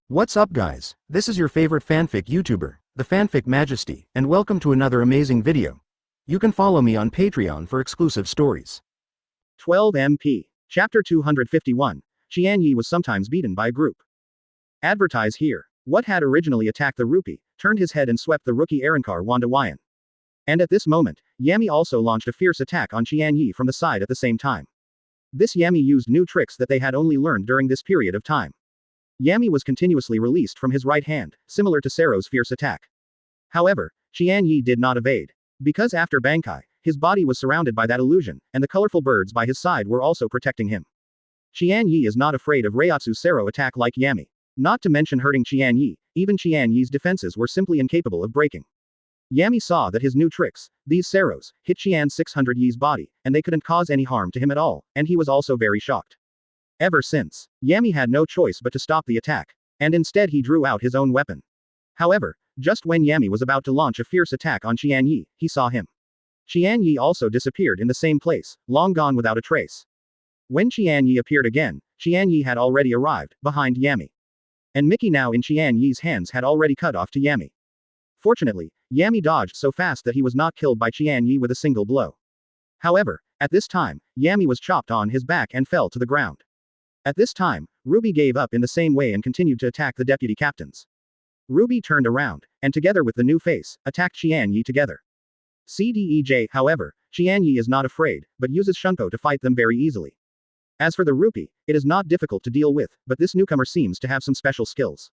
What's up guys, this is your favorite fanfic YouTuber, the Fanfic Majesty, and welcome to another amazing video. You can follow me on Patreon for exclusive stories. 12 MP. Chapter 251. Qian Ye was sometimes beaten by a group. Advertise here. What had originally attacked the rupee, turned his head and swept the rookie Arankar Wanda Wyan. And at this moment, Yami also launched a fierce attack on Qian Ye from the side at the same time. This Yami used new tricks that they had only learned during this period of time. Yami was continuously released from his right hand, similar to Sero's fierce attack. However, Qian Ye did not evade. Because after Bankai, his body was surrounded by that illusion, and the colorful birds by his side were also protecting him. Qian Ye is not afraid of Reiatsu's Sero attack like Yami. Not to mention hurting Qian Ye, even Qian Ye's defenses were simply incapable of breaking. Yami saw that his new tricks, these Seros, hit Qian 600 Ye's body, and they couldn't cause any harm to him at all, and he was also very shocked. Ever since, Yami had no choice but to stop the attack. And instead he drew out his own weapon. However, just when Yami was about to launch a fierce attack on Qian Ye, he saw him. Qian Ye also disappeared in the same place, long gone without a trace. When Qian Ye appeared again, Qian Ye had already arrived, behind Yami. And Mickey now in Qian Ye's hands had already cut off to Yami. Fortunately, Yami dodged so fast that he was not killed by Qian Ye with a single blow. However, at this time, Yami was chopped on his back and fell to the ground. At this time, Ruby gave up in the same way and continued to attack the deputy captains. Ruby turned around, and together with the new face, attacked Qian Ye together. CDEJ, however, Qian Ye is not afraid, but uses Shunko to fight them very easily. As for the rupee, it is not difficult to deal with, but this newcomer seems to have some special skills.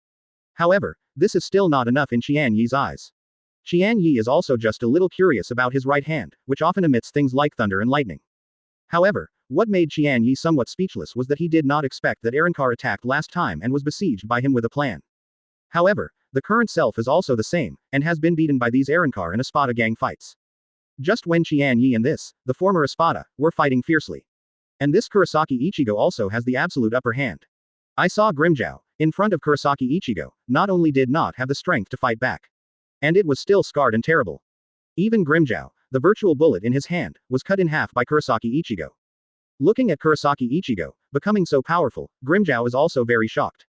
However, this is still not enough in Qian Ye's eyes. Qian Ye is also just a little curious about his right hand, which often emits things like thunder and lightning. However, what made Qian Ye somewhat speechless was that he did not expect that Arankar attacked last time and was besieged by him with a plan. However, the current self is also the same, and has been beaten by these Arankar and Espada gang fights. Just when Qian Ye and this, the former Espada, were fighting fiercely. And this Kurosaki Ichigo also has the absolute upper hand. I saw Grimmjow, in front of Kurosaki Ichigo, not only did not have the strength to fight back. And it was still scarred and terrible. Even Grimmjow, the virtual bullet in his hand, was cut in half by Kurosaki Ichigo. Looking at Kurosaki Ichigo, becoming so powerful, Grimmjow is also very shocked.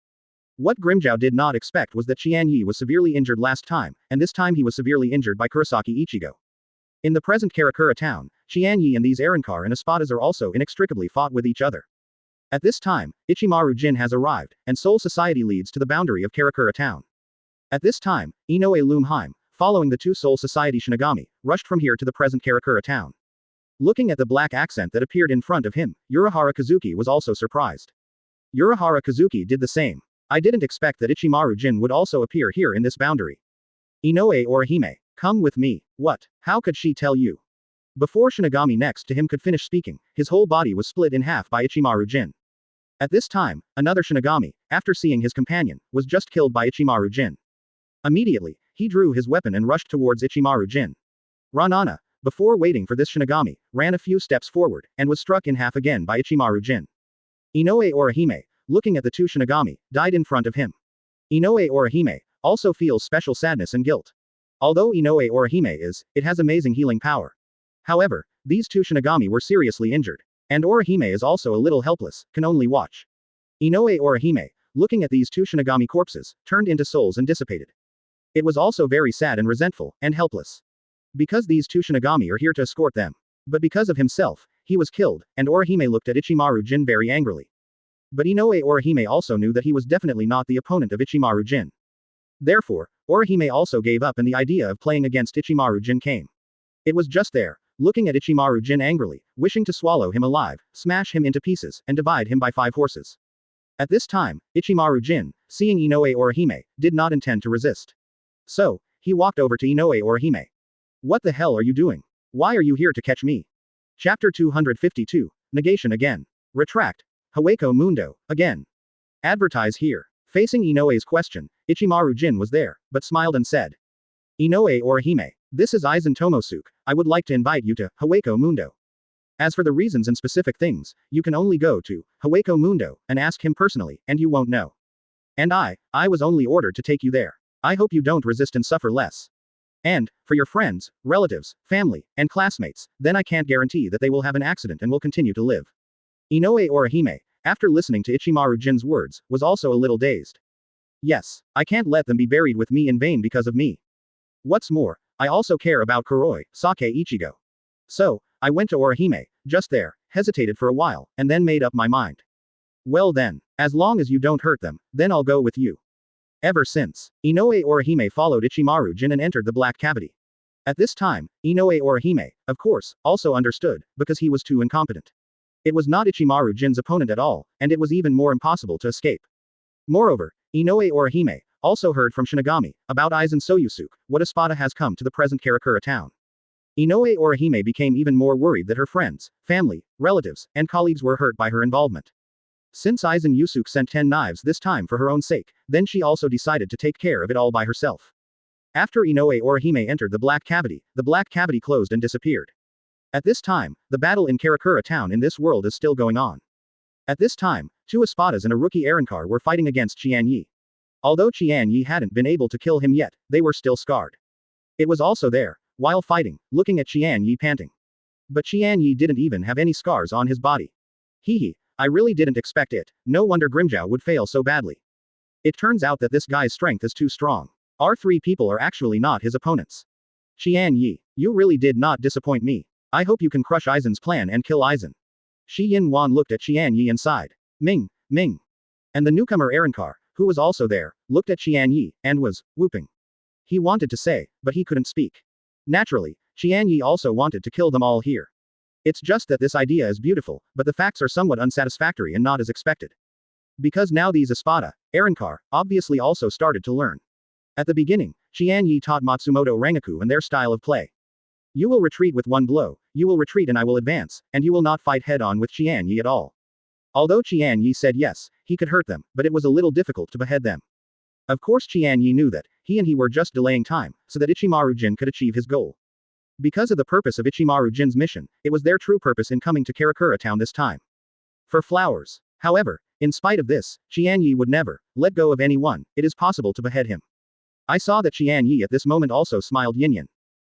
What Grimmjow did not expect was that Qian Ye was severely injured last time, and this time he was severely injured by Kurosaki Ichigo. In the present Karakura town, Qian Ye and these Arankar and Espadas are also inextricably fought with each other. At this time, Ichimaru Jin has arrived, and Soul Society leads to the boundary of Karakura town. At this time, Inoue Lumheim, following the two Soul Society Shinigami, rushed from here to the present Karakura town. Looking at the black accent that appeared in front of him, Urahara Kazuki was also surprised. Urahara Kazuki did the same. I didn't expect that Ichimaru Jin would also appear here in this boundary. Inoue Orihime, come with me. What? How could she tell you? Before Shinigami next to him could finish speaking, his whole body was split in half by Ichimaru Jin. At this time, another Shinigami, after seeing his companion, was just killed by Ichimaru Jin. Immediately, he drew his weapon and rushed towards Ichimaru Jin. Ranana, before waiting for this Shinigami, ran a few steps forward, and was struck in half again by Ichimaru Jin. Inoue Orihime, looking at the two Shinigami, died in front of him. Inoue Orihime also feels special sadness and guilt. Although Inoue Orihime it has amazing healing power. However, these two Shinigami were seriously injured. And Orihime is also a little helpless, can only watch. Inoue Orihime, looking at these two Shinigami corpses, turned into souls and dissipated. It was also very sad and resentful, and helpless. Because these two Shinigami are here to escort them. But because of himself, he was killed, and Orihime looked at Ichimaru Jin very angrily. But Inoue Orihime also knew that he was definitely not the opponent of Ichimaru Jin. Therefore, Orihime also gave up and the idea of playing against Ichimaru Jin came. It was just there, looking at Ichimaru Jin angrily, wishing to swallow him alive, smash him into pieces, and divide him by 5 horses. At this time, Ichimaru Jin, seeing Inoue Orihime, did not intend to resist. So, he walked over to Inoue Orihime. What the hell are you doing? Why are you here to catch me? Chapter 252, Negation again. Retract. Hueco Mundo, again. Advertise here. Facing Inoue's question, Ichimaru Jin was there, but smiled and said. Inoue Orihime, this is Aizen Sōsuke, I would like to invite you to Hueco Mundo. As for the reasons and specific things, you can only go to Hueco Mundo and ask him personally, and you won't know. And I was only ordered to take you there. I hope you don't resist and suffer less. And, for your friends, relatives, family, and classmates, then I can't guarantee that they will have an accident and will continue to live. Inoue Orihime, after listening to Ichimaru Jin's words, was also a little dazed. Yes, I can't let them be buried with me in vain because of me. What's more, I also care about Kuroi, Sake Ichigo. So, I went to Orihime, just there, hesitated for a while, and then made up my mind. Well then, as long as you don't hurt them, then I'll go with you. Ever since, Inoue Orihime followed Ichimaru Jin and entered the black cavity. At this time, Inoue Orihime, of course, also understood, because he was too incompetent. It was not Ichimaru Jin's opponent at all, and it was even more impossible to escape. Moreover, Inoue Orihime also heard from Shinigami about Aizen Sōsuke, what Espada has come to the present Karakura town. Inoue Orihime became even more worried that her friends, family, relatives, and colleagues were hurt by her involvement. Since Aizen Sōsuke sent 10 knives this time for her own sake, then she also decided to take care of it all by herself. After Inoue Orihime entered the black cavity closed and disappeared. At this time, the battle in Karakura town in this world is still going on. At this time, 2 Espadas and a rookie Arankar were fighting against Qian Ye. Although Qian Ye hadn't been able to kill him yet, they were still scarred. It was also there, while fighting, looking at Qian Ye panting. But Qian Ye didn't even have any scars on his body. Hee, I really didn't expect it, no wonder Grimjow would fail so badly. It turns out that this guy's strength is too strong. Our 3 people are actually not his opponents. Qian Ye, you really did not disappoint me. I hope you can crush Aizen's plan and kill Aizen. Shi Yin Wan looked at Qian Ye and sighed. Ming. And the newcomer Arankar, who was also there, looked at Qian Ye, and was whooping. He wanted to say, but he couldn't speak. Naturally, Qian Ye also wanted to kill them all here. It's just that this idea is beautiful, but the facts are somewhat unsatisfactory and not as expected. Because now these Espada, Arankar, obviously also started to learn. At the beginning, Qian Ye taught Matsumoto Rangaku and their style of play. You will retreat with one blow, you will retreat and I will advance, and you will not fight head-on with Qian Ye at all. Although Qian Ye said yes, he could hurt them, but it was a little difficult to behead them. Of course Qian Ye knew that, he were just delaying time, so that Ichimaru Jin could achieve his goal. Because of the purpose of Ichimaru Jin's mission, it was their true purpose in coming to Karakura town this time. For flowers. However, in spite of this, Qian Ye would never let go of anyone, it is possible to behead him. I saw that Qian Ye at this moment also smiled yin.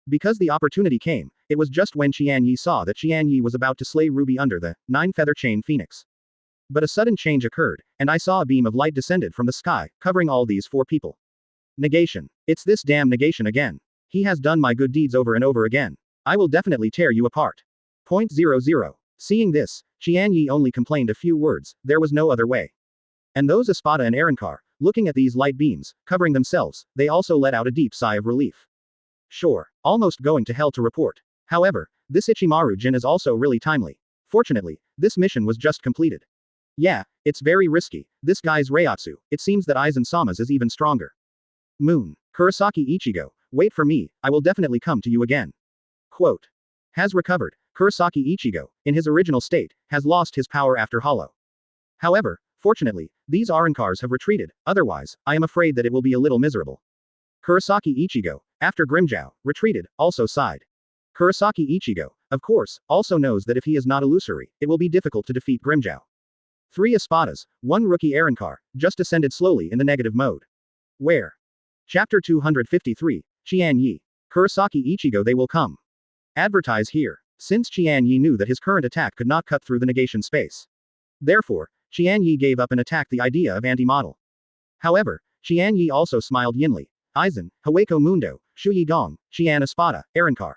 Because the opportunity came, it was just when Qian Ye saw that Qian Ye was about to slay Ruby under the 9-feather chain phoenix. But a sudden change occurred, and I saw a beam of light descended from the sky, covering all these 4 people. Negation. It's this damn negation again. He has done my good deeds over and over again. I will definitely tear you apart. .00. Seeing this, Qian Ye only complained a few words, there was no other way. And those Espada and Arankar, looking at these light beams, covering themselves, they also let out a deep sigh of relief. Sure, almost going to hell to report. However, this Ichimaru Jin is also really timely. Fortunately, this mission was just completed. Yeah, it's very risky, this guy's Reiatsu, it seems that Aizen-sama's is even stronger. Moon. Kurosaki Ichigo, wait for me, I will definitely come to you again. Quote. Has recovered, Kurosaki Ichigo, in his original state, has lost his power after Hollow. However, fortunately, these Arankars have retreated, otherwise, I am afraid that it will be a little miserable. Kurosaki Ichigo, after Grimjow, retreated, also sighed. Kurosaki Ichigo, of course, also knows that if he is not illusory, it will be difficult to defeat Grimjow. 3 Espadas, 1 rookie Arankar, just ascended slowly in the negative mode. Where? Chapter 253, Qian Ye. Kurosaki Ichigo they will come. Advertise here. Since Qian Ye knew that his current attack could not cut through the negation space. Therefore, Qian Ye gave up and attacked the idea of anti-model. However, Qian Ye also smiled yinly. Aizen, Hueco Mundo, Shuyi Gong, Qian Espada, Arankar.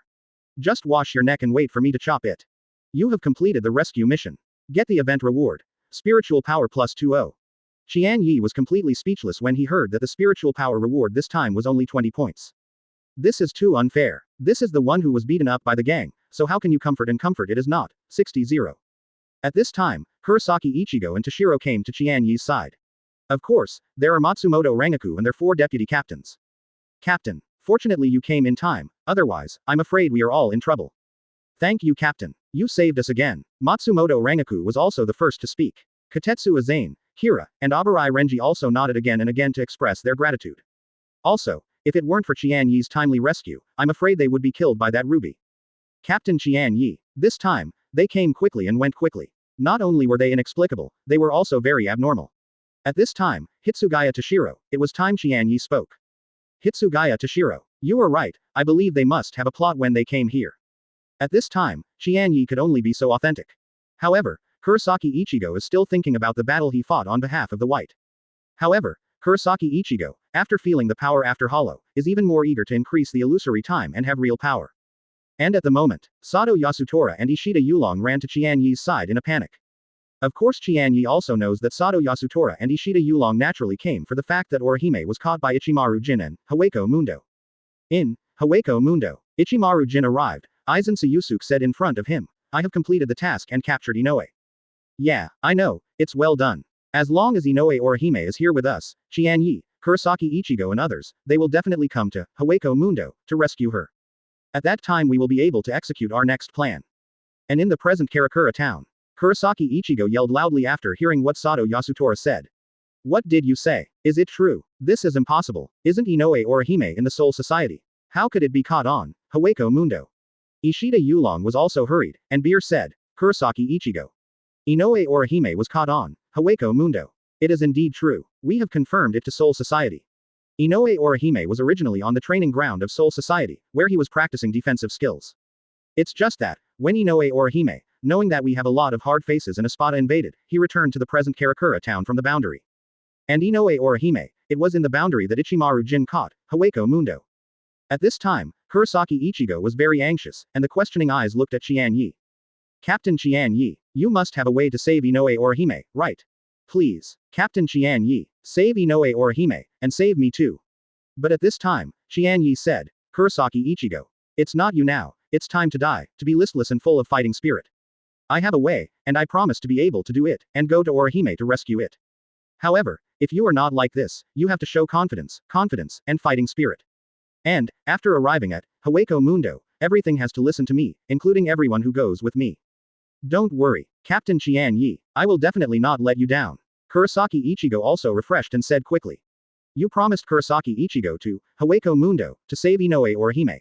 Just wash your neck and wait for me to chop it. You have completed the rescue mission. Get the event reward. Spiritual power plus 2-0. Qian Ye was completely speechless when he heard that the spiritual power reward this time was only 20 points. This is too unfair. This is the one who was beaten up by the gang, so how can you comfort it is not. 60-0. At this time, Kurosaki Ichigo and Toshiro came to Qian Ye's side. Of course, there are Matsumoto Rangaku and their 4 deputy captains. Captain, fortunately you came in time, otherwise, I'm afraid we are all in trouble. Thank you Captain. You saved us again. Matsumoto Rangaku was also the first to speak. Katetsu Azane, Hira, and Abarai Renji also nodded again and again to express their gratitude. Also, if it weren't for Qian Ye's timely rescue, I'm afraid they would be killed by that ruby. Captain Qian Ye. This time, they came quickly and went quickly. Not only were they inexplicable, they were also very abnormal. At this time, Hitsugaya Toshiro, it was time Qian Ye spoke. Hitsugaya Toshiro, you are right, I believe they must have a plot when they came here. At this time, Qian Ye could only be so authentic. However, Kurosaki Ichigo is still thinking about the battle he fought on behalf of the White. However, Kurosaki Ichigo, after feeling the power after Hollow, is even more eager to increase the illusory time and have real power. And at the moment, Sato Yasutora and Ishida Yulong ran to Qian Ye's side in a panic. Of course Qian Ye also knows that Sato Yasutora and Ishida Yulong naturally came for the fact that Orihime was caught by Ichimaru Jin and Hueco Mundo. In Hueco Mundo, Ichimaru Jin arrived. Aizen Sōsuke said in front of him, "I have completed the task and captured Inoue." "Yeah, I know, it's well done. As long as Inoue Orihime is here with us, Qian Ye, Kurosaki Ichigo and others, they will definitely come to Hueco Mundo to rescue her. At that time we will be able to execute our next plan." And in the present Karakura town, Kurosaki Ichigo yelled loudly after hearing what Sato Yasutora said. "What did you say? Is it true? This is impossible. Isn't Inoue Orihime in the Soul Society? How could it be caught on Hueco Mundo?" Ishida Yulong was also hurried, and Beer said, "Kurosaki Ichigo. Inoue Orihime was caught on Hueco Mundo. It is indeed true. We have confirmed it to Soul Society. Inoue Orihime was originally on the training ground of Soul Society, where he was practicing defensive skills. It's just that, when Inoue Orihime, knowing that we have a lot of hard faces and Espada invaded, he returned to the present Karakura town from the boundary. And Inoue Orihime, it was in the boundary that Ichimaru Jin caught Hueco Mundo." At this time, Kurosaki Ichigo was very anxious, and the questioning eyes looked at Qian Ye. "Captain Qian Ye, you must have a way to save Inoue Orihime, right? Please, Captain Qian Ye, save Inoue Orihime, and save me too." But at this time, Qian Ye said, "Kurosaki Ichigo. It's not you now, it's time to die, to be listless and full of fighting spirit. I have a way, and I promise to be able to do it, and go to Orihime to rescue it. However, if you are not like this, you have to show confidence, and fighting spirit. And, after arriving at Hueco Mundo, everything has to listen to me, including everyone who goes with me. Don't worry, Captain Qian Ye, I will definitely not let you down." Kurosaki Ichigo also refreshed and said quickly. "You promised Kurosaki Ichigo to Hueco Mundo to save Inoue Orihime.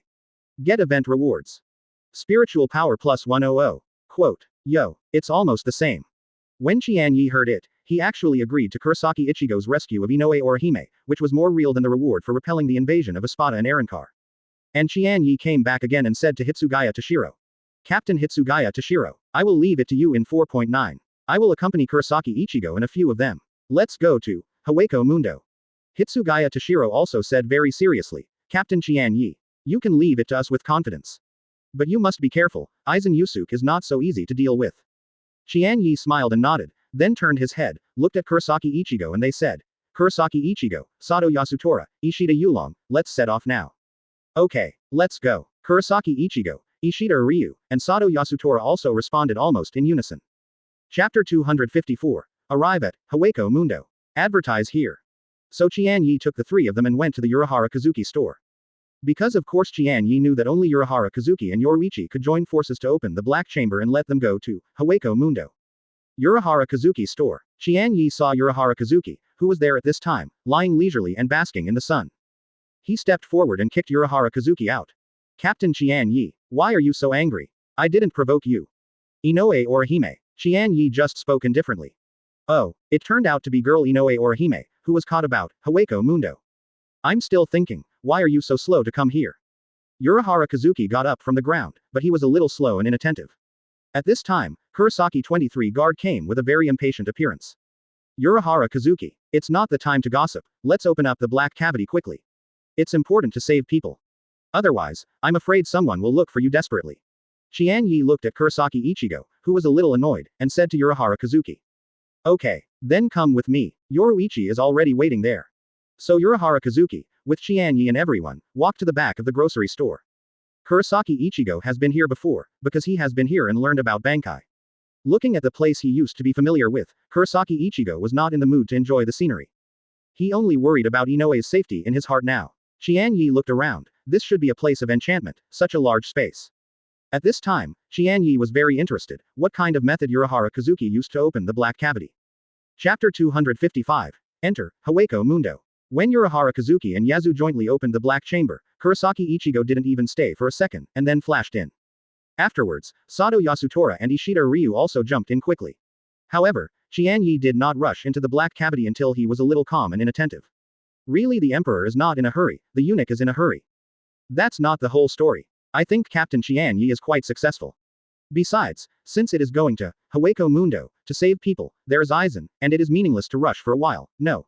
Get event rewards. Spiritual power plus 100. Quote. Yo, it's almost the same." When Qian Ye heard it, he actually agreed to Kurosaki Ichigo's rescue of Inoue Orihime, which was more real than the reward for repelling the invasion of Espada and Arrancar. And Qian Ye came back again and said to Hitsugaya Toshiro, "Captain Hitsugaya Toshiro, I will leave it to you in 4.9. I will accompany Kurosaki Ichigo and a few of them. Let's go to Hueco Mundo." Hitsugaya Toshiro also said very seriously, "Captain Qian Ye, you can leave it to us with confidence. But you must be careful, Aizen Sōsuke is not so easy to deal with." Qian Ye smiled and nodded, then turned his head, looked at Kurosaki Ichigo and they said, "Kurosaki Ichigo, Sato Yasutora, Ishida Yulong, let's set off now." "Okay, let's go." Kurosaki Ichigo, Ishida Ryu, and Sato Yasutora also responded almost in unison. Chapter 254. Arrive at Hueco Mundo. Advertise here. So Qian Ye took the three of them and went to the Urahara Kazuki store. Because of course Qian Ye knew that only Urahara Kazuki and Yoruichi could join forces to open the Black Chamber and let them go to Hueco Mundo. Urahara Kazuki store. Qian Ye saw Urahara Kazuki, who was there at this time, lying leisurely and basking in the sun. He stepped forward and kicked Urahara Kazuki out. "Captain Qian Ye, why are you so angry? I didn't provoke you." "Inoue Orihime." Qian Ye just spoke indifferently. "Oh, it turned out to be girl Inoue Orihime, who was caught about Hueco Mundo. I'm still thinking, why are you so slow to come here?" Urahara Kazuki got up from the ground, but he was a little slow and inattentive. At this time, Kurosaki 23 guard came with a very impatient appearance. "Urahara Kazuki, it's not the time to gossip, let's open up the black cavity quickly. It's important to save people. Otherwise, I'm afraid someone will look for you desperately." Qian Ye looked at Kurosaki Ichigo, who was a little annoyed, and said to Urahara Kazuki, "Okay, then come with me, Yoruichi is already waiting there." So Urahara Kazuki, with Qian Ye and everyone, walked to the back of the grocery store. Kurosaki Ichigo has been here before, because he has been here and learned about Bankai. Looking at the place he used to be familiar with, Kurosaki Ichigo was not in the mood to enjoy the scenery. He only worried about Inoue's safety in his heart now. Qian Ye looked around, this should be a place of enchantment, such a large space. At this time, Qian Ye was very interested, what kind of method Urahara Kazuki used to open the black cavity. Chapter 255. Enter, Hueco Mundo. When Urahara Kazuki and Yazu jointly opened the black chamber, Kurosaki Ichigo didn't even stay for a second, and then flashed in. Afterwards, Sato Yasutora and Ishida Ryu also jumped in quickly. However, Qian Ye did not rush into the black cavity until he was a little calm and inattentive. Really, the emperor is not in a hurry, the eunuch is in a hurry. That's not the whole story. I think Captain Qian Ye is quite successful. Besides, since it is going to Hueco Mundo to save people, there is Aizen, and it is meaningless to rush for a while, no.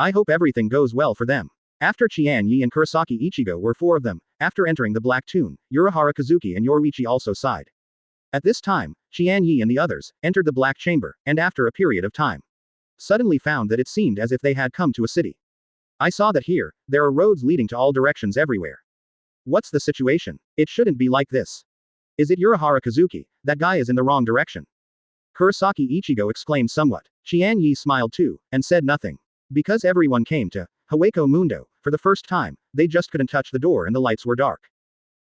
I hope everything goes well for them. After Qian Ye and Kurosaki Ichigo were four of them, after entering the Black Tomb, Unohana Kazuki and Yoruichi also sighed. At this time, Qian Ye and the others entered the Black Chamber, and after a period of time, suddenly found that it seemed as if they had come to a city. I saw that here, there are roads leading to all directions everywhere. What's the situation? It shouldn't be like this. Is it Unohana Kazuki? That guy is in the wrong direction. Kurosaki Ichigo exclaimed somewhat. Qian Ye smiled too, and said nothing. Because everyone came to Hueco Mundo, for the first time, they just couldn't touch the door and the lights were dark.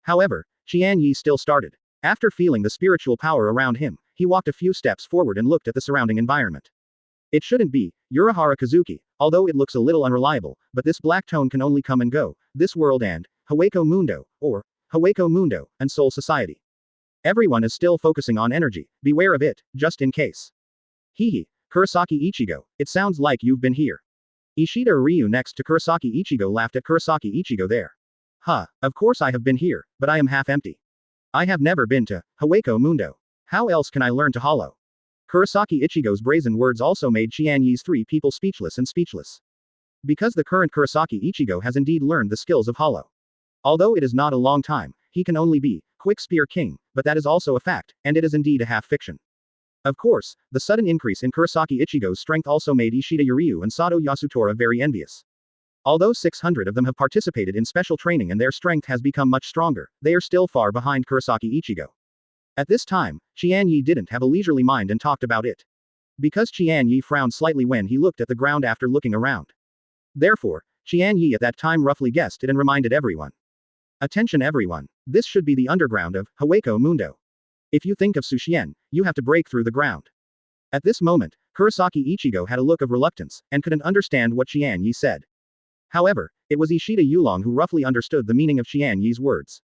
However, Qian Ye still started. After feeling the spiritual power around him, he walked a few steps forward and looked at the surrounding environment. It shouldn't be Unohana Kazuki, although it looks a little unreliable, but this black tone can only come and go, this world and Hueco Mundo, or Hueco Mundo, and Soul Society. Everyone is still focusing on energy, beware of it, just in case. Hehe, Kurosaki Ichigo, it sounds like you've been here. Ishida Ryu next to Kurosaki Ichigo laughed at Kurosaki Ichigo there. Huh, of course I have been here, but I am half empty. I have never been to Hueco Mundo. How else can I learn to hollow? Kurosaki Ichigo's brazen words also made Qian Ye's three people speechless and speechless. Because the current Kurosaki Ichigo has indeed learned the skills of hollow. Although it is not a long time, he can only be Quick Spear King, but that is also a fact, and it is indeed a half fiction. Of course, the sudden increase in Kurosaki Ichigo's strength also made Ishida Ryu and Sato Yasutora very envious. Although 600 of them have participated in special training and their strength has become much stronger, they are still far behind Kurosaki Ichigo. At this time, Qian Ye didn't have a leisurely mind and talked about it. Because Qian Ye frowned slightly when he looked at the ground after looking around. Therefore, Qian Ye at that time roughly guessed it and reminded everyone. Attention everyone. This should be the underground of Hueco Mundo. If you think of Sushien, you have to break through the ground. At this moment, Kurosaki Ichigo had a look of reluctance, and couldn't understand what Qian Ye said. However, it was Ishida Yulong who roughly understood the meaning of Qian Ye's words.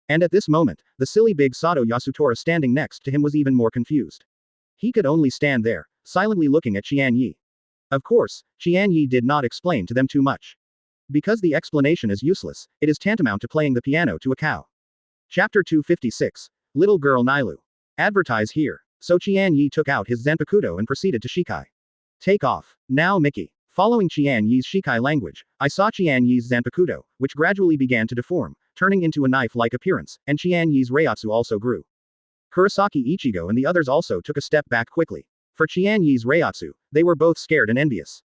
And at this moment, the silly big Sato Yasutora standing next to him was even more confused. He could only stand there, silently looking at Qian Ye. Of course, Qian Ye did not explain to them too much. Because the explanation is useless, it is tantamount to playing the piano to a cow. Chapter 256. Little Girl Nailu. Advertise here. So Qian Ye took out his Zanpakuto and proceeded to Shikai. Take off. Now Mickey. Following Qian Ye's Shikai language, I saw Qian Ye's Zanpakuto, which gradually began to deform, turning into a knife-like appearance, and Qian Ye's Reiatsu also grew. Kurosaki Ichigo and the others also took a step back quickly. For Qian Ye's Reiatsu, they were both scared and envious.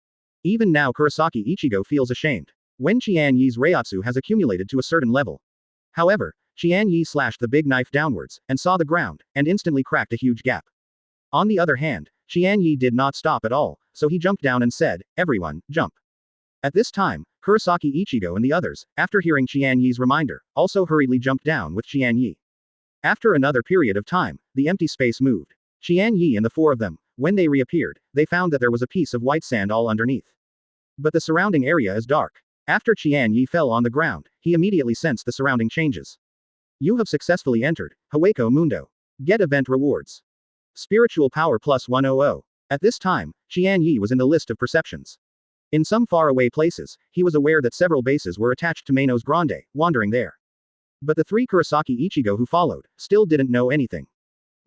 Even now Kurosaki Ichigo feels ashamed. When Qian Ye's Reiatsu has accumulated to a certain level. However, Qian Ye slashed the big knife downwards, and saw the ground, and instantly cracked a huge gap. On the other hand, Qian Ye did not stop at all, so he jumped down and said, everyone, jump. At this time, Kurosaki Ichigo and the others, after hearing Qian Ye's reminder, also hurriedly jumped down with Qian Ye. After another period of time, the empty space moved. Qian Ye and the four of them, when they reappeared, they found that there was a piece of white sand all underneath. But the surrounding area is dark. After Qian Ye fell on the ground, he immediately sensed the surrounding changes. You have successfully entered Hueco Mundo. Get event rewards. Spiritual power plus 100. At this time, Qian Ye was in the list of perceptions. In some faraway places, he was aware that several bases were attached to Manos Grande, wandering there. But the three Kurosaki Ichigo who followed, still didn't know anything.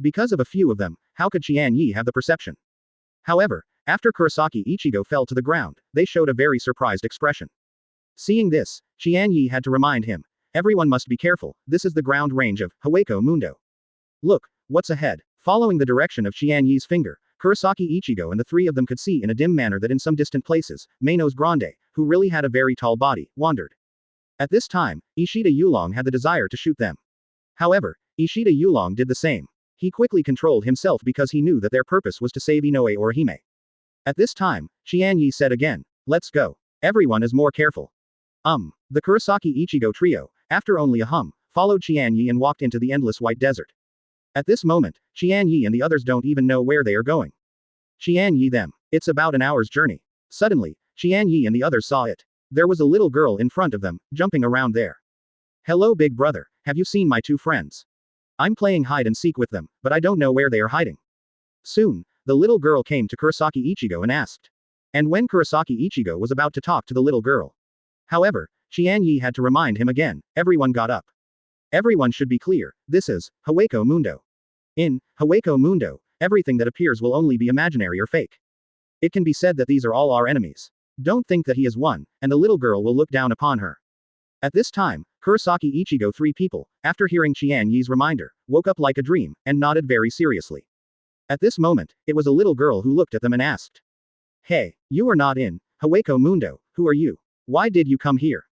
Because of a few of them, how could Qian Ye have the perception? However, after Kurosaki Ichigo fell to the ground, they showed a very surprised expression. Seeing this, Qian Ye had to remind him. Everyone must be careful, this is the ground range of Hueco Mundo. Look, what's ahead? Following the direction of Qian Ye's finger, Kurosaki Ichigo and the three of them could see in a dim manner that in some distant places, Manos Grande, who really had a very tall body, wandered. At this time, Ishida Yulong had the desire to shoot them. However, Ishida Yulong did the same. He quickly controlled himself because he knew that their purpose was to save Inoue or Hime. At this time, Qian Ye said again, let's go. Everyone is more careful. The Kurosaki Ichigo trio, after only a hum, followed Qian Ye and walked into the endless white desert. At this moment, Qian Ye and the others don't even know where they are going. Qian Ye them. It's about an hour's journey. Suddenly, Qian Ye and the others saw it. There was a little girl in front of them, jumping around there. Hello big brother, have you seen my two friends? I'm playing hide and seek with them, but I don't know where they are hiding. Soon, the little girl came to Kurosaki Ichigo and asked. And when Kurosaki Ichigo was about to talk to the little girl. However, Qian Ye had to remind him again, everyone got up. Everyone should be clear, this is Hueco Mundo. In Hueco Mundo, everything that appears will only be imaginary or fake. It can be said that these are all our enemies. Don't think that he is one, and the little girl will look down upon her. At this time, Kurosaki Ichigo three people, after hearing Qian Ye's reminder, woke up like a dream, and nodded very seriously. At this moment, it was a little girl who looked at them and asked. Hey, you are not in Hueco Mundo, who are you? Why did you come here?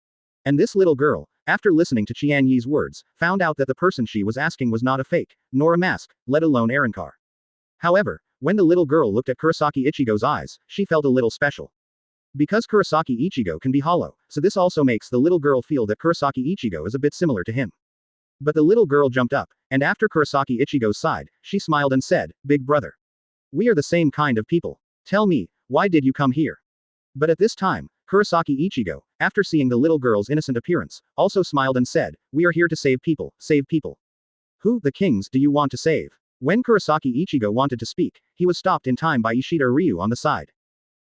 And this little girl, after listening to Qian Ye's words, found out that the person she was asking was not a fake, nor a mask, let alone Arankar. However, when the little girl looked at Kurosaki Ichigo's eyes, she felt a little special. Because Kurosaki Ichigo can be hollow, so this also makes the little girl feel that Kurosaki Ichigo is a bit similar to him. But the little girl jumped up, and after Kurosaki Ichigo's side, she smiled and said, Big brother. We are the same kind of people. Tell me, why did you come here? But at this time, Kurosaki Ichigo, after seeing the little girl's innocent appearance, also smiled and said, We are here to save people, save people. Who, the kings, do you want to save? When Kurosaki Ichigo wanted to speak, he was stopped in time by Ishida Ryu on the side.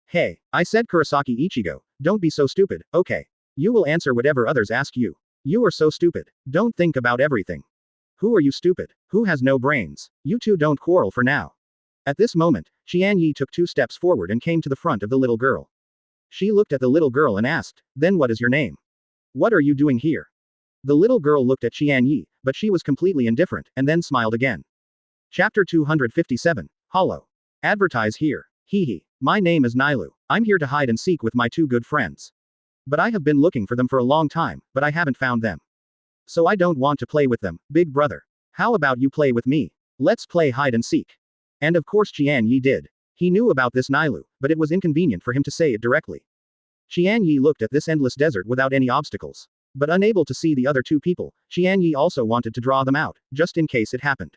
Hey, I said Kurosaki Ichigo, don't be so stupid, okay. You will answer whatever others ask you. You are so stupid. Don't think about everything. Who are you stupid? Who has no brains? You two don't quarrel for now. At this moment, Qian Ye took 2 steps forward and came to the front of the little girl. She looked at the little girl and asked, Then what is your name? What are you doing here? The little girl looked at Qian Ye, but she was completely indifferent, and then smiled again. Chapter 257, Hollow. Advertise here. Hee. My name is Nilu. I'm here to hide and seek with my 2 good friends. But I have been looking for them for a long time, but I haven't found them. So I don't want to play with them, big brother. How about you play with me? Let's play hide and seek. And of course Qian Ye did. He knew about this Nilu, but it was inconvenient for him to say it directly. Qian Ye looked at this endless desert without any obstacles. But unable to see the other 2 people, Qian Ye also wanted to draw them out, just in case it happened.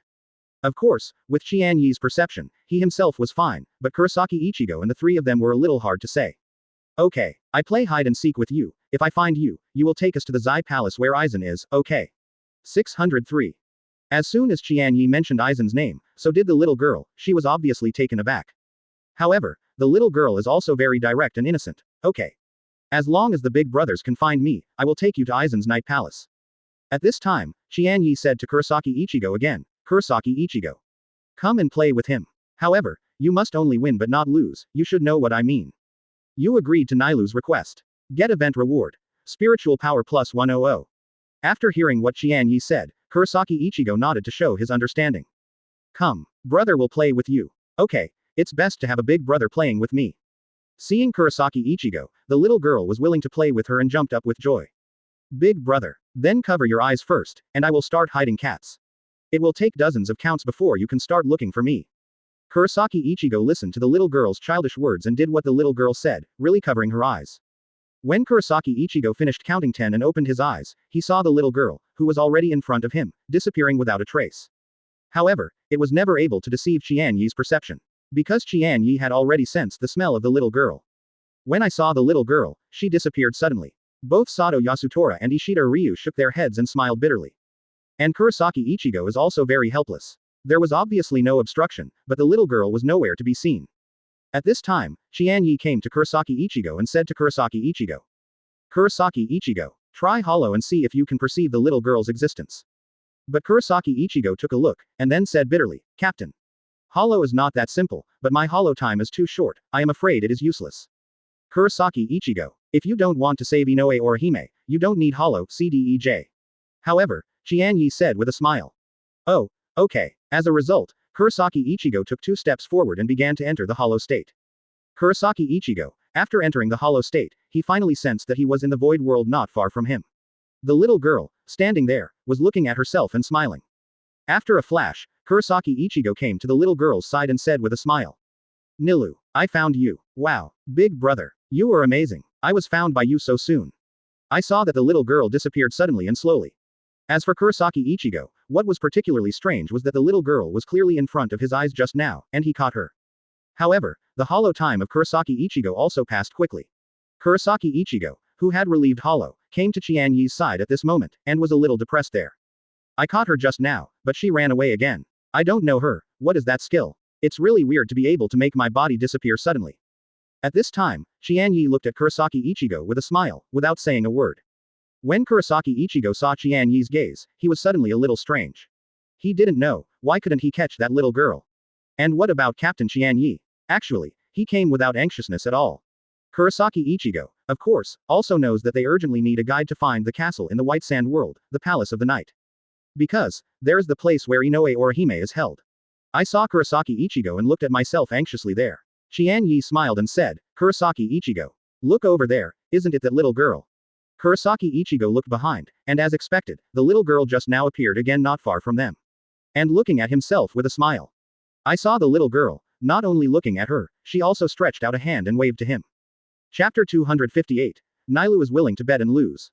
Of course, with Qian Ye's perception, he himself was fine, but Kurosaki Ichigo and the 3 of them were a little hard to say. Okay, I play hide and seek with you. If I find you, you will take us to the Zai Palace where Aizen is, okay. 603. As soon as Qian Ye mentioned Aizen's name, so did the little girl, she was obviously taken aback. However, the little girl is also very direct and innocent, okay. As long as the big brothers can find me, I will take you to Aizen's night palace. At this time, Qian Ye said to Kurosaki Ichigo again, Kurosaki Ichigo. Come and play with him. However, you must only win but not lose, you should know what I mean. You agreed to Nilu's request. Get event reward. Spiritual power plus 100. After hearing what Qian Ye said, Kurosaki Ichigo nodded to show his understanding. Come, brother will play with you. Okay, it's best to have a big brother playing with me. Seeing Kurosaki Ichigo, the little girl was willing to play with her and jumped up with joy. Big brother, then cover your eyes first, and I will start hiding cats. It will take dozens of counts before you can start looking for me. Kurosaki Ichigo listened to the little girl's childish words and did what the little girl said, really covering her eyes. When Kurosaki Ichigo finished counting 10 and opened his eyes, he saw the little girl, who was already in front of him, disappearing without a trace. However, it was never able to deceive Qian Ye's perception. Because Qian Ye had already sensed the smell of the little girl. When I saw the little girl, she disappeared suddenly. Both Sato Yasutora and Ishida Ryu shook their heads and smiled bitterly. And Kurosaki Ichigo is also very helpless. There was obviously no obstruction, but the little girl was nowhere to be seen. At this time, Qian Ye came to Kurosaki Ichigo and said to Kurosaki Ichigo. Kurosaki Ichigo, try hollow and see if you can perceive the little girl's existence. But Kurosaki Ichigo took a look, and then said bitterly, Captain. Hollow is not that simple, but my hollow time is too short, I am afraid it is useless. Kurosaki Ichigo, if you don't want to save Inoue or Hime, you don't need hollow, CDEJ. However, Qian Ye said with a smile. Oh, okay. As a result, Kurosaki Ichigo took 2 steps forward and began to enter the hollow state. Kurosaki Ichigo, after entering the hollow state, he finally sensed that he was in the void world not far from him. The little girl, standing there, was looking at herself and smiling. After a flash, Kurosaki Ichigo came to the little girl's side and said with a smile. Nilu, I found you. Wow, big brother, you are amazing. I was found by you so soon. I saw that the little girl disappeared suddenly and slowly. As for Kurosaki Ichigo, what was particularly strange was that the little girl was clearly in front of his eyes just now, and he caught her. However, the hollow time of Kurosaki Ichigo also passed quickly. Kurosaki Ichigo, who had relieved hollow, came to Qian Ye's side at this moment, and was a little depressed there. I caught her just now, but she ran away again. I don't know her, what is that skill? It's really weird to be able to make my body disappear suddenly. At this time, Qian Ye looked at Kurosaki Ichigo with a smile, without saying a word. When Kurosaki Ichigo saw Qian Ye's gaze, he was suddenly a little strange. He didn't know, why couldn't he catch that little girl? And what about Captain Qian Ye? Actually, he came without anxiousness at all. Kurosaki Ichigo, of course, also knows that they urgently need a guide to find the castle in the White Sand World, the Palace of the Night. Because, there's the place where Inoue Orihime is held. I saw Kurosaki Ichigo and looked at myself anxiously there. Qian Ye smiled and said, Kurosaki Ichigo. Look over there, isn't it that little girl? Kurosaki Ichigo looked behind, and as expected, the little girl just now appeared again not far from them. And looking at himself with a smile. I saw the little girl, not only looking at her, she also stretched out a hand and waved to him. Chapter 258. Nailu is willing to bet and lose.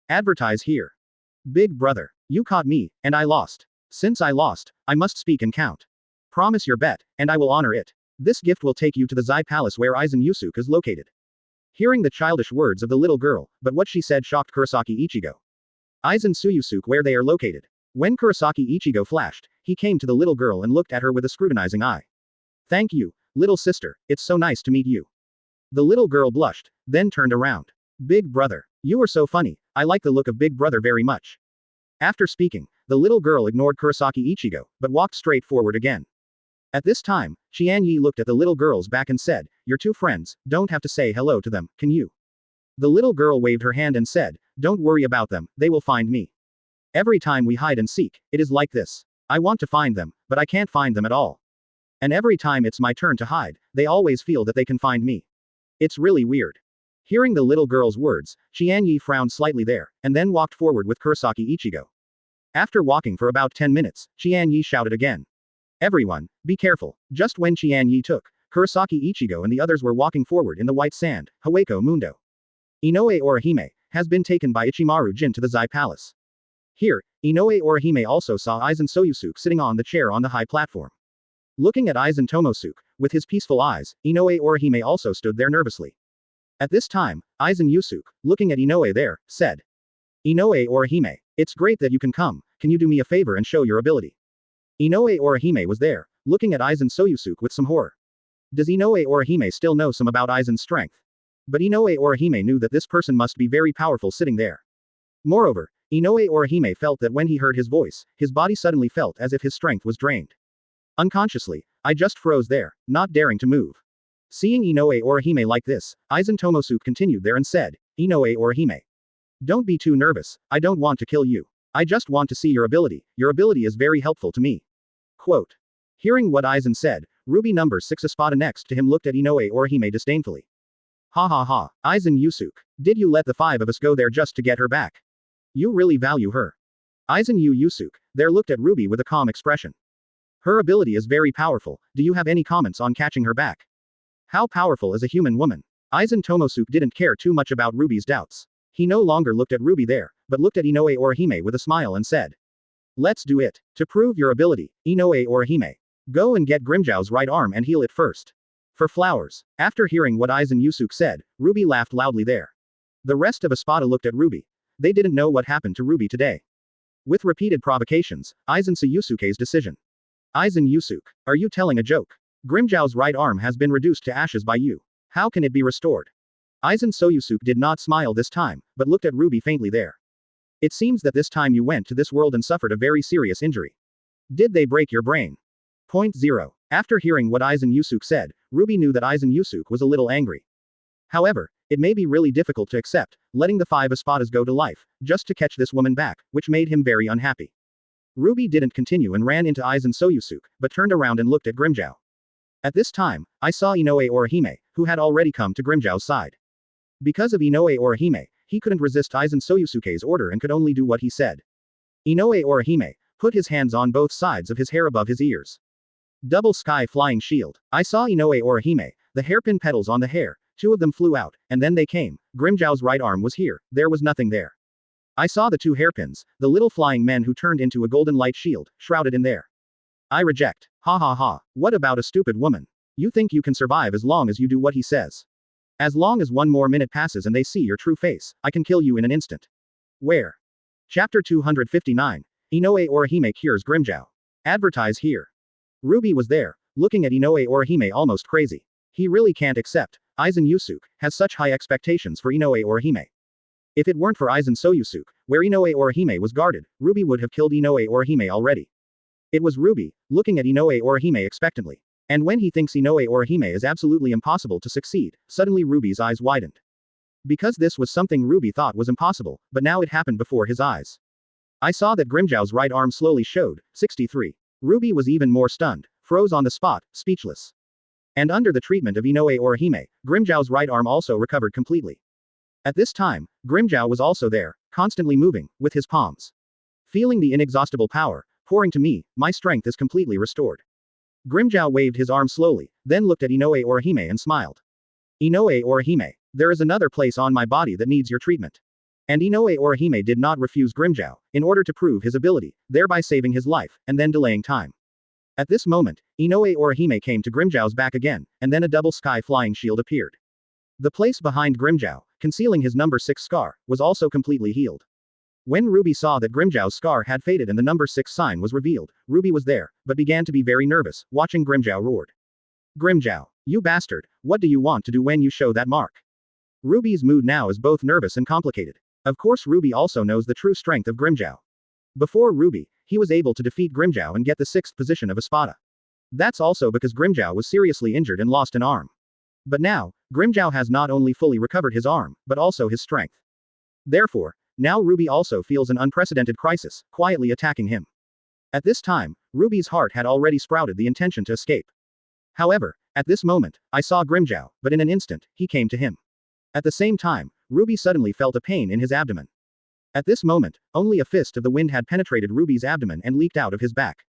Advertise here. Big brother, you caught me, and I lost. Since I lost, I must speak and count. Promise your bet, and I will honor it. This gift will take you to the Zai Palace where Aizen Sōsuke is located. Hearing the childish words of the little girl, but what she said shocked Kurosaki Ichigo. Aizen Sōsuke where they are located. When Kurosaki Ichigo flashed, he came to the little girl and looked at her with a scrutinizing eye. Thank you, little sister, it's so nice to meet you. The little girl blushed, then turned around. Big brother, you are so funny, I like the look of Big brother very much. After speaking, the little girl ignored Kurosaki Ichigo, but walked straight forward again. At this time, Qian Ye looked at the little girl's back and said, your two friends, don't have to say hello to them, can you? The little girl waved her hand and said, don't worry about them, they will find me. Every time we hide and seek, it is like this. I want to find them, but I can't find them at all. And every time it's my turn to hide, they always feel that they can find me. It's really weird. Hearing the little girl's words, Qian Ye frowned slightly there, and then walked forward with Kurosaki Ichigo. After walking for about 10 minutes, Qian Ye shouted again. Everyone, be careful. Just when Qian Ye took, Kurosaki Ichigo and the others were walking forward in the white sand, Hueco Mundo. Inoue Orihime has been taken by Ichimaru Jin to the Zai Palace. Here, Inoue Orihime also saw Aizen Sōsuke sitting on the chair on the high platform. Looking at Aizen Tomosuke, with his peaceful eyes, Inoue Orihime also stood there nervously. At this time, Aizen Sōsuke, looking at Inoue there, said. Inoue Orihime, it's great that you can come, can you do me a favor and show your ability? Inoue Orihime was there, looking at Aizen Sōsuke with some horror. Does Inoue Orihime still know some about Aizen's strength? But Inoue Orihime knew that this person must be very powerful sitting there. Moreover, Inoue Orihime felt that when he heard his voice, his body suddenly felt as if his strength was drained. Unconsciously, I just froze there, not daring to move. Seeing Inoue Orihime like this, Aizen Tomosuke continued there and said, Inoue Orihime. Don't be too nervous, I don't want to kill you. I just want to see your ability is very helpful to me. Quote. Hearing what Aizen said, Ruby number 6 Espada next to him looked at Inoue Orihime disdainfully. Ha ha ha, Aizen Sōsuke, did you let the 5 of us go there just to get her back? You really value her. Aizen Sōsuke, there looked at Ruby with a calm expression. Her ability is very powerful, do you have any comments on catching her back? How powerful is a human woman? Aizen Tomosuke didn't care too much about Ruby's doubts. He no longer looked at Ruby there, but looked at Inoue Orihime with a smile and said. Let's do it. To prove your ability, Inoue Orihime. Go and get Grimmjow's right arm and heal it first. For flowers. After hearing what Aizen Sōsuke said, Ruby laughed loudly there. The rest of Espada looked at Ruby. They didn't know what happened to Ruby today. With repeated provocations, Aizen Sōsuke's decision. Aizen Sōsuke, are you telling a joke? Grimmjow's right arm has been reduced to ashes by you. How can it be restored? Aizen Sōsuke did not smile this time, but looked at Ruby faintly there. It seems that this time you went to this world and suffered a very serious injury. Did they break your brain? Point 0. After hearing what Aizen Sōsuke said, Ruby knew that Aizen Sōsuke was a little angry. However, it may be really difficult to accept, letting the 5 Espadas go to life, just to catch this woman back, which made him very unhappy. Ruby didn't continue and ran into Aizen Sōsuke, but turned around and looked at Grimmjow. At this time, I saw Inoue Orihime, who had already come to Grimmjow's side. Because of Inoue Orihime, he couldn't resist Aizen Sōsuke's order and could only do what he said. Inoue Orihime put his hands on both sides of his hair above his ears. Double sky flying shield. I saw Inoue Orihime, the hairpin petals on the hair, 2 of them flew out, and then they came. Grimmjow's right arm was here, there was nothing there. I saw the 2 hairpins, the little flying men who turned into a golden light shield, shrouded in there. I reject. Ha ha ha, what about a stupid woman? You think you can survive as long as you do what he says. As long as 1 more minute passes and they see your true face, I can kill you in an instant. Where? Chapter 259. Inoue Orihime cures Grimmjow. Advertise here. Ruby was there, looking at Inoue Orihime almost crazy. He really can't accept. Aizen Sōsuke has such high expectations for Inoue Orihime. If it weren't for Aizen Sōsuke, where Inoue Orihime was guarded, Ruby would have killed Inoue Orihime already. It was Ruby, looking at Inoue Orihime expectantly. And when he thinks Inoue Orihime is absolutely impossible to succeed, suddenly Ruby's eyes widened. Because this was something Ruby thought was impossible, but now it happened before his eyes. I saw that Grimmjow's right arm slowly showed. 63. Ruby was even more stunned, froze on the spot, speechless. And under the treatment of Inoue Orihime, Grimmjow's right arm also recovered completely. At this time, Grimmjow was also there, constantly moving, with his palms. Feeling the inexhaustible power pouring to me, my strength is completely restored. Grimmjow waved his arm slowly, then looked at Inoue Orihime and smiled. Inoue Orihime, there is another place on my body that needs your treatment. And Inoue Orihime did not refuse Grimmjow, in order to prove his ability, thereby saving his life, and then delaying time. At this moment, Inoue Orihime came to Grimmjow's back again, and then a double sky flying shield appeared. The place behind Grimmjow, concealing his number 6 scar, was also completely healed. When Ruby saw that Grimmjow's scar had faded and the number 6 sign was revealed, Ruby was there, but began to be very nervous, watching Grimmjow roared. Grimmjow, you bastard, what do you want to do when you show that mark? Ruby's mood now is both nervous and complicated. Of course Ruby also knows the true strength of Grimmjow. Before Ruby, he was able to defeat Grimmjow and get the 6th position of Espada. That's also because Grimmjow was seriously injured and lost an arm. But now, Grimmjow has not only fully recovered his arm, but also his strength. Therefore, now Ruby also feels an unprecedented crisis, quietly attacking him. At this time, Ruby's heart had already sprouted the intention to escape. However, at this moment, I saw Grimmjow, but in an instant, he came to him. At the same time, Ruby suddenly felt a pain in his abdomen. At this moment, only a fist of the wind had penetrated Ruby's abdomen and leaked out of his back.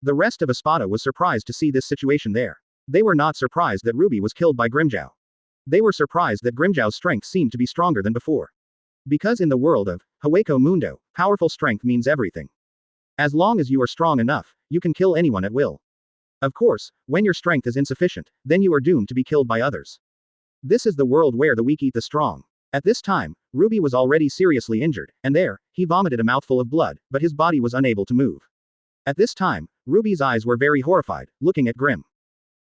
The rest of Espada was surprised to see this situation there. They were not surprised that Ruby was killed by Grimmjow. They were surprised that Grimmjow's strength seemed to be stronger than before. Because in the world of Hueco Mundo, powerful strength means everything. As long as you are strong enough, you can kill anyone at will. Of course, when your strength is insufficient, then you are doomed to be killed by others. This is the world where the weak eat the strong. At this time, Ruby was already seriously injured, and there, he vomited a mouthful of blood, but his body was unable to move. At this time, Ruby's eyes were very horrified, looking at Grimm.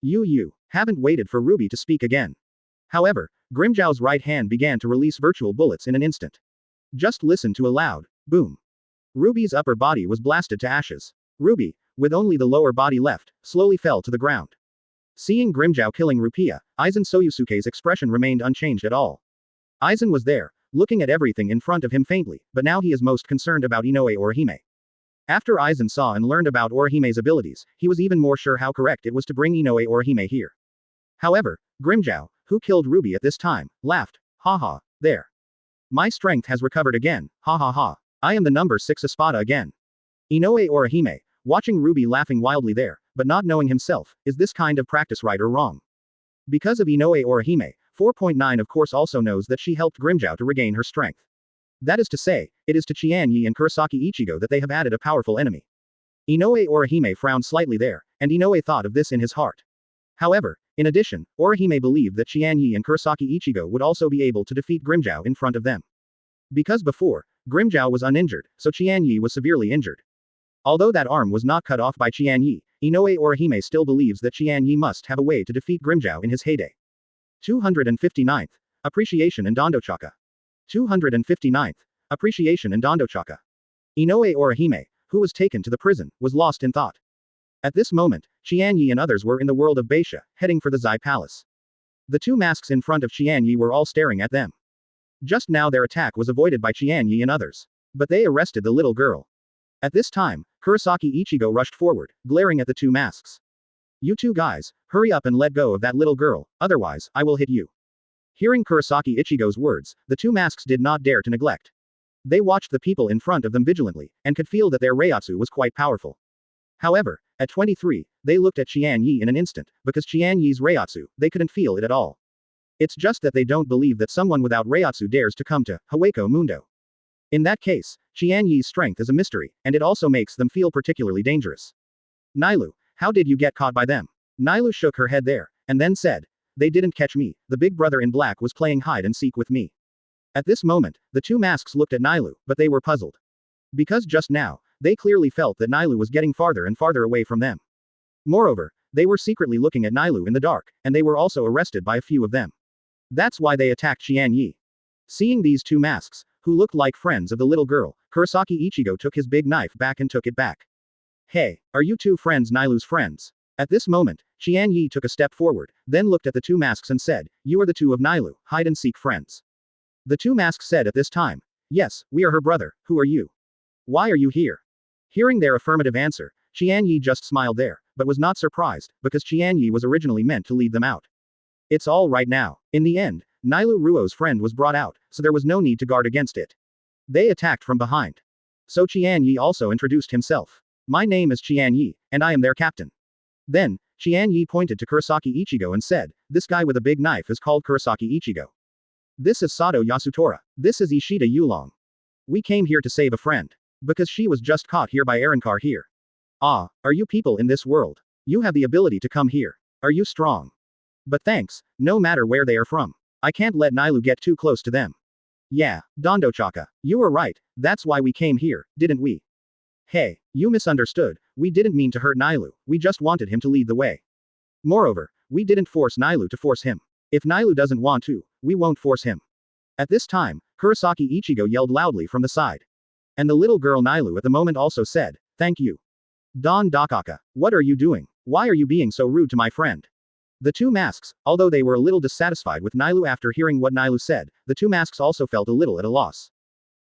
You haven't waited for Ruby to speak again. However, Grimmjow's right hand began to release virtual bullets in an instant. Just listen to a loud boom. Ruby's upper body was blasted to ashes. Ruby, with only the lower body left, slowly fell to the ground. Seeing Grimmjow killing Rupiah, Aizen Sōsuke's expression remained unchanged at all. Aizen was there, looking at everything in front of him faintly, but now he is most concerned about Inoue Orihime. After Aizen saw and learned about Orihime's abilities, he was even more sure how correct it was to bring Inoue Orihime here. However, Grimmjow, who killed Ruby at this time, laughed. Haha, there. My strength has recovered again, ha ha ha. I am the number 6 Espada again. Inoue Orihime, watching Ruby laughing wildly there, but not knowing himself, is this kind of practice right or wrong? Because of Inoue Orihime, 4.9 of course also knows that she helped Grimmjow to regain her strength. That is to say, it is to Qian Ye and Kurosaki Ichigo that they have added a powerful enemy. Inoue Orihime frowned slightly there, and Inoue thought of this in his heart. However, in addition, Orihime believed that Qian Ye and Kurosaki Ichigo would also be able to defeat Grimmjow in front of them. Because before, Grimmjow was uninjured, so Qian Ye was severely injured. Although that arm was not cut off by Qian Ye, Inoue Orihime still believes that Qian Ye must have a way to defeat Grimmjow in his heyday. 259th. Appreciation and Dondochaka. 259th. Appreciation and Dondochaka. Inoue Orihime, who was taken to the prison, was lost in thought. At this moment, Qian Ye and others were in the world of Beisha, heading for the Zai Palace. The two masks in front of Qian Ye were all staring at them. Just now their attack was avoided by Qian Ye and others. But they arrested the little girl. At this time, Kurosaki Ichigo rushed forward, glaring at the two masks. You two guys, hurry up and let go of that little girl, otherwise, I will hit you. Hearing Kurosaki Ichigo's words, the two masks did not dare to neglect. They watched the people in front of them vigilantly, and could feel that their Reiatsu was quite powerful. However, at 23, they looked at Qian Ye in an instant, because Qian Ye's Reiatsu, they couldn't feel it at all. It's just that they don't believe that someone without Reiatsu dares to come to Hueco Mundo. In that case, Qian Ye's strength is a mystery, and it also makes them feel particularly dangerous. Nailu, how did you get caught by them? Nailu shook her head there, and then said, they didn't catch me, the big brother in black was playing hide and seek with me. At this moment, the two masks looked at Nailu, but they were puzzled. Because just now, they clearly felt that Nailu was getting farther and farther away from them. Moreover, they were secretly looking at Nailu in the dark, and they were also arrested by a few of them. That's why they attacked Qian Ye. Seeing these two masks, who looked like friends of the little girl, Kurosaki Ichigo took his big knife back and took it back. Hey, are you two friends Nailu's friends? At this moment, Qian Ye took a step forward, then looked at the two masks and said, "You are the two of Nailu, hide-and-seek friends." The two masks said at this time, "Yes, we are her brother, who are you? Why are you here?" Hearing their affirmative answer, Qian Ye just smiled there, but was not surprised, because Qian Ye was originally meant to lead them out. It's all right now. In the end, Nailu Ruo's friend was brought out, so there was no need to guard against it. They attacked from behind. So Qian Ye also introduced himself. "My name is Qian Ye, and I am their captain." Then, Qian Ye pointed to Kurosaki Ichigo and said, "This guy with a big knife is called Kurosaki Ichigo. This is Sato Yasutora. This is Ishida Yulong. We came here to save a friend. Because she was just caught here by Arankar here. Ah, are you people in this world? You have the ability to come here. Are you strong? But thanks, no matter where they are from. I can't let Nailu get too close to them." "Yeah, Dondochaka, you were right, that's why we came here, didn't we?" "Hey, you misunderstood, we didn't mean to hurt Nailu, we just wanted him to lead the way. Moreover, we didn't force Nailu to force him. If Nailu doesn't want to, we won't force him." At this time, Kurosaki Ichigo yelled loudly from the side. And the little girl Nailu at the moment also said, "Thank you. Don Dakaka, what are you doing? Why are you being so rude to my friend?" The two masks, although they were a little dissatisfied with Nailu after hearing what Nailu said, the two masks also felt a little at a loss.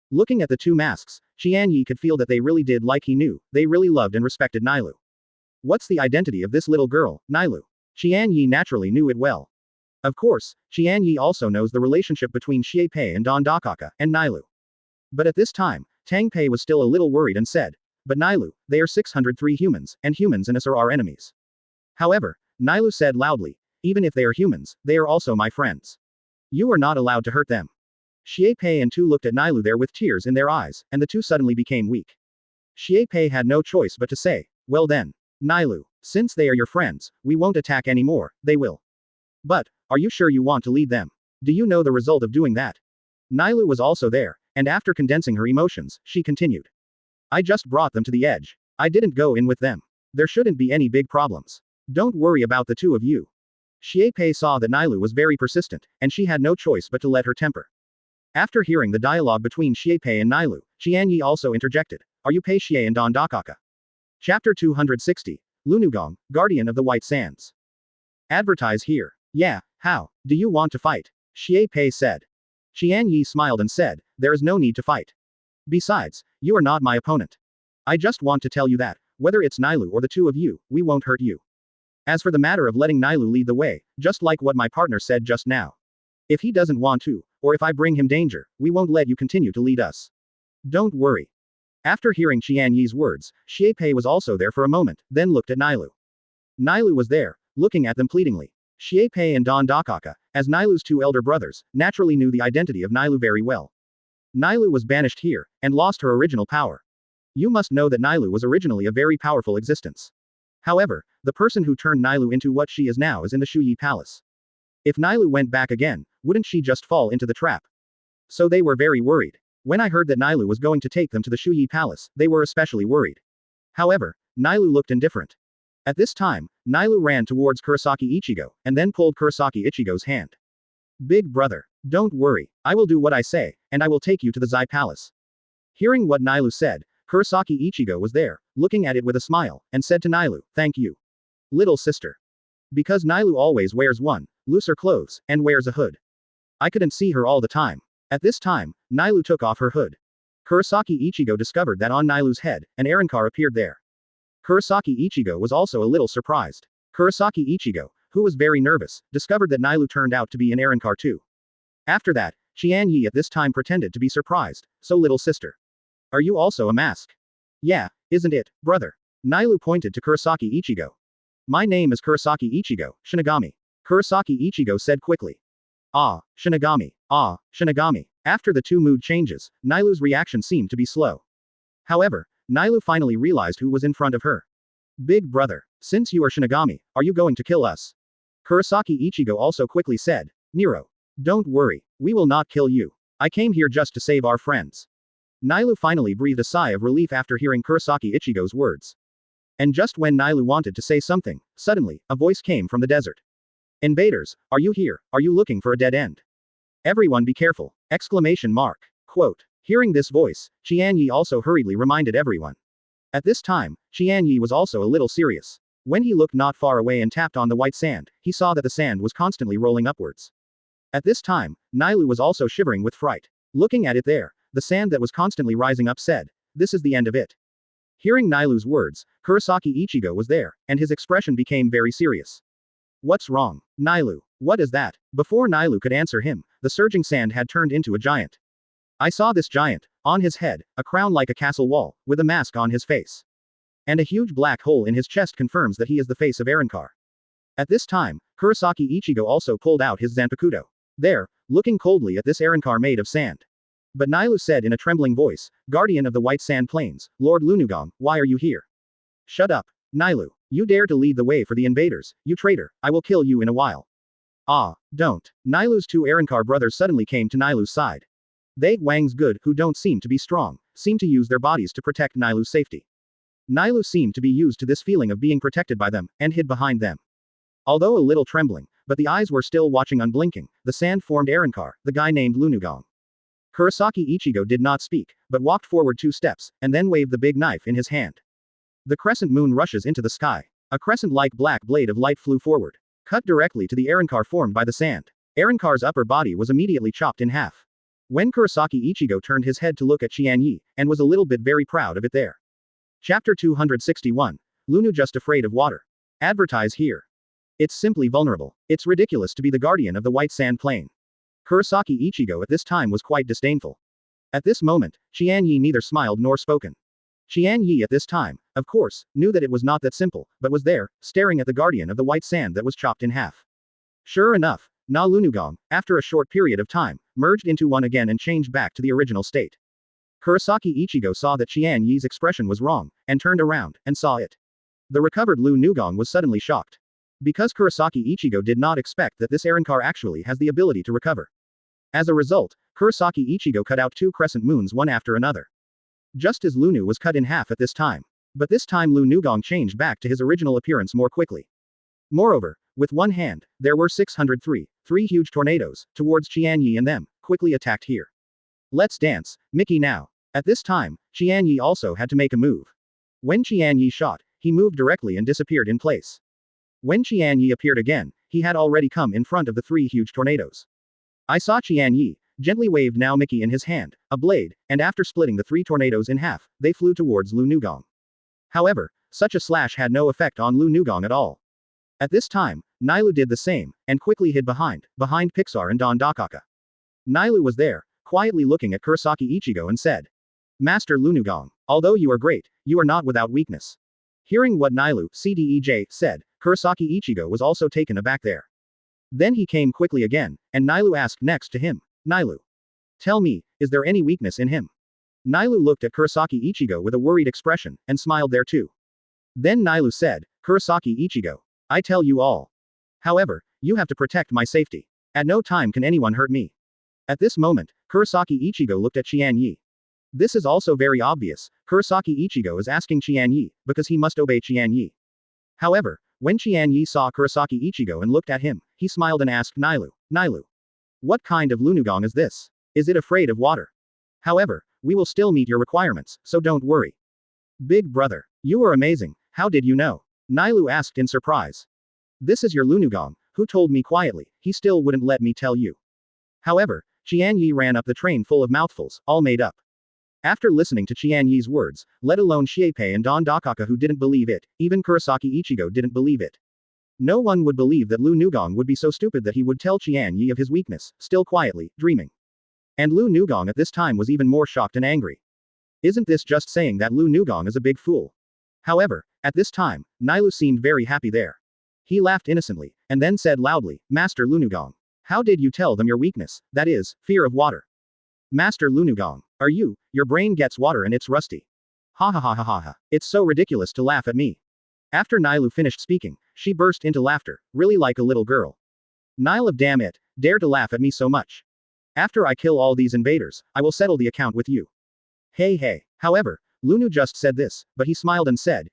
Looking at the two masks, Qian Ye could feel that they really did like he knew, they really loved and respected Nailu. What's the identity of this little girl, Nailu? Qian Ye naturally knew it well. Of course, Qian Ye also knows the relationship between Xie Pei and Don Dakaka, and Nailu. But at this time, Tang Pei was still a little worried and said, "But Nailu, they are 603 humans, and humans and us are our enemies." However, Nailu said loudly, "Even if they are humans, they are also my friends. You are not allowed to hurt them." Xie Pei and Tu looked at Nailu there with tears in their eyes, and the two suddenly became weak. Xie Pei had no choice but to say, "Well then, Nailu, since they are your friends, we won't attack anymore, they will. But, are you sure you want to lead them? Do you know the result of doing that?" Nailu was also there, and after condensing her emotions, she continued. "I just brought them to the edge. I didn't go in with them. There shouldn't be any big problems. Don't worry about the two of you." Xie Pei saw that Nailu was very persistent, and she had no choice but to let her temper. After hearing the dialogue between Xie Pei and Nailu, Qian Ye also interjected, "Are you Pei Xie and Don Dakaka?" Chapter 260. Lunugong, Guardian of the White Sands. Advertise here. "Yeah, how? Do you want to fight?" Xie Pei said. Qian Ye smiled and said, "There is no need to fight. Besides, you are not my opponent. I just want to tell you that, whether it's Nailu or the two of you, we won't hurt you. As for the matter of letting Nailu lead the way, just like what my partner said just now. If he doesn't want to, or if I bring him danger, we won't let you continue to lead us. Don't worry." After hearing Qian Ye's words, Xie Pei was also there for a moment, then looked at Nailu. Nailu was there, looking at them pleadingly. Xie Pei and Don Dakaka, as Nailu's two elder brothers, naturally knew the identity of Nailu very well. Nailu was banished here, and lost her original power. You must know that Nailu was originally a very powerful existence. However, the person who turned Nailu into what she is now is in the Shuyi Palace. If Nailu went back again, wouldn't she just fall into the trap? So they were very worried. When I heard that Nailu was going to take them to the Shuyi Palace, they were especially worried. However, Nailu looked indifferent. At this time, Nailu ran towards Kurosaki Ichigo, and then pulled Kurosaki Ichigo's hand. "Big brother, don't worry, I will do what I say, and I will take you to the Zai Palace." Hearing what Nailu said, Kurosaki Ichigo was there, looking at it with a smile, and said to Nailu, "Thank you, little sister." Because Nailu always wears looser clothes, and wears a hood. I couldn't see her all the time. At this time, Nailu took off her hood. Kurosaki Ichigo discovered that on Nailu's head, an Arankar appeared there. Kurosaki Ichigo was also a little surprised. Kurosaki Ichigo, who was very nervous, discovered that Nailu turned out to be an Arankar too. After that, Qian Ye at this time pretended to be surprised, "So little sister. Are you also a mask?" "Yeah, isn't it, brother?" Nailu pointed to Kurosaki Ichigo. "My name is Kurosaki Ichigo, Shinigami." Kurosaki Ichigo said quickly. "Ah, Shinigami, ah, Shinigami." After the two mood changes, Nailu's reaction seemed to be slow. However, Nailu finally realized who was in front of her. "Big brother, since you are Shinigami, are you going to kill us?" Kurosaki Ichigo also quickly said, "Nero. Don't worry, we will not kill you. I came here just to save our friends." Nailu finally breathed a sigh of relief after hearing Kurosaki Ichigo's words. And just when Nailu wanted to say something, suddenly, a voice came from the desert. "Invaders, are you here? Are you looking for a dead end? Everyone be careful!" Exclamation mark. Quote. Hearing this voice, Qian Ye also hurriedly reminded everyone. At this time, Qian Ye was also a little serious. When he looked not far away and tapped on the white sand, he saw that the sand was constantly rolling upwards. At this time, Nailu was also shivering with fright. Looking at it there, the sand that was constantly rising up said, "This is the end of it." Hearing Nailu's words, Kurosaki Ichigo was there, and his expression became very serious. "What's wrong, Nailu? What is that?" Before Nailu could answer him, the surging sand had turned into a giant. "I saw this giant, on his head, a crown like a castle wall, with a mask on his face. And a huge black hole in his chest confirms that he is the face of Arrancar." At this time, Kurosaki Ichigo also pulled out his Zanpakuto. There, looking coldly at this Arrancar made of sand. But Nailu said in a trembling voice, "Guardian of the White Sand Plains, Lord Lunugong, why are you here?" "Shut up, Nailu. You dare to lead the way for the invaders, you traitor, I will kill you in a while." "Ah, don't." Nailu's two Arrancar brothers suddenly came to Nailu's side. They, Wang's good, who don't seem to be strong, seem to use their bodies to protect Nailu's safety. Nailu seemed to be used to this feeling of being protected by them, and hid behind them. Although a little trembling, but the eyes were still watching unblinking, the sand-formed Arrancar, the guy named Lunugong. Kurosaki Ichigo did not speak, but walked forward 2 steps, and then waved the big knife in his hand. The crescent moon rushes into the sky. A crescent-like black blade of light flew forward, cut directly to the Arrancar formed by the sand. Arrancar's upper body was immediately chopped in half. When Kurosaki Ichigo turned his head to look at Qian Ye, and was a little bit very proud of it there. Chapter 261. Lunu just afraid of water. Advertise here. It's simply vulnerable. It's ridiculous to be the guardian of the White Sand Plain. Kurosaki Ichigo at this time was quite disdainful. At this moment, Qian Ye neither smiled nor spoken. Qian Ye at this time, of course, knew that it was not that simple, but was there, staring at the guardian of the white sand that was chopped in half. Sure enough, Na Lunugong, after a short period of time, merged into one again and changed back to the original state. Kurosaki Ichigo saw that Qian Ye's expression was wrong, and turned around, and saw it. The recovered Lu Nugong was suddenly shocked. Because Kurosaki Ichigo did not expect that this Arrancar actually has the ability to recover. As a result, Kurosaki Ichigo cut out 2 crescent moons one after another. Just as Lunu was cut in half at this time. But this time Lu Nugong changed back to his original appearance more quickly. Moreover, with one hand, there were 603, 3 huge tornadoes, towards Qian Ye and them, quickly attacked here. "Let's dance, Mickey now." At this time, Qian Ye also had to make a move. When Qian Ye shot, he moved directly and disappeared in place. When Qian Ye appeared again, he had already come in front of the 3 huge tornadoes. I saw Qian Ye, gently waved now Mickey in his hand, a blade, and after splitting the 3 tornadoes in half, they flew towards Lu Nugong. However, such a slash had no effect on Lu Nugong at all. At this time, Nailu did the same, and quickly hid behind Pixar and Don Dakaka. Nailu was there, quietly looking at Kurosaki Ichigo and said, "Master Lunugong, although you are great, you are not without weakness." Hearing what Nailu said, Kurosaki Ichigo was also taken aback there. Then he came quickly again, and Nailu asked next to him, "Nailu, tell me, is there any weakness in him?" Nailu looked at Kurosaki Ichigo with a worried expression, and smiled there too. Then Nailu said, "Kurosaki Ichigo, I tell you all. However, you have to protect my safety. At no time can anyone hurt me." At this moment, Kurosaki Ichigo looked at Qian Ye. This is also very obvious. Kurosaki Ichigo is asking Qian Ye, because he must obey Qian Ye. However, when Qian Ye saw Kurosaki Ichigo and looked at him, he smiled and asked Nailu, "What kind of Lunugong is this? Is it afraid of water? However, we will still meet your requirements, so don't worry." "Big brother, you are amazing, how did you know?" Nailu asked in surprise. "This is your Lunugong, who told me quietly, he still wouldn't let me tell you." However, Qian Ye ran up the train full of mouthfuls, all made up. After listening to Qian Ye's words, let alone Shiepei and Don Dakaka who didn't believe it, even Kurosaki Ichigo didn't believe it. No one would believe that Lu Nugong would be so stupid that he would tell Qian Ye of his weakness, still quietly, dreaming. And Lu Nugong at this time was even more shocked and angry. Isn't this just saying that Lu Nugong is a big fool? However, at this time, Nailu seemed very happy there. He laughed innocently, and then said loudly, "Master Lunugong, how did you tell them your weakness, that is, fear of water?" "Master Lunugong, your brain gets water and it's rusty. Ha ha ha ha ha ha, it's so ridiculous to laugh at me." After Nailu finished speaking, she burst into laughter, really like a little girl. "Nailu, damn it, dare to laugh at me so much. After I kill all these invaders, I will settle the account with you." Hey. However, Lunu just said this, but he smiled and said,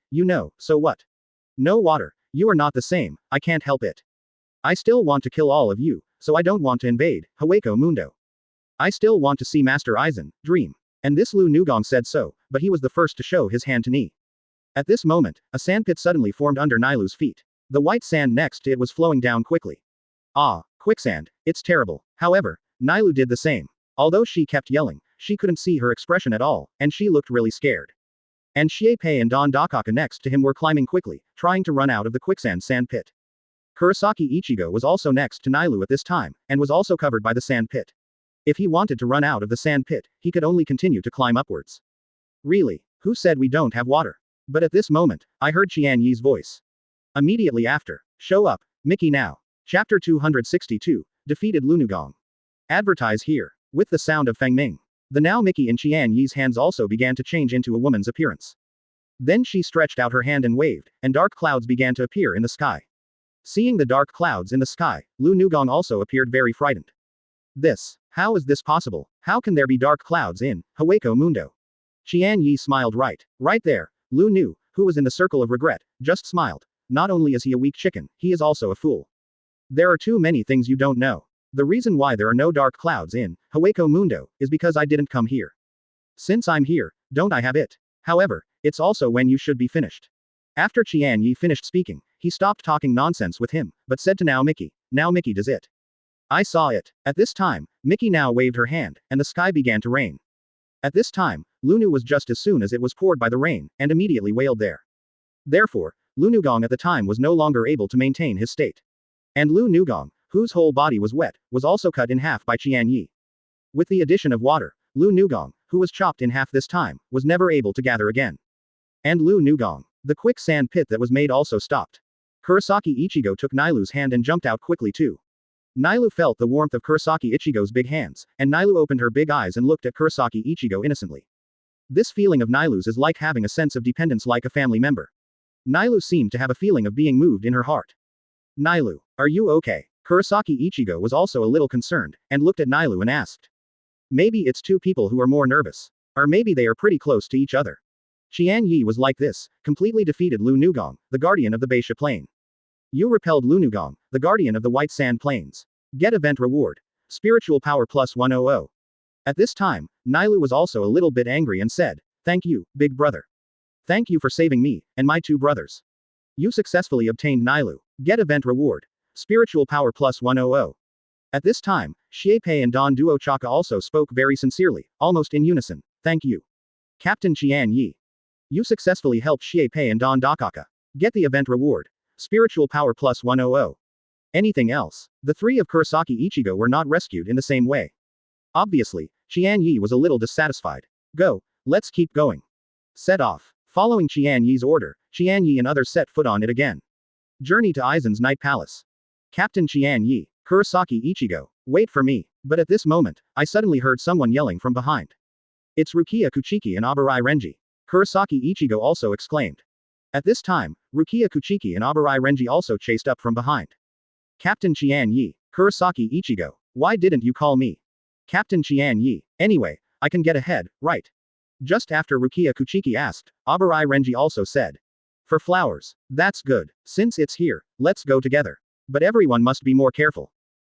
"So what? No water, you are not the same, I can't help it. I still want to kill all of you, so I don't want to invade Hueco Mundo. I still want to see Master Aizen dream." And this Lu Nugong said so, but he was the first to show his hand to Ni. At this moment, a sandpit suddenly formed under Nilu's feet. The white sand next to it was flowing down quickly. Ah, quicksand, it's terrible. However, Nilu did the same. Although she kept yelling, she couldn't see her expression at all, and she looked really scared. And Xiepei and Don Dakaka next to him were climbing quickly, trying to run out of the quicksand sand pit. Kurosaki Ichigo was also next to Nilu at this time, and was also covered by the sand pit. If he wanted to run out of the sand pit, he could only continue to climb upwards. Really? Who said we don't have water? But at this moment, I heard Qian Ye's voice. Immediately after, show up, Mickey now. Chapter 262, Defeated Lunugong. Advertise here. With the sound of Feng Ming. The now Mickey in Qian Ye's hands also began to change into a woman's appearance. Then she stretched out her hand and waved, and dark clouds began to appear in the sky. Seeing the dark clouds in the sky, Lu Nugong also appeared very frightened. How is this possible? How can there be dark clouds in Hueco Mundo? Qian Ye smiled right there. Lu Nu, who was in the circle of regret, just smiled. Not only is he a weak chicken, he is also a fool. There are too many things you don't know. The reason why there are no dark clouds in Hueco Mundo is because I didn't come here. Since I'm here, don't I have it? However, it's also when you should be finished. After Qian Ye finished speaking, he stopped talking nonsense with him, but said to Now Mickey does it. I saw it. At this time, Mickey now waved her hand, and the sky began to rain. At this time, Lunu was just as soon as it was poured by the rain, and immediately wailed there. Therefore, Lu Nugong at the time was no longer able to maintain his state. And Lu Nugong, whose whole body was wet, was also cut in half by Qian Ye. With the addition of water, Lu Nugong, who was chopped in half this time, was never able to gather again. And Lu Nugong, the quick sand pit that was made also stopped. Kurosaki Ichigo took Nilu's hand and jumped out quickly too. Nilu felt the warmth of Kurosaki Ichigo's big hands, and Nilu opened her big eyes and looked at Kurosaki Ichigo innocently. This feeling of Nilu's is like having a sense of dependence like a family member. Nilu seemed to have a feeling of being moved in her heart. Nilu, are you okay? Kurosaki Ichigo was also a little concerned, and looked at Nilu and asked. Maybe it's two people who are more nervous. Or maybe they are pretty close to each other. Qian Ye was like this, completely defeated Lu Nugong, the guardian of the Beisha Plain. You repelled Lu Nugong, the guardian of the White Sand Plains. Get event reward. Spiritual power plus 100. At this time, Nilu was also a little bit angry and said, Thank you, big brother. Thank you for saving me, and my two brothers. You successfully obtained Nilu. Get event reward. Spiritual power plus 100. At this time, Xiepei and Don Duo Chaka also spoke very sincerely, almost in unison. Thank you. Captain Qian Ye. You successfully helped Xiepei and Don Dakaka. Get the event reward. Spiritual power plus 100. Anything else? The three of Kurosaki Ichigo were not rescued in the same way. Obviously, Qian Ye was a little dissatisfied. Go, let's keep going. Set off. Following Qian Ye's order, Qian Ye and others set foot on it again. Journey to Aizen's Night Palace. Captain Qian Ye, Kurosaki Ichigo, wait for me. But at this moment, I suddenly heard someone yelling from behind. It's Rukia Kuchiki and Abarai Renji. Kurosaki Ichigo also exclaimed. At this time, Rukia Kuchiki and Abarai Renji also chased up from behind. Captain Qian Ye, Kurosaki Ichigo, why didn't you call me? Captain Qian Ye, anyway, I can get ahead, right? Just after Rukia Kuchiki asked, Abarai Renji also said. For flowers. That's good. Since it's here, let's go together. But everyone must be more careful.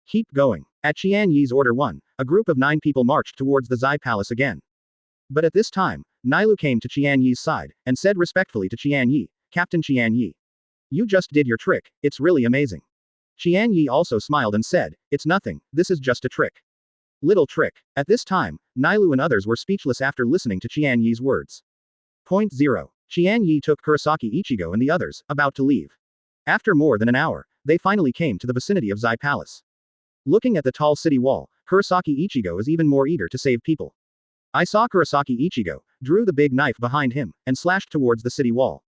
Keep going. At Qian Ye's order 1, a group of 9 people marched towards the Zai Palace again. But at this time, Nilu came to Qian Ye's side, and said respectfully to Qian Ye, Captain Qian Ye. You just did your trick, it's really amazing. Qian Ye also smiled and said, It's nothing, this is just a trick. Little trick. At this time, Nilu and others were speechless after listening to Qian Ye's words. Point 0. Qian Ye took Kurosaki Ichigo and the others, about to leave. After more than an hour, they finally came to the vicinity of Zai Palace. Looking at the tall city wall, Kurosaki Ichigo is even more eager to save people. I saw Kurosaki Ichigo, drew the big knife behind him, and slashed towards the city wall.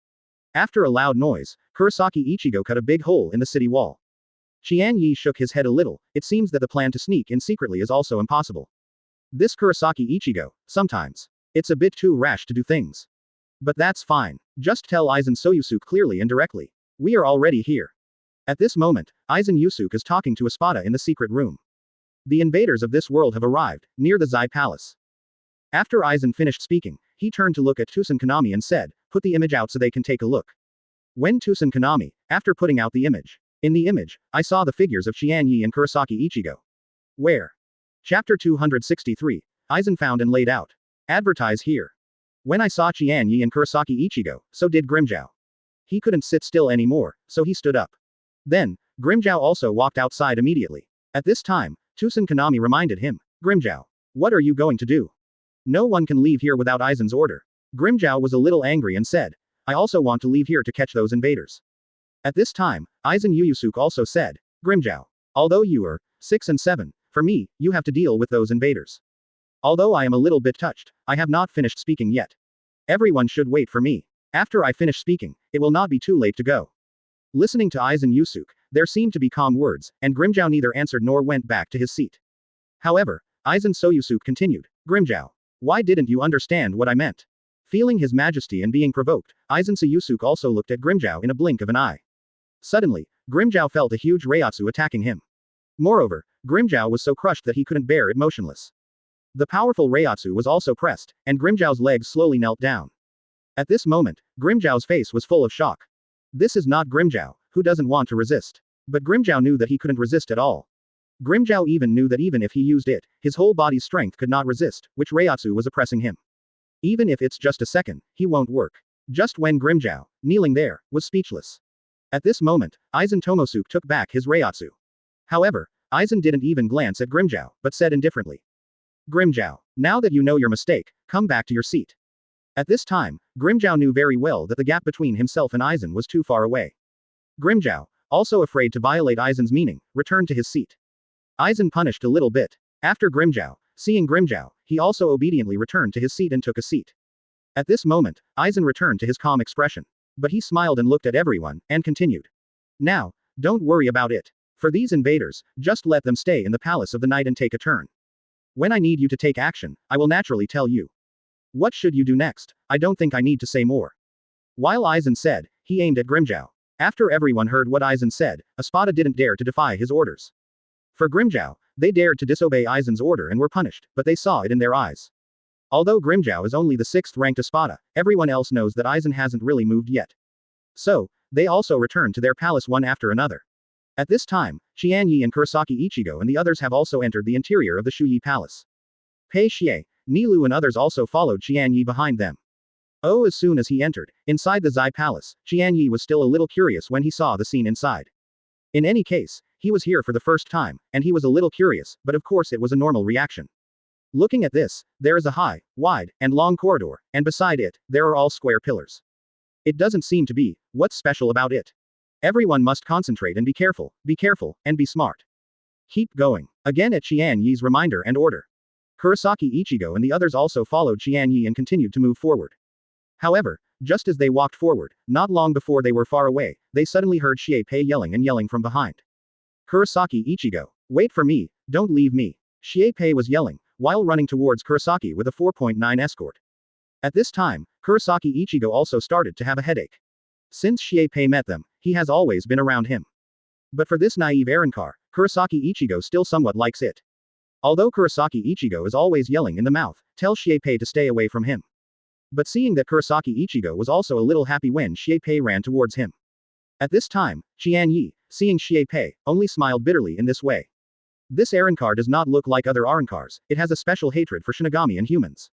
After a loud noise, Kurosaki Ichigo cut a big hole in the city wall. Qian Ye shook his head a little, it seems that the plan to sneak in secretly is also impossible. This Kurosaki Ichigo, sometimes. It's a bit too rash to do things. But that's fine. Just tell Aizen Sōsuke clearly and directly. We are already here. At this moment, Aizen Sōsuke is talking to Espada in the secret room. The invaders of this world have arrived, near the Zai Palace. After Aizen finished speaking, he turned to look at Tusen Kanami and said, Put the image out so they can take a look. When Tusen Kanami, after putting out the image. In the image, I saw the figures of Qian Ye and Kurosaki Ichigo. Where? Chapter 263, Aizen found and laid out. Advertise here. When I saw Qian Ye and Kurosaki Ichigo, so did Grimmjow. He couldn't sit still anymore, so he stood up. Then, Grimmjow also walked outside immediately. At this time, Tusen Kanami reminded him, Grimmjow, what are you going to do? No one can leave here without Aizen's order. Grimmjow was a little angry and said, I also want to leave here to catch those invaders. At this time, Aizen Yuyusuke also said, Grimmjow, although you are 6 and 7, for me, you have to deal with those invaders. Although I am a little bit touched, I have not finished speaking yet. Everyone should wait for me. After I finish speaking, it will not be too late to go. Listening to Aizen Yusuke, there seemed to be calm words, and Grimmjow neither answered nor went back to his seat. However, Aizen Sōsuke continued, Grimmjow, why didn't you understand what I meant? Feeling his majesty and being provoked, Aizen Sōsuke also looked at Grimmjow in a blink of an eye. Suddenly, Grimmjow felt a huge Reiatsu attacking him. Moreover, Grimmjow was so crushed that he couldn't bear it motionless. The powerful Reiatsu was also pressed, and Grimmjow's legs slowly knelt down. At this moment, Grimmjow's face was full of shock. This is not Grimmjow, who doesn't want to resist. But Grimmjow knew that he couldn't resist at all. Grimmjow even knew that even if he used it, his whole body's strength could not resist, which Reiatsu was oppressing him. Even if it's just a second, he won't work. Just when Grimmjow, kneeling there, was speechless. At this moment, Aizen Tomosuke took back his Reiatsu. However, Aizen didn't even glance at Grimmjow, but said indifferently, Grimmjow, now that you know your mistake, come back to your seat. At this time, Grimmjow knew very well that the gap between himself and Aizen was too far away. Grimmjow, also afraid to violate Aizen's meaning, returned to his seat. Aizen punished a little bit. After Grimmjow, seeing Grimmjow, he also obediently returned to his seat and took a seat. At this moment, Aizen returned to his calm expression. But he smiled and looked at everyone, and continued. Now, don't worry about it. For these invaders, just let them stay in the Palace of the Night and take a turn. When I need you to take action, I will naturally tell you. What should you do next? I don't think I need to say more. While Aizen said, he aimed at Grimmjow. After everyone heard what Aizen said, Espada didn't dare to defy his orders. For Grimmjow, they dared to disobey Aizen's order and were punished, but they saw it in their eyes. Although Grimmjow is only the 6th ranked Espada, everyone else knows that Aizen hasn't really moved yet. So, they also returned to their palace one after another. At this time, Qian Ye and Kurosaki Ichigo and the others have also entered the interior of the Shuyi Palace. Pei Xie, Nilu and others also followed Qian Ye behind them. Oh, as soon as he entered, inside the Zai Palace, Qian Ye was still a little curious when he saw the scene inside. In any case, he was here for the first time, and he was a little curious, but of course it was a normal reaction. Looking at this, there is a high, wide, and long corridor, and beside it, there are all square pillars. It doesn't seem to be, what's special about it? Everyone must concentrate and be careful, and be smart. Keep going. Again at Qian Ye's reminder and order. Kurosaki Ichigo and the others also followed Qian Ye and continued to move forward. However, just as they walked forward, not long before they were far away, they suddenly heard Xie Pei yelling from behind. Kurosaki Ichigo, wait for me, don't leave me. Xie Pei was yelling, while running towards Kurosaki with a 4.9 escort. At this time, Kurosaki Ichigo also started to have a headache. Since Xie Pei met them, he has always been around him. But for this naive Arankar, Kurosaki Ichigo still somewhat likes it. Although Kurosaki Ichigo is always yelling in the mouth, tell Xie Pei to stay away from him. But seeing that Kurosaki Ichigo was also a little happy when Xie Pei ran towards him. At this time, Qian Ye, seeing Xie Pei, only smiled bitterly in this way. This Arankar does not look like other Arankars, it has a special hatred for Shinigami and humans.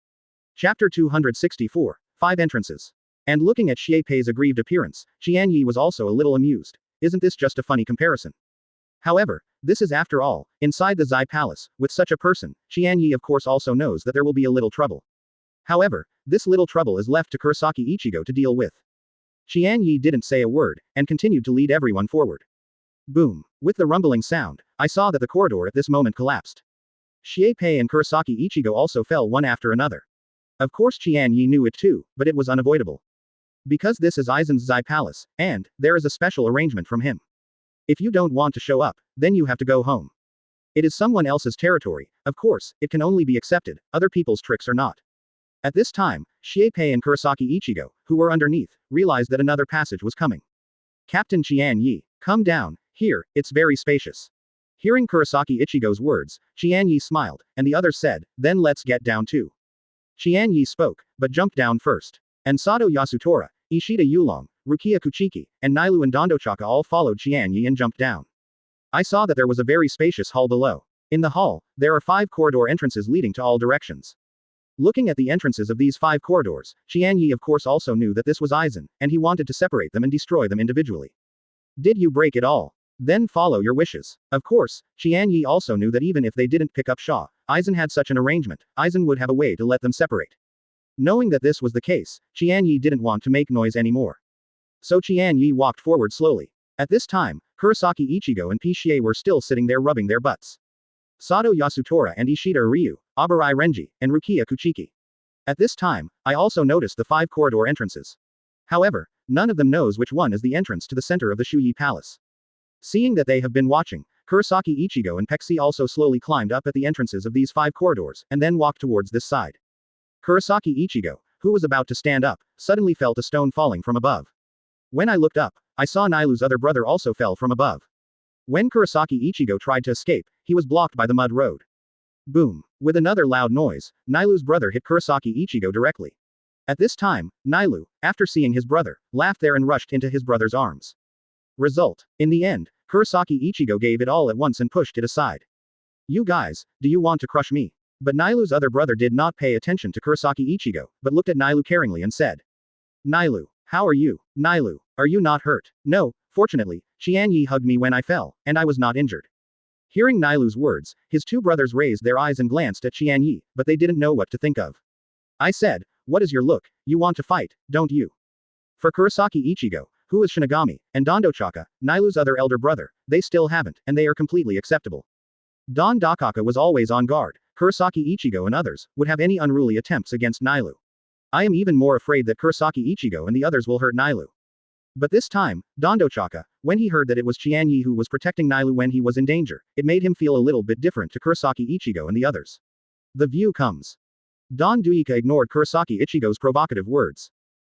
Chapter 264, 5 Entrances. And looking at Xie Pei's aggrieved appearance, Qian Ye was also a little amused. Isn't this just a funny comparison? However, this is after all, inside the Zai Palace, with such a person, Qian Ye of course also knows that there will be a little trouble. However, this little trouble is left to Kurosaki Ichigo to deal with. Qian Ye didn't say a word, and continued to lead everyone forward. Boom. With the rumbling sound, I saw that the corridor at this moment collapsed. Xie Pei and Kurosaki Ichigo also fell one after another. Of course Qian Ye knew it too, but it was unavoidable. Because this is Aizen's Zai Palace, and there is a special arrangement from him. If you don't want to show up, then you have to go home. It is someone else's territory, of course, it can only be accepted, other people's tricks are not. At this time, Xie Pei and Kurosaki Ichigo, who were underneath, realized that another passage was coming. Captain Qian Ye, come down, here, it's very spacious. Hearing Kurosaki Ichigo's words, Qian Ye smiled, and the others said, then let's get down too. Qian Ye spoke, but jumped down first. And Sato Yasutora, Ishida Yulong, Rukia Kuchiki, and Nailu and Dondochaka all followed Qian Ye and jumped down. I saw that there was a very spacious hall below. In the hall, there are 5 corridor entrances leading to all directions. Looking at the entrances of these 5 corridors, Qian Ye of course also knew that this was Aizen, and he wanted to separate them and destroy them individually. Did you break it all? Then follow your wishes. Of course, Qian Ye also knew that even if they didn't pick up Shaw, Aizen had such an arrangement, Aizen would have a way to let them separate. Knowing that this was the case, Qian Ye didn't want to make noise anymore. So Qian Ye walked forward slowly. At this time, Kurosaki Ichigo and Pishie were still sitting there rubbing their butts. Sato Yasutora and Ishida Ryu, Abarai Renji, and Rukia Kuchiki. At this time, I also noticed the 5 corridor entrances. However, none of them knows which one is the entrance to the center of the Shuyi Palace. Seeing that they have been watching, Kurosaki Ichigo and Pexi also slowly climbed up at the entrances of these 5 corridors, and then walked towards this side. Kurosaki Ichigo, who was about to stand up, suddenly felt a stone falling from above. When I looked up, I saw Nailu's other brother also fell from above. When Kurosaki Ichigo tried to escape, he was blocked by the mud road. Boom. With another loud noise, Nailu's brother hit Kurosaki Ichigo directly. At this time, Nailu, after seeing his brother, laughed there and rushed into his brother's arms. Result. In the end, Kurosaki Ichigo gave it all at once and pushed it aside. You guys, do you want to crush me? But Nailu's other brother did not pay attention to Kurosaki Ichigo, but looked at Nailu caringly and said. Nailu, how are you? Nailu, are you not hurt? No, fortunately, Qian Ye hugged me when I fell, and I was not injured. Hearing Nailu's words, his 2 brothers raised their eyes and glanced at Qian Ye, but they didn't know what to think of. I said, what is your look? You want to fight, don't you? For Kurosaki Ichigo, who is Shinigami, and Dondochaka, Nailu's other elder brother, they still haven't, and they are completely acceptable. Don Dakaka was always on guard, Kurosaki Ichigo and others, would have any unruly attempts against Nailu. I am even more afraid that Kurosaki Ichigo and the others will hurt Nailu. But this time, Dondochaka, when he heard that it was Qian Ye who was protecting Nailu when he was in danger, it made him feel a little bit different to Kurosaki Ichigo and the others. The view comes. Don Duika ignored Kurosaki Ichigo's provocative words.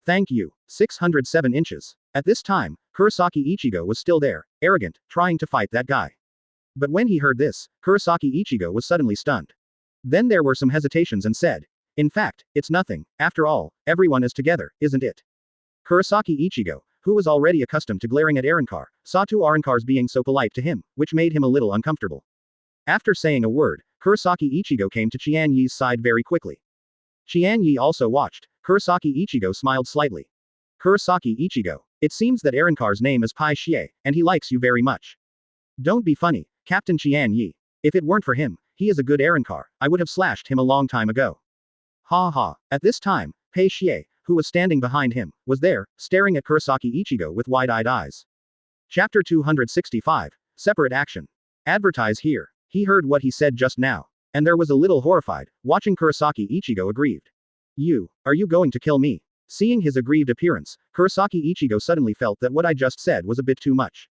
Thank you. 607 inches. At this time, Kurosaki Ichigo was still there, arrogant, trying to fight that guy. But when he heard this, Kurosaki Ichigo was suddenly stunned. Then there were some hesitations and said, in fact, it's nothing, after all, everyone is together, isn't it? Kurosaki Ichigo, who was already accustomed to glaring at Arrancar, saw 2 Arrancars being so polite to him, which made him a little uncomfortable. After saying a word, Kurosaki Ichigo came to Qian Ye's side very quickly. Qian Ye also watched. Kurosaki Ichigo smiled slightly. Kurosaki Ichigo, it seems that Arrancar's name is Pai Xie, and he likes you very much. Don't be funny, Captain Qian Ye. If it weren't for him, he is a good Arrancar, I would have slashed him a long time ago. Ha ha. At this time, Pai Xie, who was standing behind him, was there, staring at Kurosaki Ichigo with wide-eyed eyes. Chapter 265, Separate Action. Advertise here. He heard what he said just now. And there was a little horrified, watching Kurosaki Ichigo aggrieved. Are you going to kill me? Seeing his aggrieved appearance, Kurosaki Ichigo suddenly felt that what I just said was a bit too much.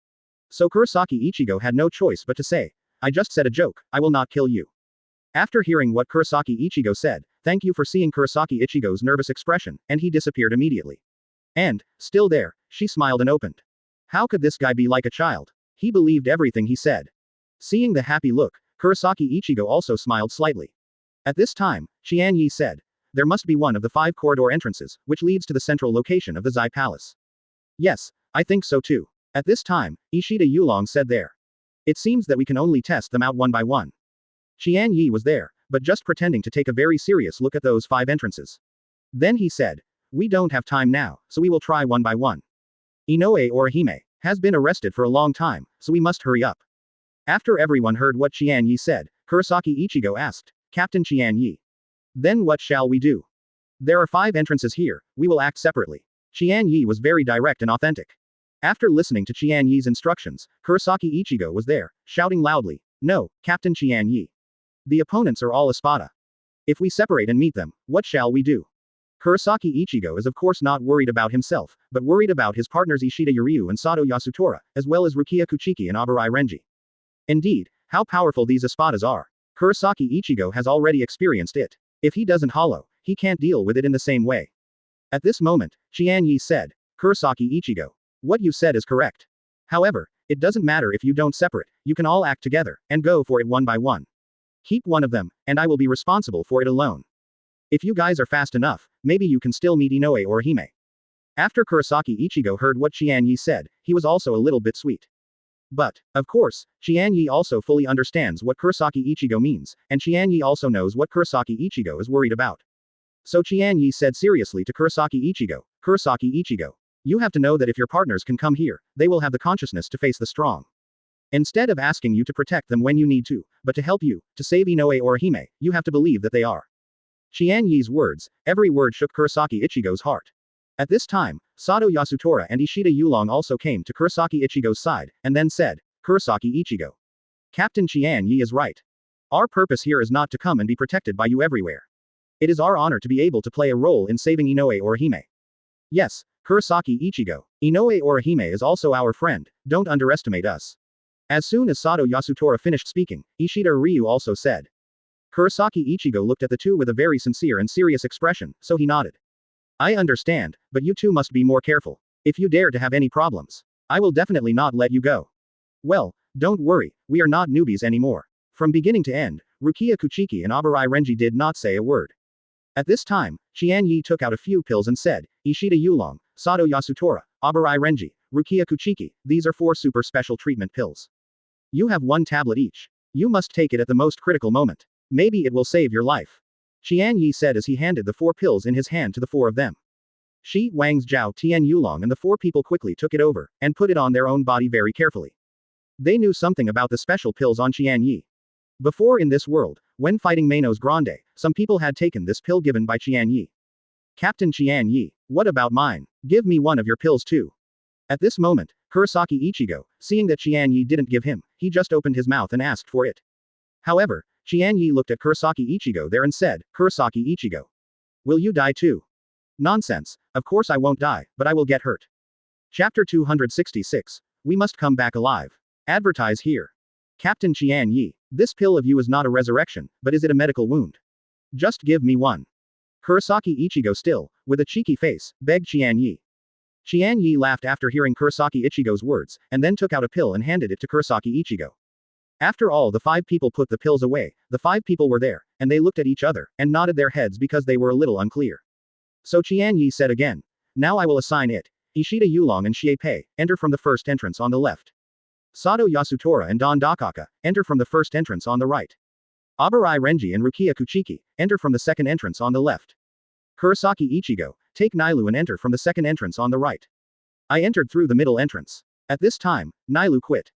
So Kurosaki Ichigo had no choice but to say, I just said a joke, I will not kill you. After hearing what Kurosaki Ichigo said, thank you for seeing Kurosaki Ichigo's nervous expression, and he disappeared immediately. And, still there, she smiled and opened. How could this guy be like a child? He believed everything he said. Seeing the happy look, Kurosaki Ichigo also smiled slightly. At this time, Qian Ye said, there must be one of the 5 corridor entrances, which leads to the central location of the Zai Palace. Yes, I think so too. At this time, Ishida Yulong said there. It seems that we can only test them out one by one. Qian Ye was there, but just pretending to take a very serious look at those 5 entrances. Then he said, we don't have time now, so we will try one by one. Inoue Orihime has been arrested for a long time, so we must hurry up. After everyone heard what Qian Ye said, Kurosaki Ichigo asked, Captain Qian Ye. Then what shall we do? There are 5 entrances here, we will act separately. Qian Ye was very direct and authentic. After listening to Qian Ye's instructions, Kurosaki Ichigo was there, shouting loudly, no, Captain Qian Ye. The opponents are all Espada. If we separate and meet them, what shall we do? Kurosaki Ichigo is of course not worried about himself, but worried about his partners Ishida Ryu and Sato Yasutora, as well as Rukia Kuchiki and Abarai Renji. Indeed, how powerful these Espadas are. Kurosaki Ichigo has already experienced it. If he doesn't hollow, he can't deal with it in the same way. At this moment, Qian Ye said, Kurosaki Ichigo. What you said is correct. However, it doesn't matter if you don't separate, you can all act together, and go for it one by one. Keep one of them, and I will be responsible for it alone. If you guys are fast enough, maybe you can still meet Inoue or Hime. After Kurosaki Ichigo heard what Qian Ye said, he was also a little bit sweet. But, of course, Qian Ye also fully understands what Kurosaki Ichigo means, and Qian Ye also knows what Kurosaki Ichigo is worried about. So Qian Ye said seriously to Kurosaki Ichigo, Kurosaki Ichigo. You have to know that if your partners can come here, they will have the consciousness to face the strong. Instead of asking you to protect them when you need to, but to help you, to save Inoue or Hime, you have to believe that they are. Qian Ye's words, every word shook Kurosaki Ichigo's heart. At this time, Sato Yasutora and Ishida Yulong also came to Kurosaki Ichigo's side, and then said, Kurosaki Ichigo. Captain Qian Ye is right. Our purpose here is not to come and be protected by you everywhere. It is our honor to be able to play a role in saving Inoue or Hime. Yes, Kurosaki Ichigo. Inoue or Hime is also our friend, don't underestimate us. As soon as Sato Yasutora finished speaking, Ishida Ryu also said. Kurosaki Ichigo looked at the two with a very sincere and serious expression, so he nodded. I understand, but you two must be more careful. If you dare to have any problems, I will definitely not let you go. Well, don't worry, we are not newbies anymore. From beginning to end, Rukia Kuchiki and Abarai Renji did not say a word. At this time, Qian Ye took out a few pills and said, Ishida Yulong, Sato Yasutora, Abarai Renji, Rukia Kuchiki, these are 4 super special treatment pills. You have 1 tablet each. You must take it at the most critical moment. Maybe it will save your life. Qian Ye said as he handed the 4 pills in his hand to the 4 of them. Shi, Wang's Zhao, Tian Yulong and the 4 people quickly took it over, and put it on their own body very carefully. They knew something about the special pills on Qian Ye. Before in this world, when fighting Manos Grande, some people had taken this pill given by Qian Ye. Captain Qian Ye, what about mine? Give me one of your pills too. At this moment, Kurosaki Ichigo, seeing that Qian Ye didn't give him, he just opened his mouth and asked for it. However, Qian Ye looked at Kurosaki Ichigo there and said, Kurosaki Ichigo. Will you die too? Nonsense, of course I won't die, but I will get hurt. Chapter 266. We must come back alive. Advertise here. Captain Qian Ye, this pill of you is not a resurrection, but is it a medical wound? Just give me one. Kurosaki Ichigo still, with a cheeky face, begged Qian Ye. Qian Ye laughed after hearing Kurosaki Ichigo's words, and then took out a pill and handed it to Kurosaki Ichigo. After all, the 5 people put the pills away, the 5 people were there, and they looked at each other, and nodded their heads because they were a little unclear. So Qian Ye said again. Now I will assign it. Ishida Yulong and Xie Pei, enter from the first entrance on the left. Sato Yasutora and Don Dakaka, enter from the first entrance on the right. Abarai Renji and Rukia Kuchiki, enter from the second entrance on the left. Kurosaki Ichigo, take Nailu and enter from the second entrance on the right. I entered through the middle entrance. At this time, Nailu quit.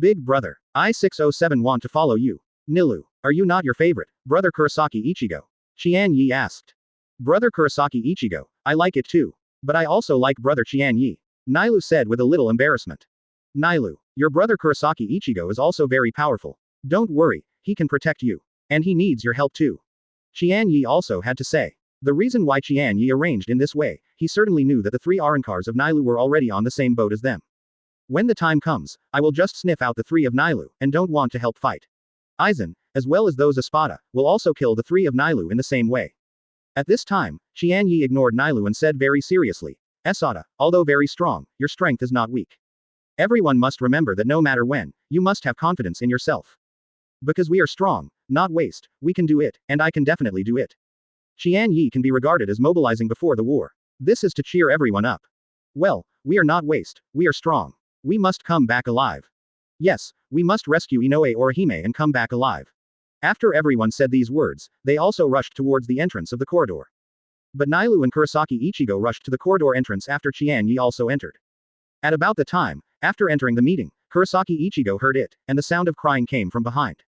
Big brother, I-607 want to follow you. Nilu, are you not your favorite, brother Kurosaki Ichigo? Qian Ye asked. Brother Kurosaki Ichigo, I like it too. But I also like brother Qian Ye. Nailu said with a little embarrassment. Nailu, your brother Kurosaki Ichigo is also very powerful. Don't worry, he can protect you. And he needs your help too. Qian Ye also had to say. The reason why Qian Ye arranged in this way, he certainly knew that the 3 Arankars of Nailu were already on the same boat as them. When the time comes, I will just sniff out the 3 of Nailu, and don't want to help fight. Aizen, as well as those Espada, will also kill the 3 of Nailu in the same way. At this time, Qian Ye ignored Nailu and said very seriously, Esada, although very strong, your strength is not weak. Everyone must remember that no matter when, you must have confidence in yourself. Because we are strong, not waste, we can do it, and I can definitely do it. Qian Ye can be regarded as mobilizing before the war. This is to cheer everyone up. Well, we are not waste, we are strong. We must come back alive. Yes, we must rescue Inoue or Hime and come back alive. After everyone said these words, they also rushed towards the entrance of the corridor. But Nailu and Kurosaki Ichigo rushed to the corridor entrance after Qian Ye also entered. At about the time, after entering the meeting, Kurosaki Ichigo heard it, and the sound of crying came from behind.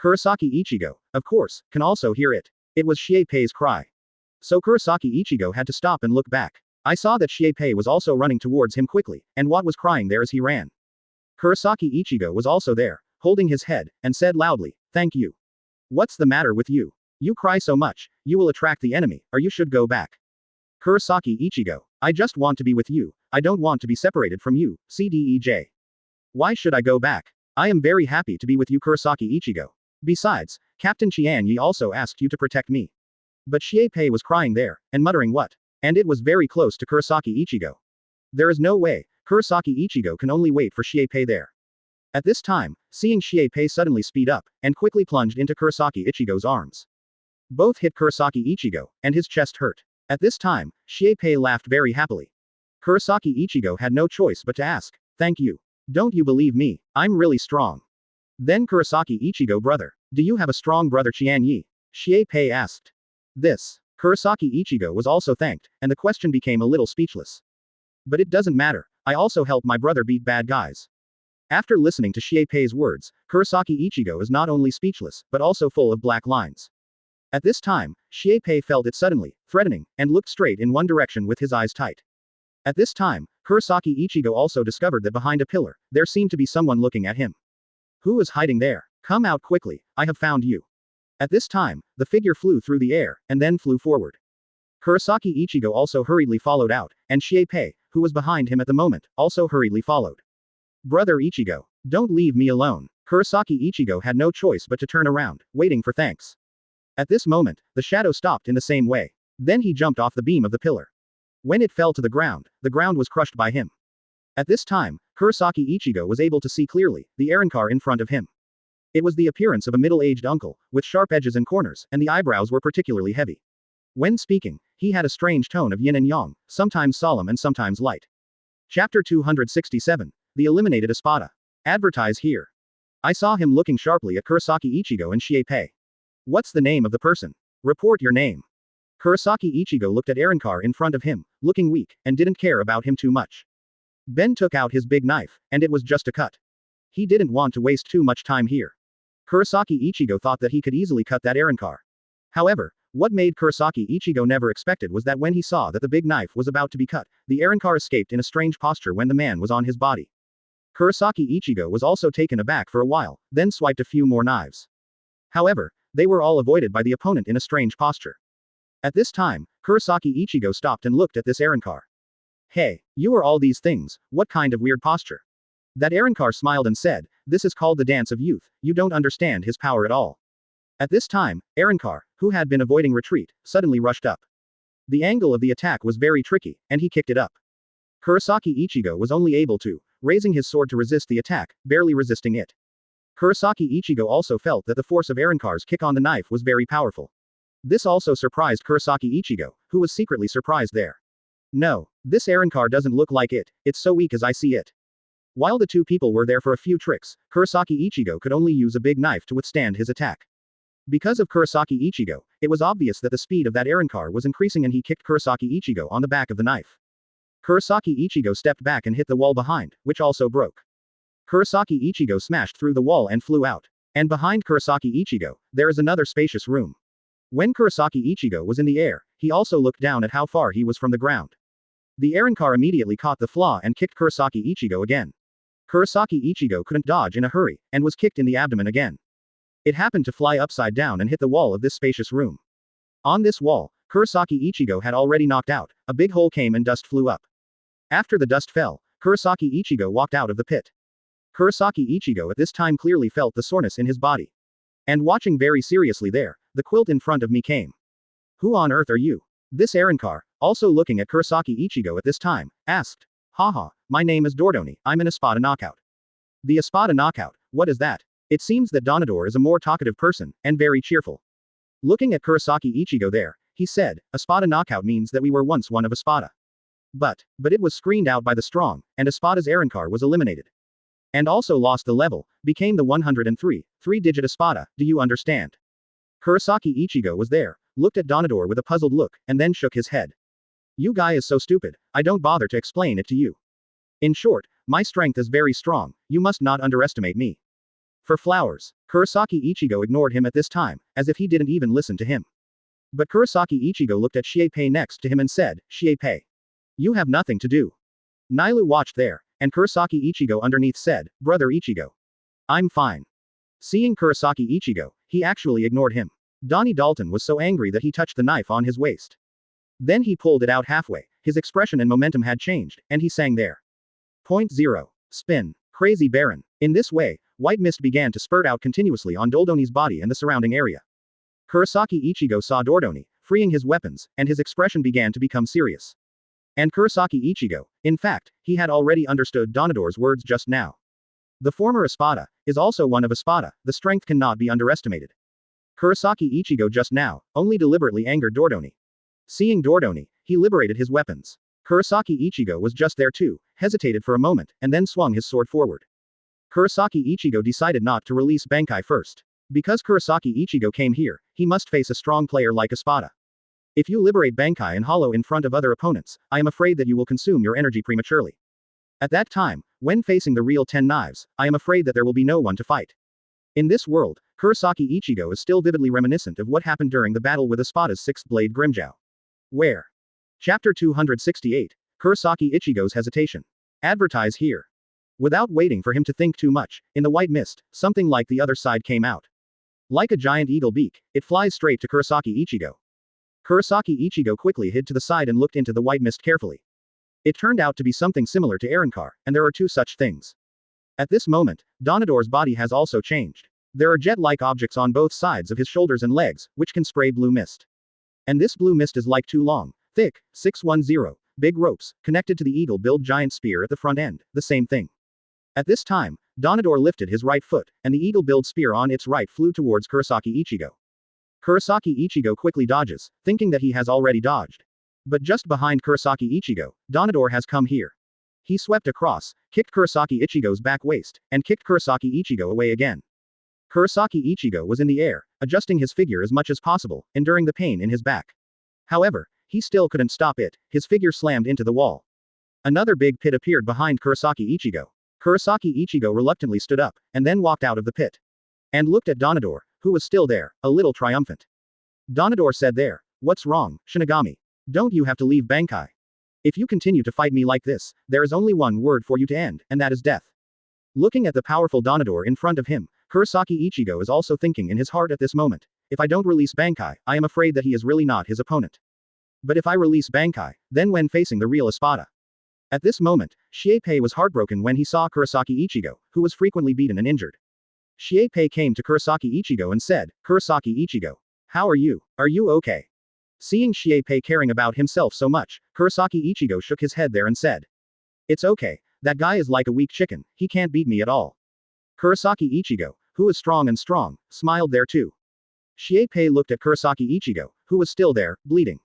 Kurosaki Ichigo, of course, can also hear it. It was Xie Pei's cry. So Kurosaki Ichigo had to stop and look back. I saw that Xie Pei was also running towards him quickly, and what was crying there as he ran. Kurosaki Ichigo was also there, holding his head, and said loudly, thank you. What's the matter with you? You cry so much, you will attract the enemy, or you should go back. Kurosaki Ichigo, I just want to be with you, I don't want to be separated from you, CDEJ. Why should I go back? I am very happy to be with you Kurosaki Ichigo. Besides, Captain Qian Ye also asked you to protect me. But Xie Pei was crying there, and muttering what? And it was very close to Kurosaki Ichigo. There is no way, Kurosaki Ichigo can only wait for Xie Pei there. At this time, seeing Xie Pei suddenly speed up, and quickly plunged into Kurosaki Ichigo's arms. Both hit Kurosaki Ichigo, and his chest hurt. At this time, Xie Pei laughed very happily. Kurosaki Ichigo had no choice but to ask, thank you. Don't you believe me, I'm really strong. Then Kurosaki Ichigo brother, do you have a strong brother Qian Ye? Xie Pei asked. This. Kurosaki Ichigo was also thanked, and the question became a little speechless. But it doesn't matter, I also help my brother beat bad guys. After listening to Shiepei's words, Kurosaki Ichigo is not only speechless, but also full of black lines. At this time, Shiepei felt it suddenly, threatening, and looked straight in one direction with his eyes tight. At this time, Kurosaki Ichigo also discovered that behind a pillar, there seemed to be someone looking at him. Who is hiding there? Come out quickly, I have found you. At this time, the figure flew through the air, and then flew forward. Kurosaki Ichigo also hurriedly followed out, and Shiepei, who was behind him at the moment, also hurriedly followed. Brother Ichigo, don't leave me alone. Kurosaki Ichigo had no choice but to turn around, waiting for thanks. At this moment, the shadow stopped in the same way. Then he jumped off the beam of the pillar. When it fell to the ground was crushed by him. At this time, Kurosaki Ichigo was able to see clearly the Arrancar in front of him. It was the appearance of a middle-aged uncle, with sharp edges and corners, and the eyebrows were particularly heavy. When speaking, he had a strange tone of yin and yang, sometimes solemn and sometimes light. Chapter 267. The Eliminated Espada. Advertise here. I saw him looking sharply at Kurosaki Ichigo and Shiepei. What's the name of the person? Report your name. Kurosaki Ichigo looked at Arrancar in front of him, looking weak, and didn't care about him too much. Ben took out his big knife, and it was just a cut. He didn't want to waste too much time here. Kurosaki Ichigo thought that he could easily cut that Arrancar. However, what made Kurosaki Ichigo never expected was that when he saw that the big knife was about to be cut, the Arrancar escaped in a strange posture when the man was on his body. Kurosaki Ichigo was also taken aback for a while, then swiped a few more knives. However, they were all avoided by the opponent in a strange posture. At this time, Kurosaki Ichigo stopped and looked at this Arrancar. Hey, you are all these things, what kind of weird posture? That Arrancar smiled and said, this is called the dance of youth, you don't understand his power at all. At this time, Arrancar, who had been avoiding retreat, suddenly rushed up. The angle of the attack was very tricky, and he kicked it up. Kurosaki Ichigo was only able to, raising his sword to resist the attack, barely resisting it. Kurosaki Ichigo also felt that the force of Arrancar's kick on the knife was very powerful. This also surprised Kurosaki Ichigo, who was secretly surprised there. No, this Arrancar doesn't look like it, it's so weak as I see it. While the two people were there for a few tricks, Kurosaki Ichigo could only use a big knife to withstand his attack. Because of Kurosaki Ichigo, it was obvious that the speed of that Arrancar was increasing and he kicked Kurosaki Ichigo on the back of the knife. Kurosaki Ichigo stepped back and hit the wall behind, which also broke. Kurosaki Ichigo smashed through the wall and flew out. And behind Kurosaki Ichigo, there is another spacious room. When Kurosaki Ichigo was in the air, he also looked down at how far he was from the ground. The Arrancar immediately caught the flaw and kicked Kurosaki Ichigo again. Kurosaki Ichigo couldn't dodge in a hurry, and was kicked in the abdomen again. It happened to fly upside down and hit the wall of this spacious room. On this wall, Kurosaki Ichigo had already knocked out, a big hole came and dust flew up. After the dust fell, Kurosaki Ichigo walked out of the pit. Kurosaki Ichigo at this time clearly felt the soreness in his body. And watching very seriously there, the quilt in front of me came. Who on earth are you? This Arrancar, also looking at Kurosaki Ichigo at this time, asked. Haha, my name is Dordoni, I'm an Espada knockout. The Espada knockout, what is that? It seems that Donador is a more talkative person, and very cheerful. Looking at Kurosaki Ichigo there, he said, Espada knockout means that we were once one of Espada. But it was screened out by the strong, and Espada's Arrancar was eliminated. And also lost the level, became the 103, three-digit Espada, do you understand? Kurosaki Ichigo was there, looked at Donador with a puzzled look, and then shook his head. You guy is so stupid, I don't bother to explain it to you. In short, my strength is very strong, you must not underestimate me. For flowers, Kurosaki Ichigo ignored him at this time, as if he didn't even listen to him. But Kurosaki Ichigo looked at Shiepei next to him and said, Shiepei. You have nothing to do. Nailu watched there, and Kurosaki Ichigo underneath said, Brother Ichigo. I'm fine. Seeing Kurosaki Ichigo, he actually ignored him. Donnie Dalton was so angry that he touched the knife on his waist. Then he pulled it out halfway, his expression and momentum had changed, and he sang there. .0. Spin. Crazy Baron. In this way, white mist began to spurt out continuously on Dordoni's body and the surrounding area. Kurosaki Ichigo saw Dordoni, freeing his weapons, and his expression began to become serious. And Kurosaki Ichigo, in fact, he had already understood Donador's words just now. The former Espada is also one of Espada, the strength cannot be underestimated. Kurosaki Ichigo just now only deliberately angered Dordoni. Seeing Dordoni, he liberated his weapons. Kurosaki Ichigo was just there too, hesitated for a moment, and then swung his sword forward. Kurosaki Ichigo decided not to release Bankai first. Because Kurosaki Ichigo came here, he must face a strong player like Espada. If you liberate Bankai and Hollow in front of other opponents, I am afraid that you will consume your energy prematurely. At that time, when facing the real 10 knives, I am afraid that there will be no one to fight. In this world, Kurosaki Ichigo is still vividly reminiscent of what happened during the battle with Espada's sixth blade Grimjow. Where? Chapter 268. Kurosaki Ichigo's hesitation. Advertise here. Without waiting for him to think too much, in the white mist, something like the other side came out. Like a giant eagle beak, it flies straight to Kurosaki Ichigo. Kurosaki Ichigo quickly hid to the side and looked into the white mist carefully. It turned out to be something similar to Arrancar, and there are two such things. At this moment, Donador's body has also changed. There are jet-like objects on both sides of his shoulders and legs, which can spray blue mist. And this blue mist is like two long, thick, 610, big ropes, connected to the eagle-billed giant spear at the front end, the same thing. At this time, Donador lifted his right foot, and the eagle-billed spear on its right flew towards Kurosaki Ichigo. Kurosaki Ichigo quickly dodges, thinking that he has already dodged. But just behind Kurosaki Ichigo, Donador has come here. He swept across, kicked Kurosaki Ichigo's back waist, and kicked Kurosaki Ichigo away again. Kurosaki Ichigo was in the air, adjusting his figure as much as possible, enduring the pain in his back. However, he still couldn't stop it, his figure slammed into the wall. Another big pit appeared behind Kurosaki Ichigo. Kurosaki Ichigo reluctantly stood up, and then walked out of the pit. And looked at Donador, who was still there, a little triumphant. Donador said there, "What's wrong, Shinigami? Don't you have to leave Bankai? If you continue to fight me like this, there is only one word for you to end, and that is death." Looking at the powerful Donador in front of him, Kurosaki Ichigo is also thinking in his heart at this moment, if I don't release Bankai, I am afraid that he is really not his opponent. But if I release Bankai, then when facing the real Espada. At this moment, Shiepei was heartbroken when he saw Kurosaki Ichigo, who was frequently beaten and injured. Shiepei came to Kurosaki Ichigo and said, "Kurosaki Ichigo. How are you? Are you okay?" Seeing Shiepei caring about himself so much, Kurosaki Ichigo shook his head there and said, "It's okay, that guy is like a weak chicken, he can't beat me at all." Kurosaki Ichigo, who is strong and strong, smiled there too. Shiepei looked at Kurosaki Ichigo, who was still there, bleeding.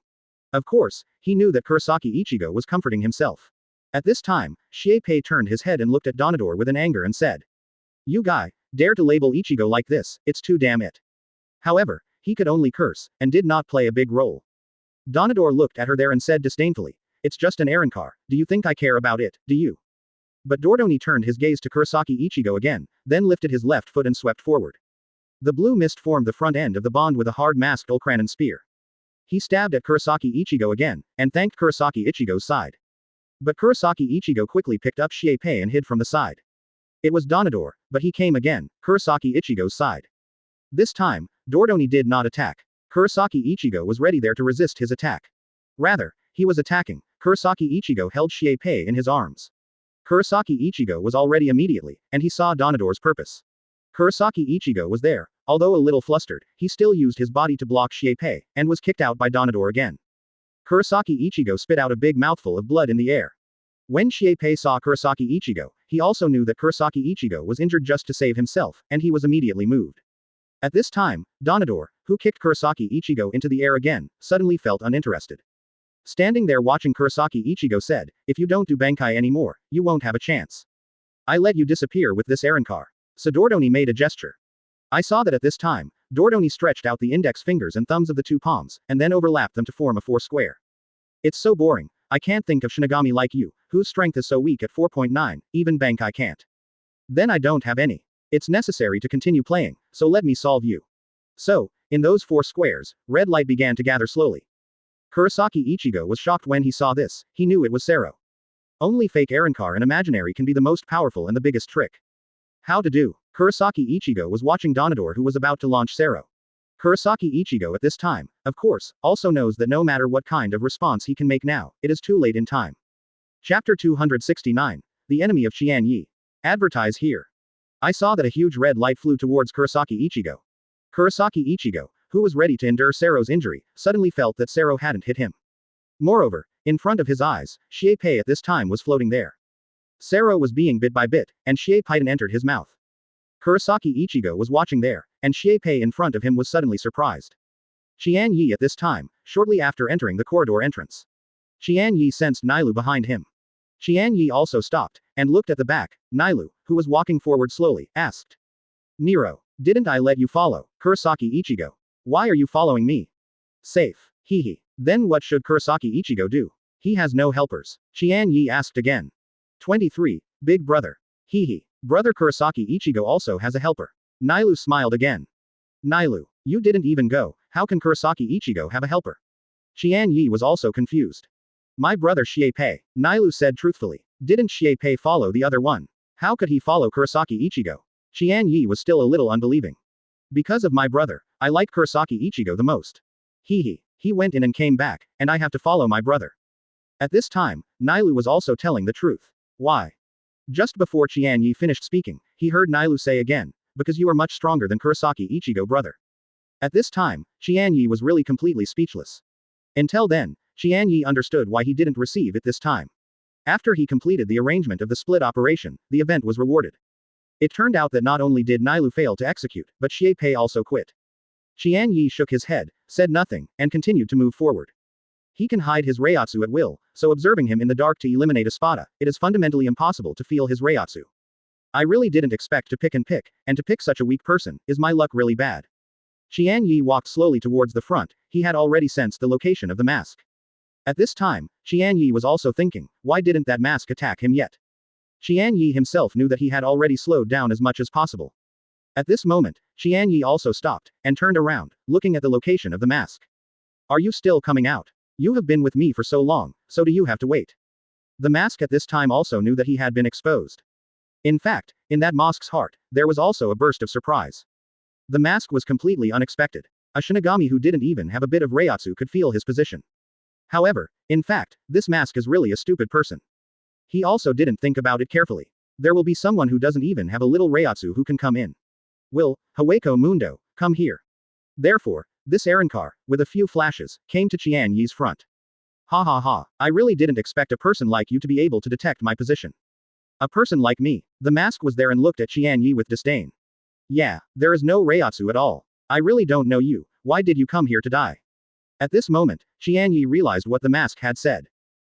Of course, he knew that Kurosaki Ichigo was comforting himself. At this time, Shiepei turned his head and looked at Donador with an anger and said, "You guy, dare to label Ichigo like this, it's too damn it." However, he could only curse, and did not play a big role. Donador looked at her there and said disdainfully, "It's just an Arrancar, do you think I care about it, do you?" But Dordoni turned his gaze to Kurosaki Ichigo again, then lifted his left foot and swept forward. The blue mist formed the front end of the bond with a hard masked Ulkranen spear. He stabbed at Kurosaki Ichigo again, and thanked Kurosaki Ichigo's side. But Kurosaki Ichigo quickly picked up Shiepei and hid from the side. It was Donador, but he came again, Kurosaki Ichigo's side. This time, Dordoni did not attack. Kurosaki Ichigo was ready there to resist his attack. Rather, he was attacking. Kurosaki Ichigo held Shiepei in his arms. Kurosaki Ichigo was all ready immediately, and he saw Donador's purpose. Kurosaki Ichigo was there, although a little flustered, he still used his body to block Shiepei, and was kicked out by Donador again. Kurosaki Ichigo spit out a big mouthful of blood in the air. When Shiepei saw Kurosaki Ichigo, he also knew that Kurosaki Ichigo was injured just to save himself, and he was immediately moved. At this time, Donador, who kicked Kurosaki Ichigo into the air again, suddenly felt uninterested. Standing there watching Kurosaki Ichigo said, "If you don't do Bankai anymore, you won't have a chance. I let you disappear with this Arrancar." So Dordoni made a gesture. I saw that at this time, Dordoni stretched out the index fingers and thumbs of the two palms, and then overlapped them to form a four square. "It's so boring, I can't think of Shinigami like you, whose strength is so weak at 4.9, even Bankai can't. Then I don't have any. It's necessary to continue playing, so let me solve you." So, in those four squares, red light began to gather slowly. Kurosaki Ichigo was shocked when he saw this, he knew it was Sero. Only fake Arrancar and imaginary can be the most powerful and the biggest trick. How to do? Kurosaki Ichigo was watching Donador who was about to launch Sero. Kurosaki Ichigo at this time, of course, also knows that no matter what kind of response he can make now, it is too late in time. Chapter 269. The Enemy of Qian Ye. Advertise here. I saw that a huge red light flew towards Kurosaki Ichigo. Kurosaki Ichigo, who was ready to endure Sero's injury, suddenly felt that Sero hadn't hit him. Moreover, in front of his eyes, Shiepei at this time was floating there. Sero was being bit by bit, and Shiepei entered his mouth. Kurosaki Ichigo was watching there, and Shiepei in front of him was suddenly surprised. Qian Ye at this time, shortly after entering the corridor entrance. Qian Ye sensed Nailu behind him. Qian Ye also stopped, and looked at the back. Nailu, who was walking forward slowly, asked. "Nero, didn't I let you follow, Kurosaki Ichigo? Why are you following me?" "Safe. Hehe. Then what should Kurosaki Ichigo do? He has no helpers. Qian Ye asked again. 23. Big brother. Hee. Brother Kurosaki Ichigo also has a helper. Nailu smiled again. Nailu, you didn't even go, how can Kurosaki Ichigo have a helper? Qian Ye was also confused. My brother Xiepei, Nailu said truthfully. Didn't Xiepei follow the other one? How could he follow Kurosaki Ichigo? Qian Ye was still a little unbelieving. Because of my brother, I like Kurosaki Ichigo the most. He went in and came back, and I have to follow my brother. At this time, Nailu was also telling the truth. Why? Just before Qian Ye finished speaking, he heard Nailu say again, because you are much stronger than Kurosaki Ichigo brother. At this time, Qian Ye was really completely speechless. Until then, Qian Ye understood why he didn't receive it this time. After he completed the arrangement of the split operation, the event was rewarded. It turned out that not only did Nailu fail to execute, but Xiepei also quit. Qian Ye shook his head, said nothing, and continued to move forward. He can hide his Reiatsu at will, so observing him in the dark to eliminate a Espada, it is fundamentally impossible to feel his Reiatsu. I really didn't expect to pick, and to pick such a weak person, is my luck really bad? Qian Ye walked slowly towards the front, he had already sensed the location of the mask. At this time, Qian Ye was also thinking, why didn't that mask attack him yet? Qian Ye himself knew that he had already slowed down as much as possible. At this moment, Qian Ye also stopped, and turned around, looking at the location of the mask. Are you still coming out? You have been with me for so long, so do you have to wait? The mask at this time also knew that he had been exposed. In fact, in that mask's heart, there was also a burst of surprise. The mask was completely unexpected. A Shinigami who didn't even have a bit of Reiatsu could feel his position. However, in fact, this mask is really a stupid person. He also didn't think about it carefully. There will be someone who doesn't even have a little Reiatsu who can come in. Will, Hueco Mundo, come here. Therefore, this Arrancar, with a few flashes, came to Qian Ye's front. Ha. I really didn't expect a person like you to be able to detect my position. A person like me. The mask was there and looked at Qian Ye with disdain. Yeah, there is no Reiatsu at all. I really don't know you, why did you come here to die? At this moment, Qian Ye realized what the mask had said.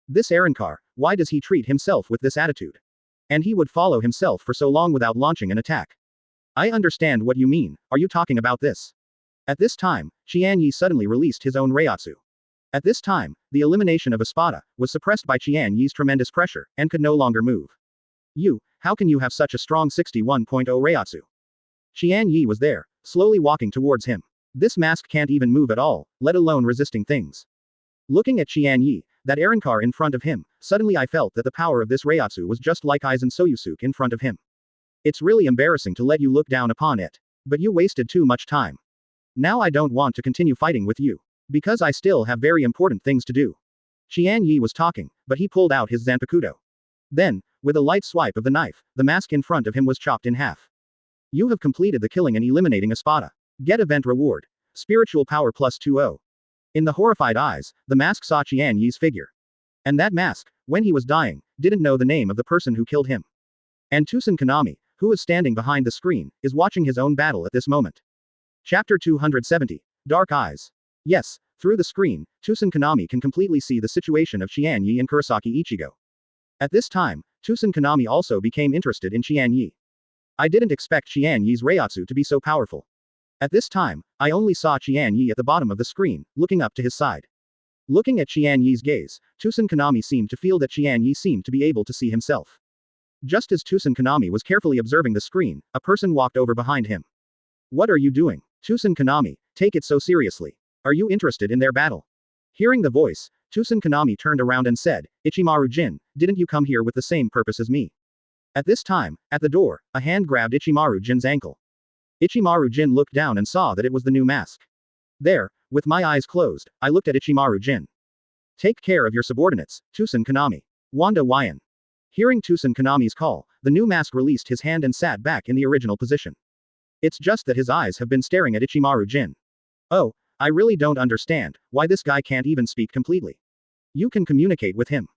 This Arrancar, why does he treat himself with this attitude? And he would follow himself for so long without launching an attack. I understand what you mean, are you talking about this? At this time, Qian Ye suddenly released his own Reiatsu. At this time, the elimination of Espada was suppressed by Qian Ye's tremendous pressure, and could no longer move. How can you have such a strong 61.0 Reiatsu? Qian Ye was there, slowly walking towards him. This mask can't even move at all, let alone resisting things. Looking at Qian Ye, that Arrancar in front of him, suddenly I felt that the power of this Reiatsu was just like Aizen Sōsuke in front of him. It's really embarrassing to let you look down upon it. But you wasted too much time. Now I don't want to continue fighting with you. Because I still have very important things to do. Qian Ye was talking, but he pulled out his Zanpakuto. Then, with a light swipe of the knife, the mask in front of him was chopped in half. You have completed the killing and eliminating Espada. Get event reward. Spiritual power plus 20. In the horrified eyes, the mask saw Qian Ye's figure. And that mask, when he was dying, didn't know the name of the person who killed him. And Tusen Kanami, who is standing behind the screen, is watching his own battle at this moment. Chapter 270. Dark Eyes. Yes, through the screen, Tusen Kanami can completely see the situation of Qian Ye and Kurosaki Ichigo. At this time, Tusen Kanami also became interested in Qian Ye. I didn't expect Qian Ye's Reiatsu to be so powerful. At this time, I only saw Qian Ye at the bottom of the screen, looking up to his side. Looking at Qian Ye's gaze, Tusen Kanami seemed to feel that Qian Ye seemed to be able to see himself. Just as Tusen Kanami was carefully observing the screen, a person walked over behind him. What are you doing? Tusen Kanami, take it so seriously. Are you interested in their battle? Hearing the voice, Tusen Kanami turned around and said, Ichimaru Jin, didn't you come here with the same purpose as me? At this time, at the door, a hand grabbed Ichimaru Jin's ankle. Ichimaru Jin looked down and saw that it was the new mask. There, with my eyes closed, I looked at Ichimaru Jin. Take care of your subordinates, Tusen Kanami. Wanda Wyan. Hearing Tusen Kanami's call, the new mask released his hand and sat back in the original position. It's just that his eyes have been staring at Ichimaru Jin. Oh, I really don't understand why this guy can't even speak completely. You can communicate with him.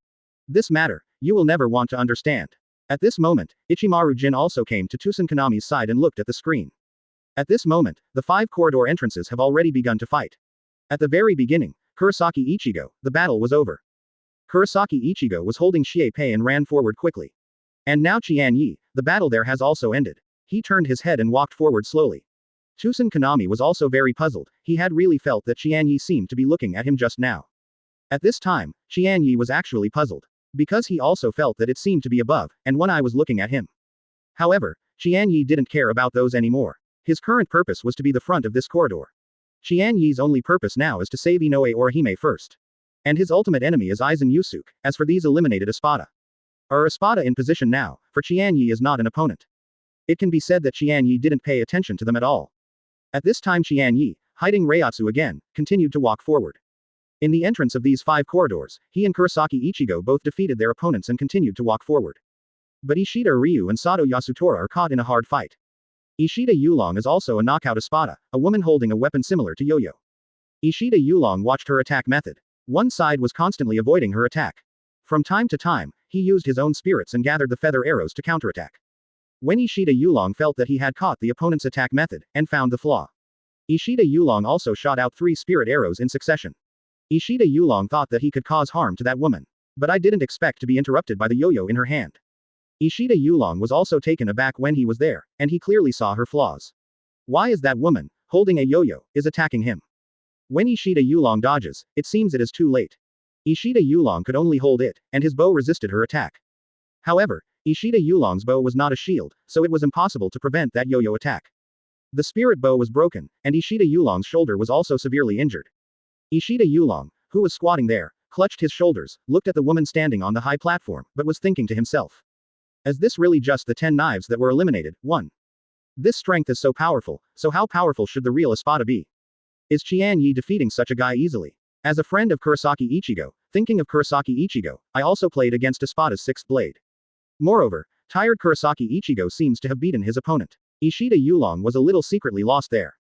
This matter, you will never want to understand. At this moment, Ichimaru Jin also came to Tusen Kanami's side and looked at the screen. At this moment, the 5 corridor entrances have already begun to fight. At the very beginning, Kurosaki Ichigo, the battle was over. Kurosaki Ichigo was holding Xiepei and ran forward quickly. And now Qian Ye, the battle there has also ended. He turned his head and walked forward slowly. Tusen Kanami was also very puzzled, he had really felt that Qian Ye seemed to be looking at him just now. At this time, Qian Ye was actually puzzled. Because he also felt that it seemed to be above, and one eye was looking at him. However, Qian Ye didn't care about those anymore. His current purpose was to be the front of this corridor. Qian Ye's only purpose now is to save Inoue Orihime first. And his ultimate enemy is Aizen Sōsuke. As for these eliminated Espada. Espada in position now, for Qian Ye is not an opponent. It can be said that Qian Ye didn't pay attention to them at all. At this time Qian Ye, hiding Reiatsu again, continued to walk forward. In the entrance of these 5 corridors, he and Kurosaki Ichigo both defeated their opponents and continued to walk forward. But Ishida Ryu and Sato Yasutora are caught in a hard fight. Ishida Yulong is also a knockout Espada, a woman holding a weapon similar to Yo-Yo. Ishida Yulong watched her attack method. One side was constantly avoiding her attack. From time to time, he used his own spirits and gathered the feather arrows to counterattack. When Ishida Yulong felt that he had caught the opponent's attack method, and found the flaw. Ishida Yulong also shot out 3 spirit arrows in succession. Ishida Yulong thought that he could cause harm to that woman. But I didn't expect to be interrupted by the yo-yo in her hand. Ishida Yulong was also taken aback when he was there, and he clearly saw her flaws. Why is that woman, holding a yo-yo, is attacking him? When Ishida Yulong dodges, it seems it is too late. Ishida Yulong could only hold it, and his bow resisted her attack. However, Ishida Yulong's bow was not a shield, so it was impossible to prevent that yo-yo attack. The spirit bow was broken, and Ishida Yulong's shoulder was also severely injured. Ishida Yulong, who was squatting there, clutched his shoulders, looked at the woman standing on the high platform, but was thinking to himself. Is this really just the 10 knives that were eliminated? 1. This strength is so powerful, so how powerful should the real Espada be? Is Qian Ye defeating such a guy easily? As a friend of Kurosaki Ichigo, thinking of Kurosaki Ichigo, I also played against Espada's 6th blade. Moreover, tired Kurosaki Ichigo seems to have beaten his opponent. Ishida Yulong was a little secretly lost there.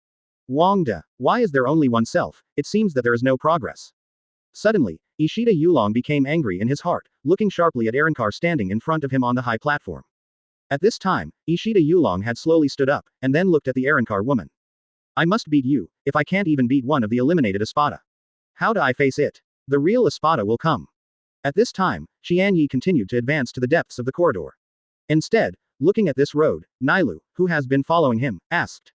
Wangda, why is there only one self? It seems that there is no progress. Suddenly, Ishida Yulong became angry in his heart, looking sharply at Arrancar standing in front of him on the high platform. At this time, Ishida Yulong had slowly stood up, and then looked at the Arrancar woman. I must beat you, if I can't even beat one of the eliminated Espada. How do I face it? The real Espada will come. At this time, Qian Ye continued to advance to the depths of the corridor. Instead, looking at this road, Nailu, who has been following him, asked.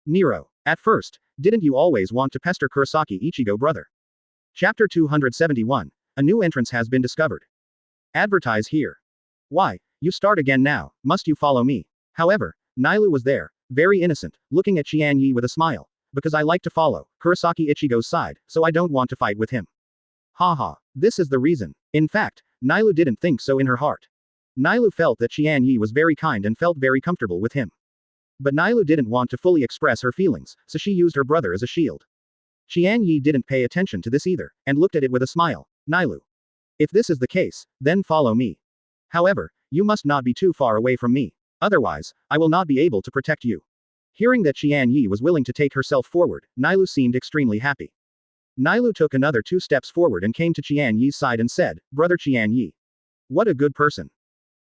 Nero, at first, didn't you always want to pester Kurosaki Ichigo brother? Chapter 271. A new entrance has been discovered. Advertise here. Why, you start again now, must you follow me? However, Nailu was there, very innocent, looking at Qian Ye with a smile. Because I like to follow Kurosaki Ichigo's side, so I don't want to fight with him. Haha, this is the reason. In fact, Nailu didn't think so in her heart. Nailu felt that Qian Ye was very kind and felt very comfortable with him. But Nailu didn't want to fully express her feelings, so she used her brother as a shield. Qian Ye didn't pay attention to this either, and looked at it with a smile. Nailu. If this is the case, then follow me. However, you must not be too far away from me. Otherwise, I will not be able to protect you. Hearing that Qian Ye was willing to take herself forward, Nailu seemed extremely happy. Nailu took another 2 steps forward and came to Qian Ye's side and said, Brother Qian Ye. What a good person.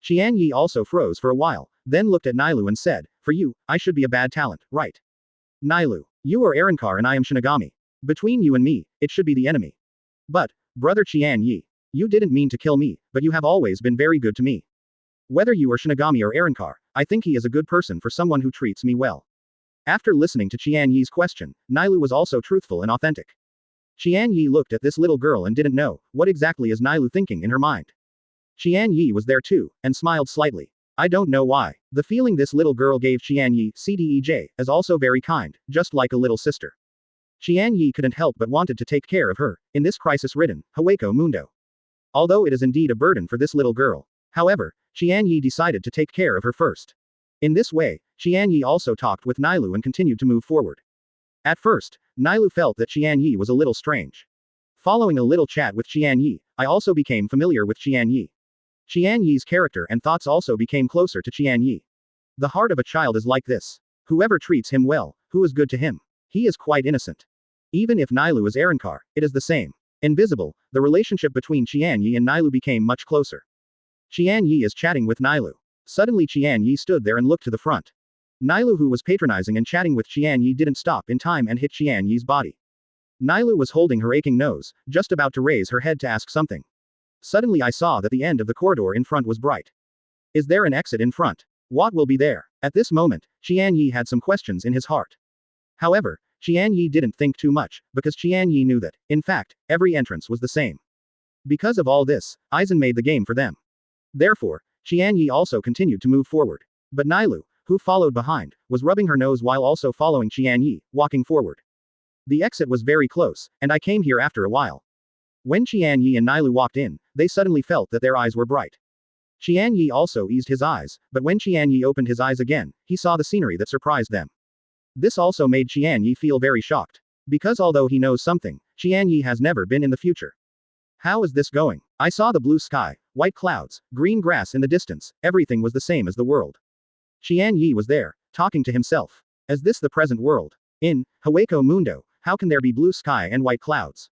Qian Ye also froze for a while, then looked at Nailu and said, For you, I should be a bad talent, right? Nailu, you are Arrancar and I am Shinigami. Between you and me, it should be the enemy. But, Brother Qian Ye, you didn't mean to kill me, but you have always been very good to me. Whether you are Shinigami or Arrancar, I think he is a good person for someone who treats me well. After listening to Qian Ye's question, Nailu was also truthful and authentic. Qian Ye looked at this little girl and didn't know, what exactly is Nailu thinking in her mind. Qian Ye was there too, and smiled slightly. I don't know why. The feeling this little girl gave Qian Ye, CDEJ, is also very kind, just like a little sister. Qian Ye couldn't help but wanted to take care of her, in this crisis-ridden, Hueco Mundo. Although it is indeed a burden for this little girl. However, Qian Ye decided to take care of her first. In this way, Qian Ye also talked with Nailu and continued to move forward. At first, Nailu felt that Qian Ye was a little strange. Following a little chat with Qian Ye, I also became familiar with Qian Ye. Qian Ye's character and thoughts also became closer to Qian Ye. The heart of a child is like this. Whoever treats him well, who is good to him. He is quite innocent. Even if Nailu is Arrancar, it is the same. Invisible, the relationship between Qian Ye and Nailu became much closer. Qian Ye is chatting with Nailu. Suddenly Qian Ye stood there and looked to the front. Nailu, who was patronizing and chatting with Qian Ye, didn't stop in time and hit Qian Ye's body. Nailu was holding her aching nose, just about to raise her head to ask something. Suddenly I saw that the end of the corridor in front was bright. Is there an exit in front? What will be there? At this moment, Qian Ye had some questions in his heart. However, Qian Ye didn't think too much, because Qian Ye knew that, in fact, every entrance was the same. Because of all this, Aizen made the game for them. Therefore, Qian Ye also continued to move forward. But Nailu, who followed behind, was rubbing her nose while also following Qian Ye, walking forward. The exit was very close, and I came here after a while. When Qian Ye and Nailu walked in, they suddenly felt that their eyes were bright. Qian Ye also eased his eyes, but when Qian Ye opened his eyes again, he saw the scenery that surprised them. This also made Qian Ye feel very shocked. Because although he knows something, Qian Ye has never been in the future. How is this going? I saw the blue sky, white clouds, green grass in the distance, everything was the same as the world. Qian Ye was there, talking to himself. Is this the present world? In Hueco Mundo, how can there be blue sky and white clouds?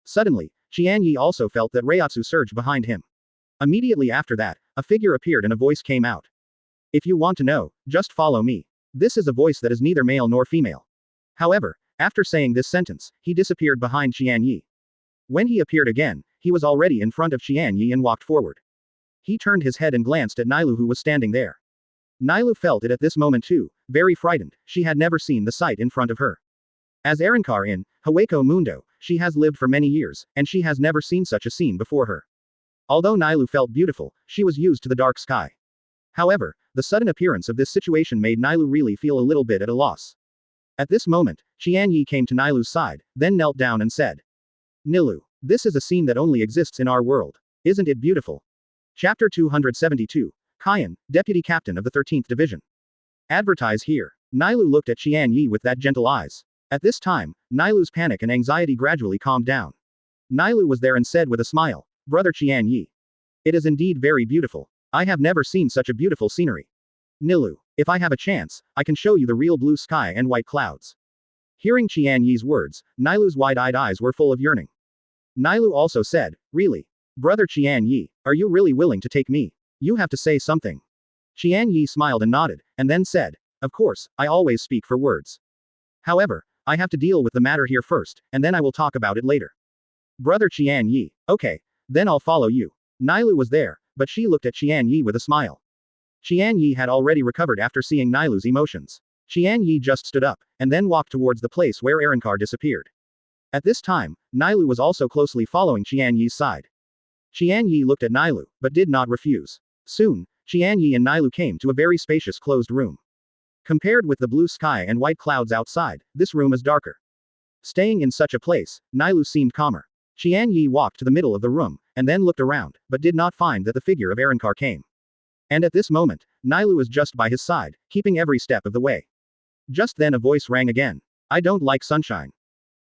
Suddenly, Qian Ye also felt that Reiatsu surged behind him. Immediately after that, a figure appeared and a voice came out. If you want to know, just follow me. This is a voice that is neither male nor female. However, after saying this sentence, he disappeared behind Qian Ye. When he appeared again, he was already in front of Qian Ye and walked forward. He turned his head and glanced at Nailu who was standing there. Nailu felt it at this moment too, very frightened, she had never seen the sight in front of her. As Arrancar in Hueco Mundo, she has lived for many years, and she has never seen such a scene before her. Although Nailu felt beautiful, she was used to the dark sky. However, the sudden appearance of this situation made Nailu really feel a little bit at a loss. At this moment, Qian Ye came to Nailu's side, then knelt down and said, Nilu, this is a scene that only exists in our world. Isn't it beautiful? Chapter 272. Qian, Deputy Captain of the 13th Division. Advertise here. Nailu looked at Qian Ye with that gentle eyes. At this time, Nailu's panic and anxiety gradually calmed down. Nailu was there and said with a smile, Brother Qian Ye. It is indeed very beautiful. I have never seen such a beautiful scenery. Nilu, if I have a chance, I can show you the real blue sky and white clouds. Hearing Qian Ye's words, Nailu's wide-eyed eyes were full of yearning. Nailu also said, Really? Brother Qian Ye, are you really willing to take me? You have to say something. Qian Ye smiled and nodded, and then said, Of course, I always speak for words. However, I have to deal with the matter here first, and then I will talk about it later. Brother Qian Ye, okay, then I'll follow you. Nailu was there, but she looked at Qian Ye with a smile. Qian Ye had already recovered after seeing Nailu's emotions. Qian Ye just stood up, and then walked towards the place where Arrancar disappeared. At this time, Nailu was also closely following Qian Ye's side. Qian Ye looked at Nailu, but did not refuse. Soon, Qian Ye and Nailu came to a very spacious closed room. Compared with the blue sky and white clouds outside, this room is darker. Staying in such a place, Nailu seemed calmer. Qian Ye walked to the middle of the room, and then looked around, but did not find that the figure of Arrancar came. And at this moment, Nailu was just by his side, keeping every step of the way. Just then a voice rang again. I don't like sunshine.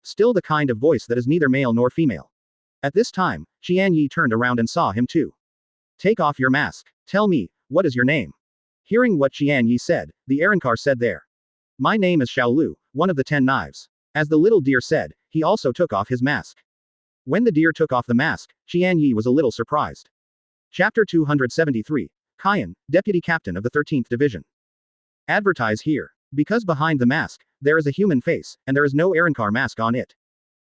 Still the kind of voice that is neither male nor female. At this time, Qian Ye turned around and saw him too. Take off your mask. Tell me, what is your name? Hearing what Qian Ye said, the Arrancar said there. My name is Xiaolu, one of the 10 knives. As the little deer said, he also took off his mask. When the deer took off the mask, Qian Ye was a little surprised. Chapter 273. Qian, Deputy Captain of the 13th Division. Advertise here. Because behind the mask, there is a human face, and there is no Arrancar mask on it.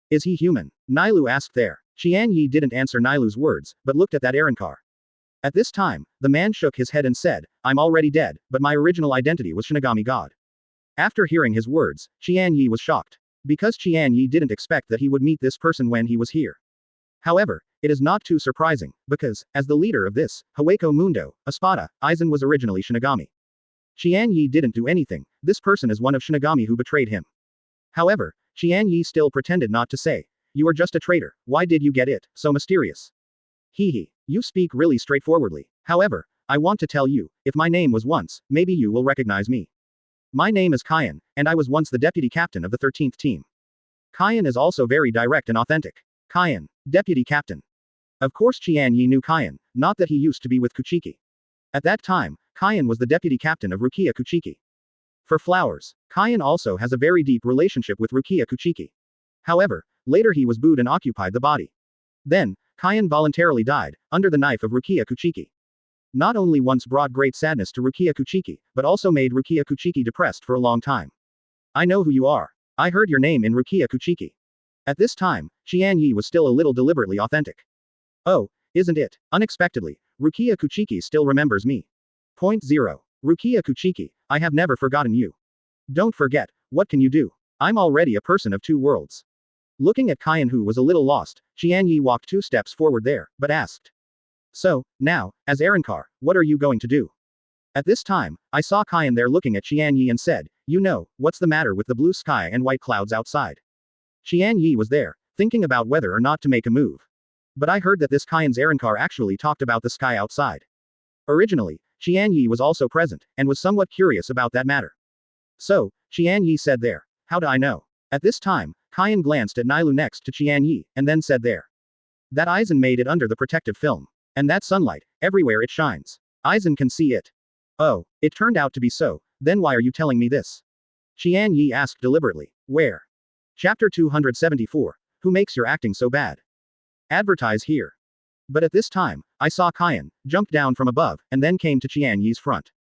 Is he human? Nailu asked there. Qian Ye didn't answer Nailu's words, but looked at that Arrancar. At this time, the man shook his head and said, I'm already dead, but my original identity was Shinigami God. After hearing his words, Qian Ye was shocked. Because Qian Ye didn't expect that he would meet this person when he was here. However, it is not too surprising, because, as the leader of this, Hueco Mundo, Espada, Aizen was originally Shinigami. Qian Ye didn't do anything, this person is one of Shinigami who betrayed him. However, Qian Ye still pretended not to say, You are just a traitor, why did you get it, so mysterious? Hee, you speak really straightforwardly. However, I want to tell you, if my name was once, maybe you will recognize me. My name is Qian, and I was once the deputy captain of the 13th team. Qian is also very direct and authentic. Qian, deputy captain. Of course Qian Ye knew Qian, not that he used to be with Kuchiki. At that time, Qian was the deputy captain of Rukia Kuchiki. For flowers, Qian also has a very deep relationship with Rukia Kuchiki. However, later he was booed and occupied the body. Then, Qian voluntarily died, under the knife of Rukia Kuchiki. Not only once brought great sadness to Rukia Kuchiki, but also made Rukia Kuchiki depressed for a long time. I know who you are. I heard your name in Rukia Kuchiki. At this time, Qian Ye was still a little deliberately authentic. Oh, isn't it? Unexpectedly, Rukia Kuchiki still remembers me. Point 0. Rukia Kuchiki, I have never forgotten you. Don't forget, what can you do? I'm already a person of two worlds. Looking at Qian, who was a little lost, Qian Ye walked 2 steps forward there, but asked. So, now, as Arankar, what are you going to do? At this time, I saw Qian there looking at Qian Ye and said, you know, what's the matter with the blue sky and white clouds outside? Qian Ye was there, thinking about whether or not to make a move. But I heard that this Qian's Arankar actually talked about the sky outside. Originally, Qian Ye was also present, and was somewhat curious about that matter. So, Qian Ye said there, how do I know? At this time, Qian glanced at Nailu next to Qian Ye, and then said there. That Aizen made it under the protective film. And that sunlight, everywhere it shines. Aizen can see it. Oh, it turned out to be so, then why are you telling me this? Qian Ye asked deliberately. Where? Chapter 274, Who makes your acting so bad? Advertise here. But at this time, I saw Qian jump down from above, and then came to Qian Ye's front.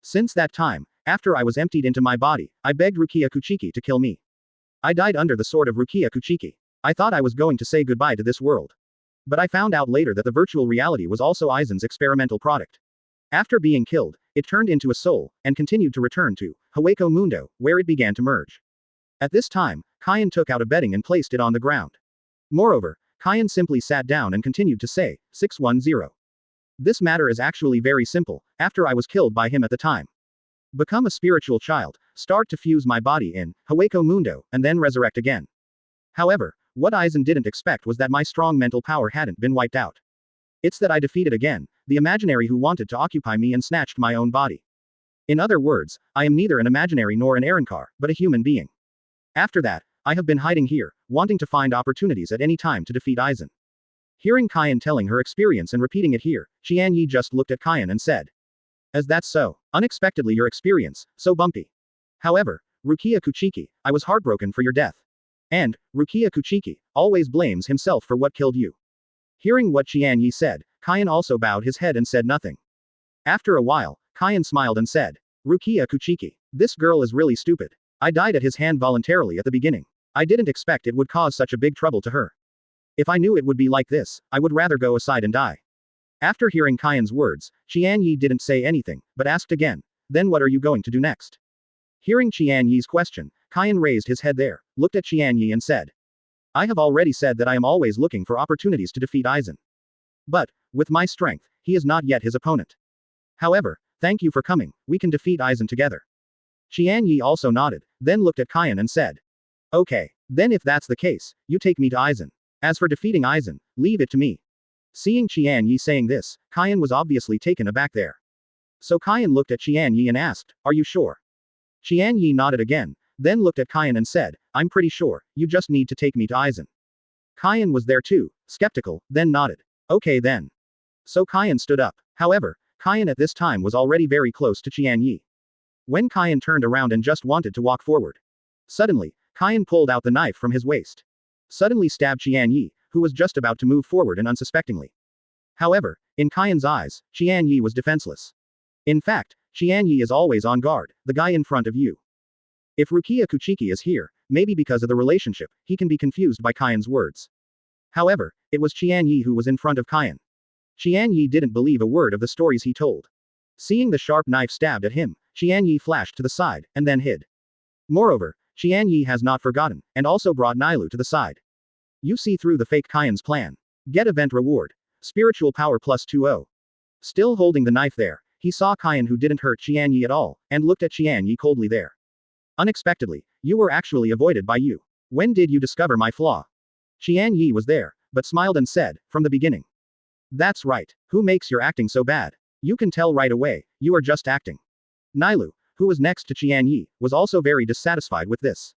Since that time, after I was emptied into my body, I begged Rukia Kuchiki to kill me. I died under the sword of Rukia Kuchiki. I thought I was going to say goodbye to this world. But I found out later that the virtual reality was also Aizen's experimental product. After being killed, it turned into a soul, and continued to return to Hueco Mundo, where it began to merge. At this time, Qian took out a bedding and placed it on the ground. Moreover, Qian simply sat down and continued to say, 610. This matter is actually very simple, after I was killed by him at the time. Become a spiritual child, start to fuse my body in Hueco Mundo, and then resurrect again. However, what Aizen didn't expect was that my strong mental power hadn't been wiped out. It's that I defeated again, the imaginary who wanted to occupy me and snatched my own body. In other words, I am neither an imaginary nor an Arankar, but a human being. After that, I have been hiding here, wanting to find opportunities at any time to defeat Aizen. Hearing Qian telling her experience and repeating it here, Qian Ye just looked at Qian and said. As that's so, unexpectedly your experience, so bumpy. However, Rukia Kuchiki, I was heartbroken for your death. And, Rukia Kuchiki, always blames himself for what killed you. Hearing what Qian Ye said, Qian also bowed his head and said nothing. After a while, Qian smiled and said, Rukia Kuchiki, this girl is really stupid. I died at his hand voluntarily at the beginning. I didn't expect it would cause such a big trouble to her. If I knew it would be like this, I would rather go aside and die. After hearing Qian's words, Qian Ye didn't say anything, but asked again, then what are you going to do next? Hearing Qian Ye's question, Qian raised his head there, looked at Qian Ye and said. I have already said that I am always looking for opportunities to defeat Aizen. But, with my strength, he is not yet his opponent. However, thank you for coming, we can defeat Aizen together. Qian Ye also nodded, then looked at Qian and said. Okay, then if that's the case, you take me to Aizen. As for defeating Aizen, leave it to me. Seeing Qian Ye saying this, Qian was obviously taken aback there. So Qian looked at Qian Ye and asked, are you sure? Qian Ye nodded again, then looked at Qian and said, I'm pretty sure, you just need to take me to Aizen. Qian was there too, skeptical, then nodded. Okay then. So Qian stood up. However, Qian at this time was already very close to Qian Ye. When Qian turned around and just wanted to walk forward. Suddenly, Qian pulled out the knife from his waist. Suddenly stabbed Qian Ye, who was just about to move forward and unsuspectingly. However, in Qian's eyes, Qian Ye was defenseless. In fact, Qian Ye is always on guard, the guy in front of you. If Rukia Kuchiki is here, maybe because of the relationship, he can be confused by Qian's words. However, it was Qian Ye who was in front of Qian. Qian Ye didn't believe a word of the stories he told. Seeing the sharp knife stabbed at him, Qian Ye flashed to the side, and then hid. Moreover, Qian Ye has not forgotten, and also brought Nailu to the side. You see through the fake Qian's plan. Get event reward. Spiritual power plus 20. Still holding the knife there, he saw Qian who didn't hurt Qian Ye at all, and looked at Qian Ye coldly there. Unexpectedly, you were actually avoided by you. When did you discover my flaw? Qian Ye was there, but smiled and said, from the beginning. That's right, who makes your acting so bad? You can tell right away, you are just acting. Nailu, who was next to Qian Ye, was also very dissatisfied with this.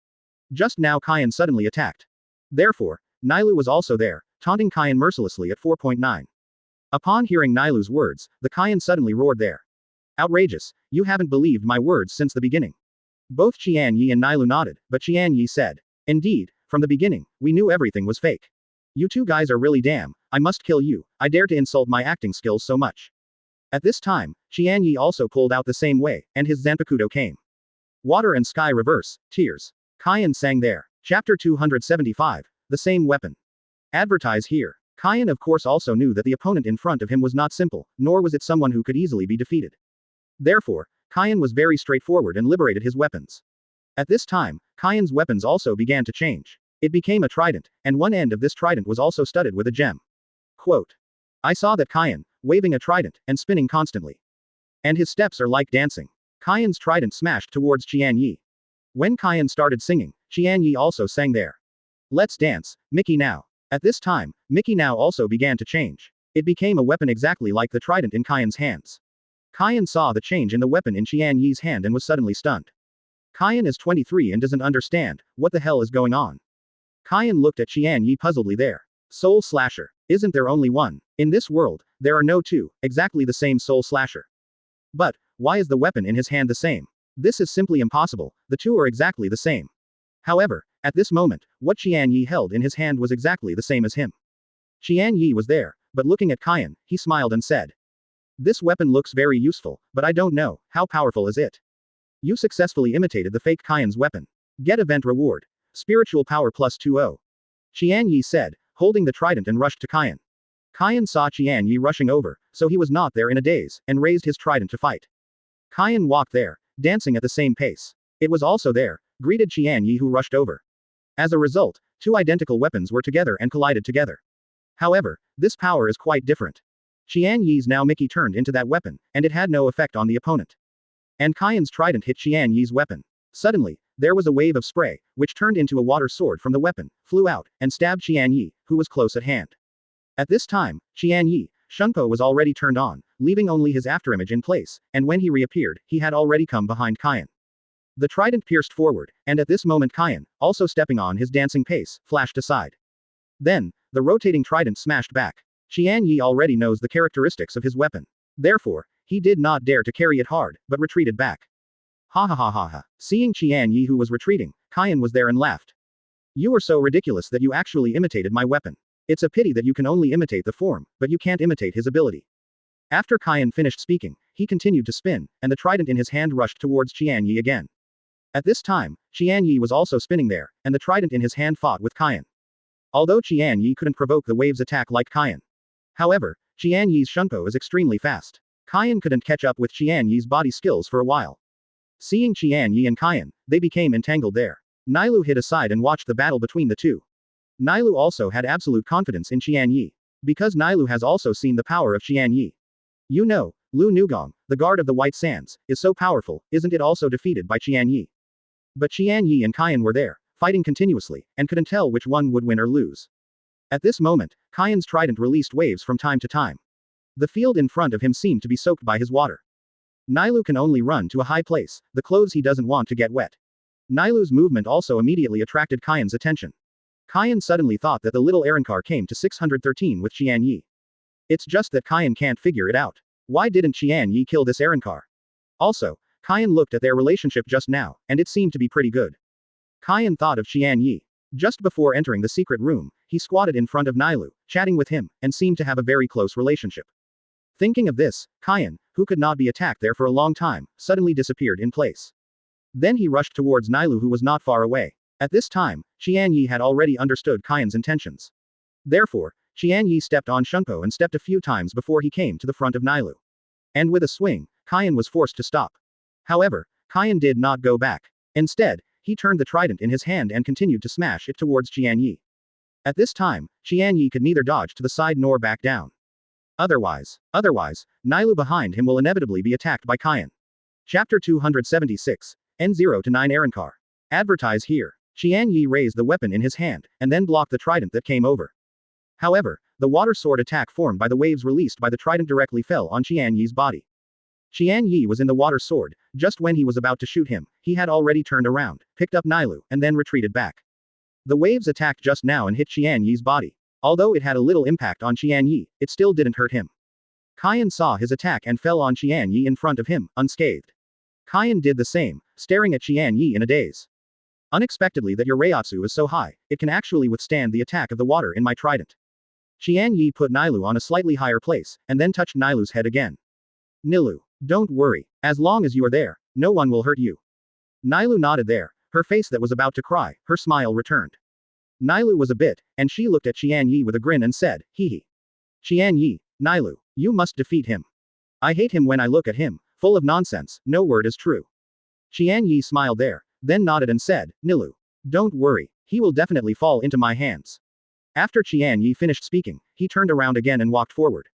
Just now Qian suddenly attacked. Therefore, Nailu was also there, taunting Qian mercilessly at 4.9. Upon hearing Nailu's words, the Qian suddenly roared there. Outrageous, you haven't believed my words since the beginning. Both Qian Ye and Nailu nodded, but Qian Ye said. Indeed, from the beginning, we knew everything was fake. You two guys are really damn, I must kill you, I dare to insult my acting skills so much. At this time, Qian Ye also pulled out the same way, and his Zanpakuto came. Water and sky reverse, tears. Qian sang there. Chapter 275, the same weapon. Advertise here. Qian of course also knew that the opponent in front of him was not simple, nor was it someone who could easily be defeated. Therefore, Qian was very straightforward and liberated his weapons. At this time, Qian's weapons also began to change. It became a trident, and one end of this trident was also studded with a gem. Quote. I saw that Qian, waving a trident, and spinning constantly. And his steps are like dancing. Qian's trident smashed towards Qian Ye. When Qian started singing, Qian Ye also sang there. Let's dance, Mickey now. At this time, Mickey now also began to change. It became a weapon exactly like the trident in Qian's hands. Qian saw the change in the weapon in Qian Ye's hand and was suddenly stunned. Qian is 23 and doesn't understand, what the hell is going on? Qian looked at Qian Ye puzzledly there. Soul Slasher. Isn't there only one? In this world, there are no two, exactly the same Soul Slasher. But, why is the weapon in his hand the same? This is simply impossible, the two are exactly the same. However, at this moment, what Qian Ye held in his hand was exactly the same as him. Qian Ye was there, but looking at Qian, he smiled and said. This weapon looks very useful, but I don't know, how powerful is it? You successfully imitated the fake Qian's weapon. Get event reward. Spiritual power plus 20. Qian Ye said, holding the trident and rushed to Qian. Qian saw Qian Ye rushing over, so he was not there in a daze, and raised his trident to fight. Qian walked there, dancing at the same pace. It was also there, greeted Qian Ye who rushed over. As a result, two identical weapons were together and collided together. However, this power is quite different. Qian Ye's now Mickey turned into that weapon, and it had no effect on the opponent. And Qian's trident hit Qian Ye's weapon. Suddenly, there was a wave of spray, which turned into a water sword from the weapon, flew out, and stabbed Qian Ye, who was close at hand. At this time, Qian Ye, Shunpo was already turned on, leaving only his afterimage in place, and when he reappeared, he had already come behind Qian. The trident pierced forward, and at this moment Qian, also stepping on his dancing pace, flashed aside. Then, the rotating trident smashed back. Qian Ye already knows the characteristics of his weapon. Therefore, he did not dare to carry it hard, but retreated back. Ha ha ha ha ha. Seeing Qian Ye who was retreating, Qian was there and laughed. You are so ridiculous that you actually imitated my weapon. It's a pity that you can only imitate the form, but you can't imitate his ability. After Qian finished speaking, he continued to spin, and the trident in his hand rushed towards Qian Ye again. At this time, Qian Ye was also spinning there, and the trident in his hand fought with Qian. Although Qian Ye couldn't provoke the wave's attack like Qian. However, Qian Ye's Shunpo is extremely fast. Qian couldn't catch up with Qian Ye's body skills for a while. Seeing Qian Ye and Qian, they became entangled there. Nailu hid aside and watched the battle between the two. Nailu also had absolute confidence in Qian Ye. Because Nailu has also seen the power of Qian Ye. You know, Lu Nugong, the guard of the White Sands, is so powerful, isn't it also defeated by Qian Ye? But Qian Ye and Qian were there, fighting continuously, and couldn't tell which one would win or lose. At this moment, Qian's trident released waves from time to time. The field in front of him seemed to be soaked by his water. Nailu can only run to a high place, the clothes he doesn't want to get wet. Nailu's movement also immediately attracted Qian's attention. Qian suddenly thought that the little Arankar came to 613 with Qian Ye. It's just that Qian can't figure it out. Why didn't Qian Ye kill this Arankar? Also, Qian looked at their relationship just now, and it seemed to be pretty good. Qian thought of Qian Ye. Just before entering the secret room, he squatted in front of Nailu, chatting with him, and seemed to have a very close relationship. Thinking of this, Qian, who could not be attacked there for a long time, suddenly disappeared in place. Then he rushed towards Nailu who was not far away. At this time, Qian Ye had already understood Qian's intentions. Therefore, Qian Ye stepped on Shunpo and stepped a few times before he came to the front of Nailu. And with a swing, Qian was forced to stop. However, Qian did not go back. Instead, he turned the trident in his hand and continued to smash it towards Qian Ye. At this time, Qian Ye could neither dodge to the side nor back down. Otherwise, Nailu behind him will inevitably be attacked by Qian. Chapter 276, N0 to 9 Arankar. Advertise here. Qian Ye raised the weapon in his hand, and then blocked the trident that came over. However, the water sword attack formed by the waves released by the trident directly fell on Qian Ye's body. Qian Ye was in the water sword, just when he was about to shoot him, he had already turned around, picked up Nailu, and then retreated back. The waves attacked just now and hit Qian Ye's body. Although it had a little impact on Qian Ye, it still didn't hurt him. Qian saw his attack and fell on Qian Ye in front of him, unscathed. Qian did the same, staring at Qian Ye in a daze. Unexpectedly that your Reiatsu is so high, it can actually withstand the attack of the water in my trident. Qian Ye put Nailu on a slightly higher place, and then touched Nailu's head again. Nilu, don't worry, as long as you are there, no one will hurt you. Nailu nodded there, her face that was about to cry, her smile returned. Nailu was a bit, and she looked at Qian Ye with a grin and said, hee hee. Qian Ye, Nailu, you must defeat him. I hate him when I look at him, full of nonsense, no word is true. Qian Ye smiled there, then nodded and said, Nilu. Don't worry, He will definitely fall into my hands. After Qian Ye finished speaking, he turned around again and walked forward.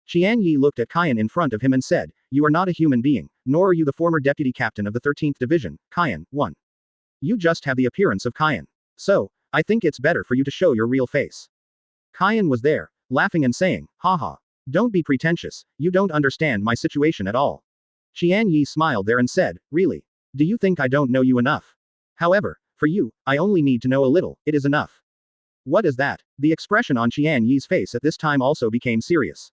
Qian Ye looked at Qian in front of him and said, "You are not a human being, nor are you the former deputy captain of the 13th Division, Qian, 1. You just have the appearance of Qian. So, I think it's better for you to show your real face." Qian was there, laughing and saying, "Haha. Don't be pretentious, you don't understand my situation at all." Qian Ye smiled there and said, "Really? Do you think I don't know you enough? However, for you, I only need to know a little, it is enough." "What is that?" The expression on Qian Ye's face at this time also became serious.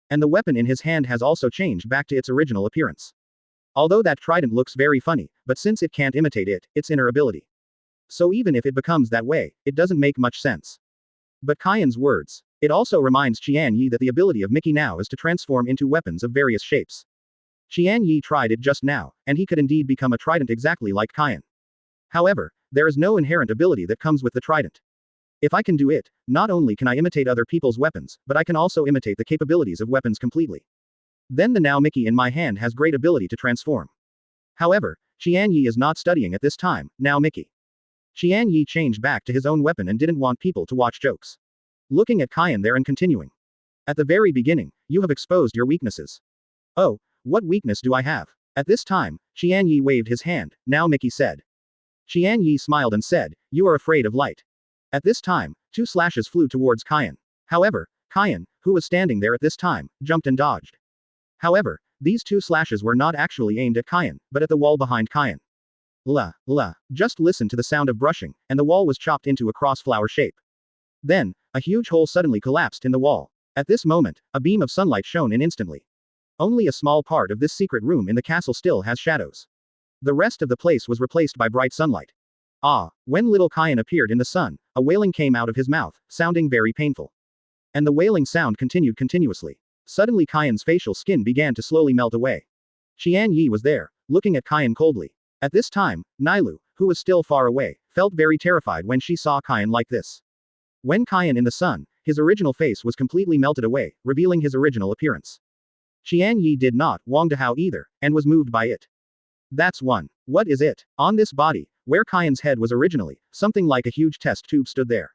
And the weapon in his hand has also changed back to its original appearance. Although that trident looks very funny, but since it can't imitate it, its inner ability. So even if it becomes that way, it doesn't make much sense. But Qian's words. It also reminds Qian Ye that the ability of Mickey now is to transform into weapons of various shapes. Qian Ye tried it just now, and he could indeed become a trident exactly like Qian. However, there is no inherent ability that comes with the trident. If I can do it, not only can I imitate other people's weapons, but I can also imitate the capabilities of weapons completely. Then the now Mickey in my hand has great ability to transform. However, Qian Ye is not studying at this time, now Mickey. Qian Ye changed back to his own weapon and didn't want people to watch jokes. Looking at Qian there and continuing. At the very beginning, you have exposed your weaknesses. Oh, what weakness do I have? At this time, Qian Ye waved his hand, now Mickey said. Qian Ye smiled and said, "You are afraid of light." At this time, 2 slashes flew towards Qian. However, Qian, who was standing there at this time, jumped and dodged. However, these 2 slashes were not actually aimed at Qian, but at the wall behind Qian. Just listen to the sound of brushing, and the wall was chopped into a cross flower shape. Then, a huge hole suddenly collapsed in the wall. At this moment, a beam of sunlight shone in instantly. Only a small part of this secret room in the castle still has shadows. The rest of the place was replaced by bright sunlight. When little Qian appeared in the sun, a wailing came out of his mouth, sounding very painful. And the wailing sound continued continuously. Suddenly Qian's facial skin began to slowly melt away. Qian Ye was there, looking at Qian coldly. At this time, Nailu, who was still far away, felt very terrified when she saw Qian like this. When Qian in the sun, his original face was completely melted away, revealing his original appearance. Qian Ye did not Wang Dahao either, and was moved by it. That's one. What is it? On this body, where Qian's head was originally, something like a huge test tube stood there.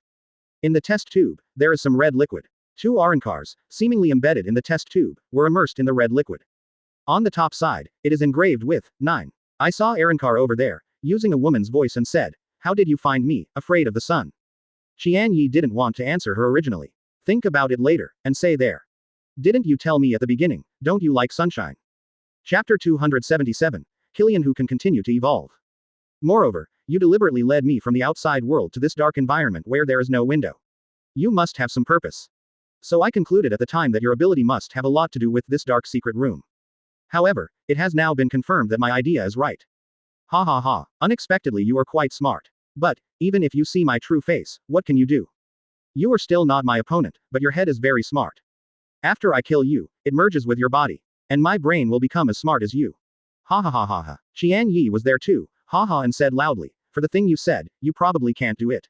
In the test tube, there is some red liquid. 2 Arankars, seemingly embedded in the test tube, were immersed in the red liquid. On the top side, it is engraved with 9. I saw Arankar over there, using a woman's voice and said, "How did you find me, afraid of the sun?" Qian Ye didn't want to answer her originally. Think about it later, and say there. Didn't you tell me at the beginning, don't you like sunshine? Chapter 277. Killian who can continue to evolve. Moreover, you deliberately led me from the outside world to this dark environment where there is no window. You must have some purpose. So I concluded at the time that your ability must have a lot to do with this dark secret room. However, it has now been confirmed that my idea is right. Ha ha ha, unexpectedly you are quite smart. But, even if you see my true face, what can you do? You are still not my opponent, but your head is very smart. After I kill you, it merges with your body. And my brain will become as smart as you. Ha ha ha ha ha. Qian Ye was there too, ha ha and said loudly, "For the thing you said, you probably can't do it.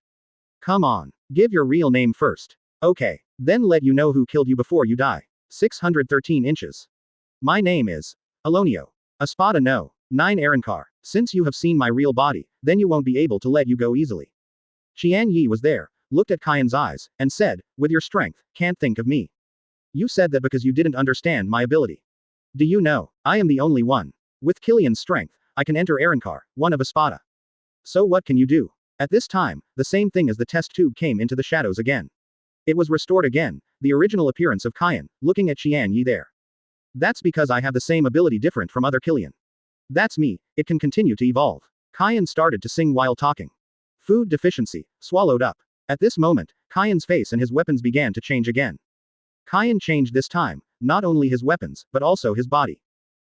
Come on, give your real name first. Okay, then let you know who killed you before you die." 613 inches. My name is Alonio. Espada no. 9 Arankar. Since you have seen my real body, then you won't be able to let you go easily. Qian Ye was there, looked at Qian's eyes, and said, "With your strength, can't think of me. You said that because you didn't understand my ability. Do you know, I am the only one. With Killian's strength, I can enter Arankar, one of Espada. So what can you do?" At this time, the same thing as the test tube came into the shadows again. It was restored again, the original appearance of Qian, looking at Qian Ye there. That's because I have the same ability different from other Killian. That's me, it can continue to evolve. Qian started to sing while talking. Food deficiency, swallowed up. At this moment, Qian's face and his weapons began to change again. Qian changed this time, not only his weapons, but also his body.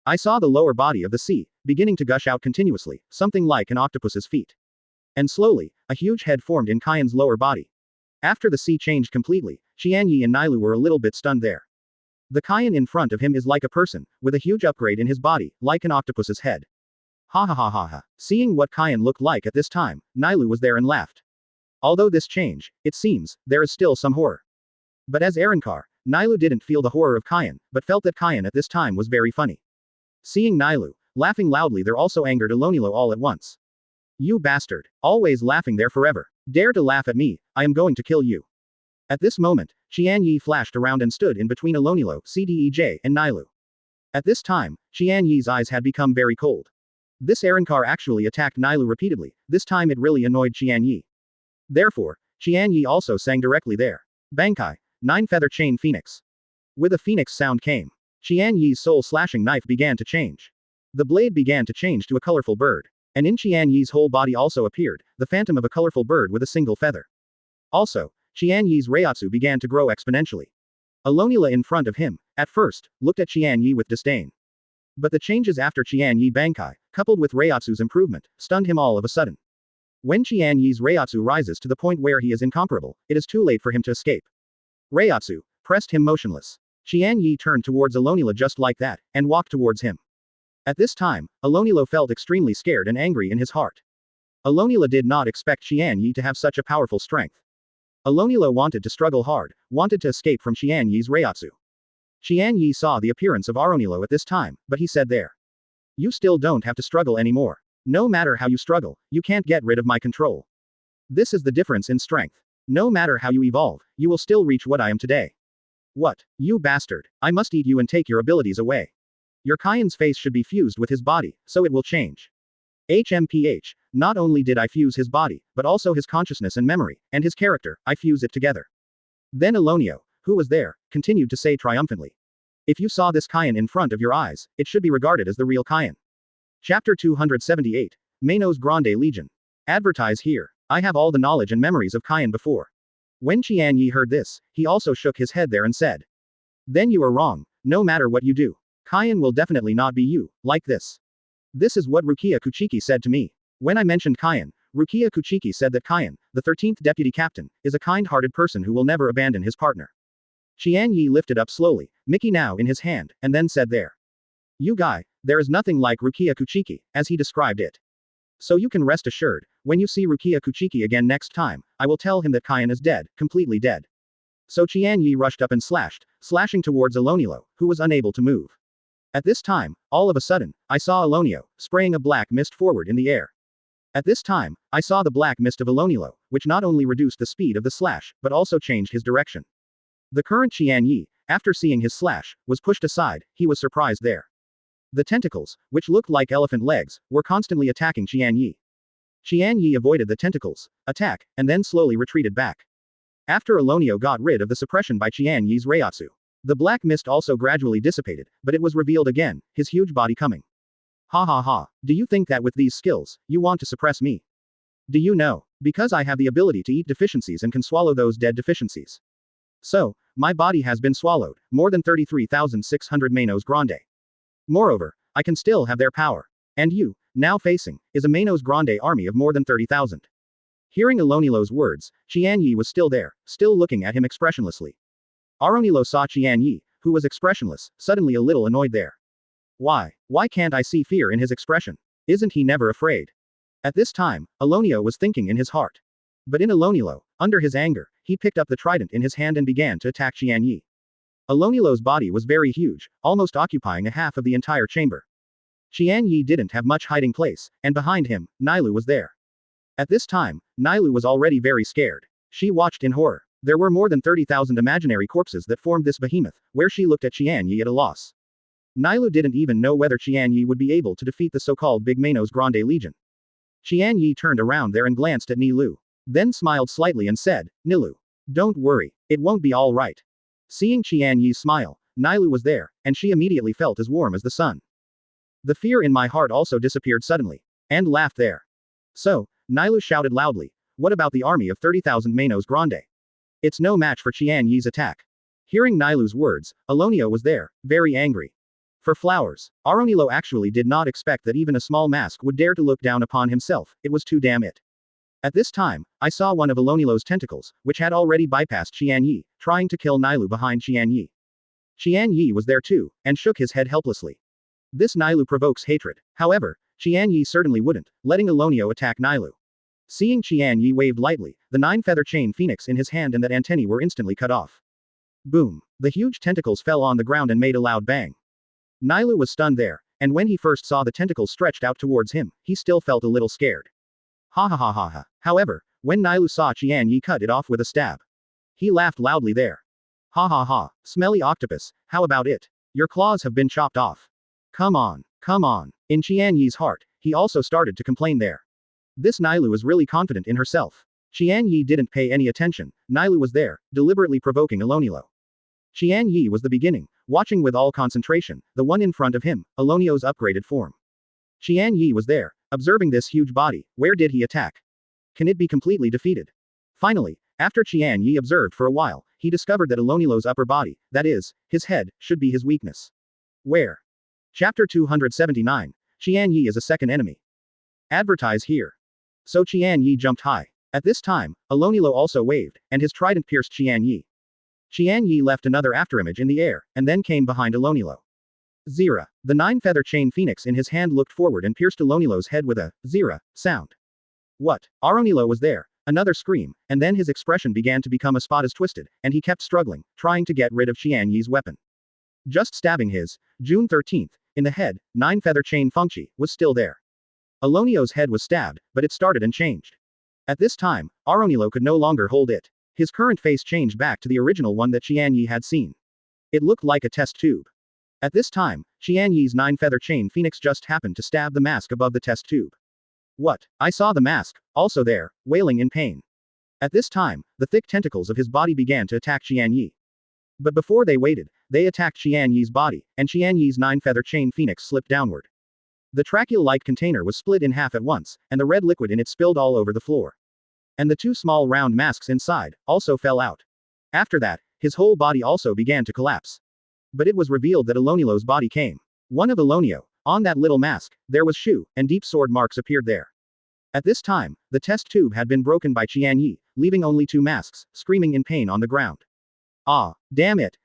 I saw the lower body of the sea, beginning to gush out continuously, something like an octopus's feet. And slowly, a huge head formed in Qian's lower body. After the sea changed completely, Qian Ye and Nailu were a little bit stunned there. The Qian in front of him is like a person, with a huge upgrade in his body, like an octopus's head. Ha ha ha ha ha. Seeing what Qian looked like at this time, Nailu was there and laughed. Although this change, it seems, there is still some horror. But as Arankar, Nailu didn't feel the horror of Qian, but felt that Qian at this time was very funny. Seeing Nailu, laughing loudly there also angered Ilonilo all at once. You bastard, always laughing there forever. Dare to laugh at me, I am going to kill you. At this moment, Qian Ye flashed around and stood in between Alonilo, Cdej, and Nailu. At this time, Qian Ye's eyes had become very cold. This Arankar actually attacked Nailu repeatedly, this time it really annoyed Qian Ye. Therefore, Qian Ye also sang directly there. Bankai, 9-feather chain phoenix. With a phoenix sound came. Qian Ye's soul-slashing knife began to change. The blade began to change to a colorful bird. And in Qian Ye's whole body also appeared, the phantom of a colorful bird with a single feather. Also, Qian Ye's Reiatsu began to grow exponentially. Alonila in front of him, at first, looked at Qian Ye with disdain. But the changes after Qian Ye Bankai, coupled with Reiatsu's improvement, stunned him all of a sudden. When Qian Ye's Reiatsu rises to the point where he is incomparable, it is too late for him to escape. Reiatsu pressed him motionless. Qian Ye turned towards Alonila just like that, and walked towards him. At this time, Alonilo felt extremely scared and angry in his heart. Alonila did not expect Qian Ye to have such a powerful strength. Alonilo wanted to struggle hard, wanted to escape from Qian Ye's Reiatsu. Qian Ye saw the appearance of Aronilo at this time, but he said there. You still don't have to struggle anymore. No matter how you struggle, you can't get rid of my control. This is the difference in strength. No matter how you evolve, you will still reach what I am today. What, you bastard, I must eat you and take your abilities away. Your Qian's face should be fused with his body, so it will change. HMPH, not only did I fuse his body, but also his consciousness and memory, and his character, I fuse it together. Then Alonio, who was there, continued to say triumphantly. If you saw this Qian in front of your eyes, it should be regarded as the real Qian. Chapter 278, Manos Grande Legion. Advertise here. I have all the knowledge and memories of Qian before. When Qian Ye heard this, he also shook his head there and said. Then you are wrong, no matter what you do. Qian will definitely not be you, like this. This is what Rukia Kuchiki said to me. When I mentioned Qian, Rukia Kuchiki said that Qian, the 13th deputy captain, is a kind-hearted person who will never abandon his partner. Qian Ye lifted up slowly, Mickey now in his hand, and then said there. You guy, there is nothing like Rukia Kuchiki, as he described it. So you can rest assured, when you see Rukia Kuchiki again next time, I will tell him that Qian is dead, completely dead. So Qian Ye rushed up and slashing towards Alonilo, who was unable to move. At this time, all of a sudden, I saw Alonio, spraying a black mist forward in the air. At this time, I saw the black mist of Alonilo, which not only reduced the speed of the slash, but also changed his direction. The current Qian Ye, after seeing his slash, was pushed aside, he was surprised there. The tentacles, which looked like elephant legs, were constantly attacking Qian Ye. Qian Ye avoided the tentacles' attack, and then slowly retreated back. After Alonio got rid of the suppression by Qian Ye's Reiatsu, the black mist also gradually dissipated, but it was revealed again, his huge body coming. Ha ha ha, do you think that with these skills, you want to suppress me? Do you know? Because I have the ability to eat deficiencies and can swallow those dead deficiencies. So, my body has been swallowed, more than 33,600 Manos Grande. Moreover, I can still have their power. And you, now facing, is a Manos Grande army of more than 30,000. Hearing Alonilo's words, Qian Ye was still there, still looking at him expressionlessly. Aronilo saw Qian Ye, who was expressionless, suddenly a little annoyed there. Why can't I see fear in his expression? Isn't he never afraid? At this time, Alonio was thinking in his heart. But in Alonilo, under his anger, he picked up the trident in his hand and began to attack Qian Ye. Alonilo's body was very huge, almost occupying a half of the entire chamber. Qian Ye didn't have much hiding place, and behind him, Nailu was there. At this time, Nailu was already very scared. She watched in horror. There were more than 30,000 imaginary corpses that formed this behemoth, where she looked at Qian Ye at a loss. Nailu didn't even know whether Qian Ye would be able to defeat the so-called Big Manos Grande Legion. Qian Ye turned around there and glanced at Nilu. Then smiled slightly and said, Nilu. Don't worry, it won't be all right. Seeing Qian Ye's smile, Nilu was there, and she immediately felt as warm as the sun. The fear in my heart also disappeared suddenly. And laughed there. So, Nilu shouted loudly, what about the army of 30,000 Manos Grande? It's no match for Qian Ye's attack. Hearing Nilu's words, Alonio was there, very angry. For flowers, Aronilo actually did not expect that even a small mask would dare to look down upon himself, it was too damn it. At this time, I saw one of Alonilo's tentacles, which had already bypassed Qian Ye, trying to kill Nilu behind Qian Ye. Qian Ye was there too, and shook his head helplessly. This Nilu provokes hatred. However, Qian Ye certainly wouldn't, letting Alonio attack Nilu. Seeing Qian Ye waved lightly, the 9-feather chain phoenix in his hand and that antennae were instantly cut off. Boom. The huge tentacles fell on the ground and made a loud bang. Nilu was stunned there, and when he first saw the tentacles stretched out towards him, he still felt a little scared. Ha ha ha ha ha. However, when Nailu saw Qian Ye cut it off with a stab. He laughed loudly there. Ha ha ha, smelly octopus, how about it? Your claws have been chopped off. Come on, come on. In Qian Ye's heart, he also started to complain there. This Nailu is really confident in herself. Qian Ye didn't pay any attention, Nailu was there, deliberately provoking Elonilo. Qian Ye was the beginning, watching with all concentration, the one in front of him, Elonio's upgraded form. Qian Ye was there, observing this huge body, where did he attack? Can it be completely defeated? Finally, after Qian Ye observed for a while, he discovered that Elonilo's upper body, that is, his head, should be his weakness. Where? Chapter 279, Qian Ye is a second enemy. Advertise here. So Qian Ye jumped high. At this time, Elonilo also waved, and his trident pierced Qian Ye. Qian Ye left another afterimage in the air, and then came behind Elonilo. Zira. The 9-feather chain phoenix in his hand looked forward and pierced Elonilo's head with a Zira sound. What? Aronilo was there. Another scream, and then his expression began to become a spot as twisted, and he kept struggling, trying to get rid of Qian Ye's weapon. Just stabbing his, June 13th, in the head, 9-feather chain Fengqi, was still there. Elonio's head was stabbed, but it started and changed. At this time, Aronilo could no longer hold it. His current face changed back to the original one that Qian Ye had seen. It looked like a test tube. At this time, Qian Ye's 9-feather chain phoenix just happened to stab the mask above the test tube. What? I saw the mask, also there, wailing in pain. At this time, the thick tentacles of his body began to attack Qian Ye. But before they waited, they attacked Qian Ye's body, and Qian Ye's 9-feather chain phoenix slipped downward. The tracheal-like container was split in half at once, and the red liquid in it spilled all over the floor. And the 2 small round masks inside, also fell out. After that, his whole body also began to collapse. But it was revealed that Elonilo's body came. One of Elonio, on that little mask, there was shoe, and deep sword marks appeared there. At this time, the test tube had been broken by Qian Ye, leaving only 2 masks, screaming in pain on the ground. Ah, damn it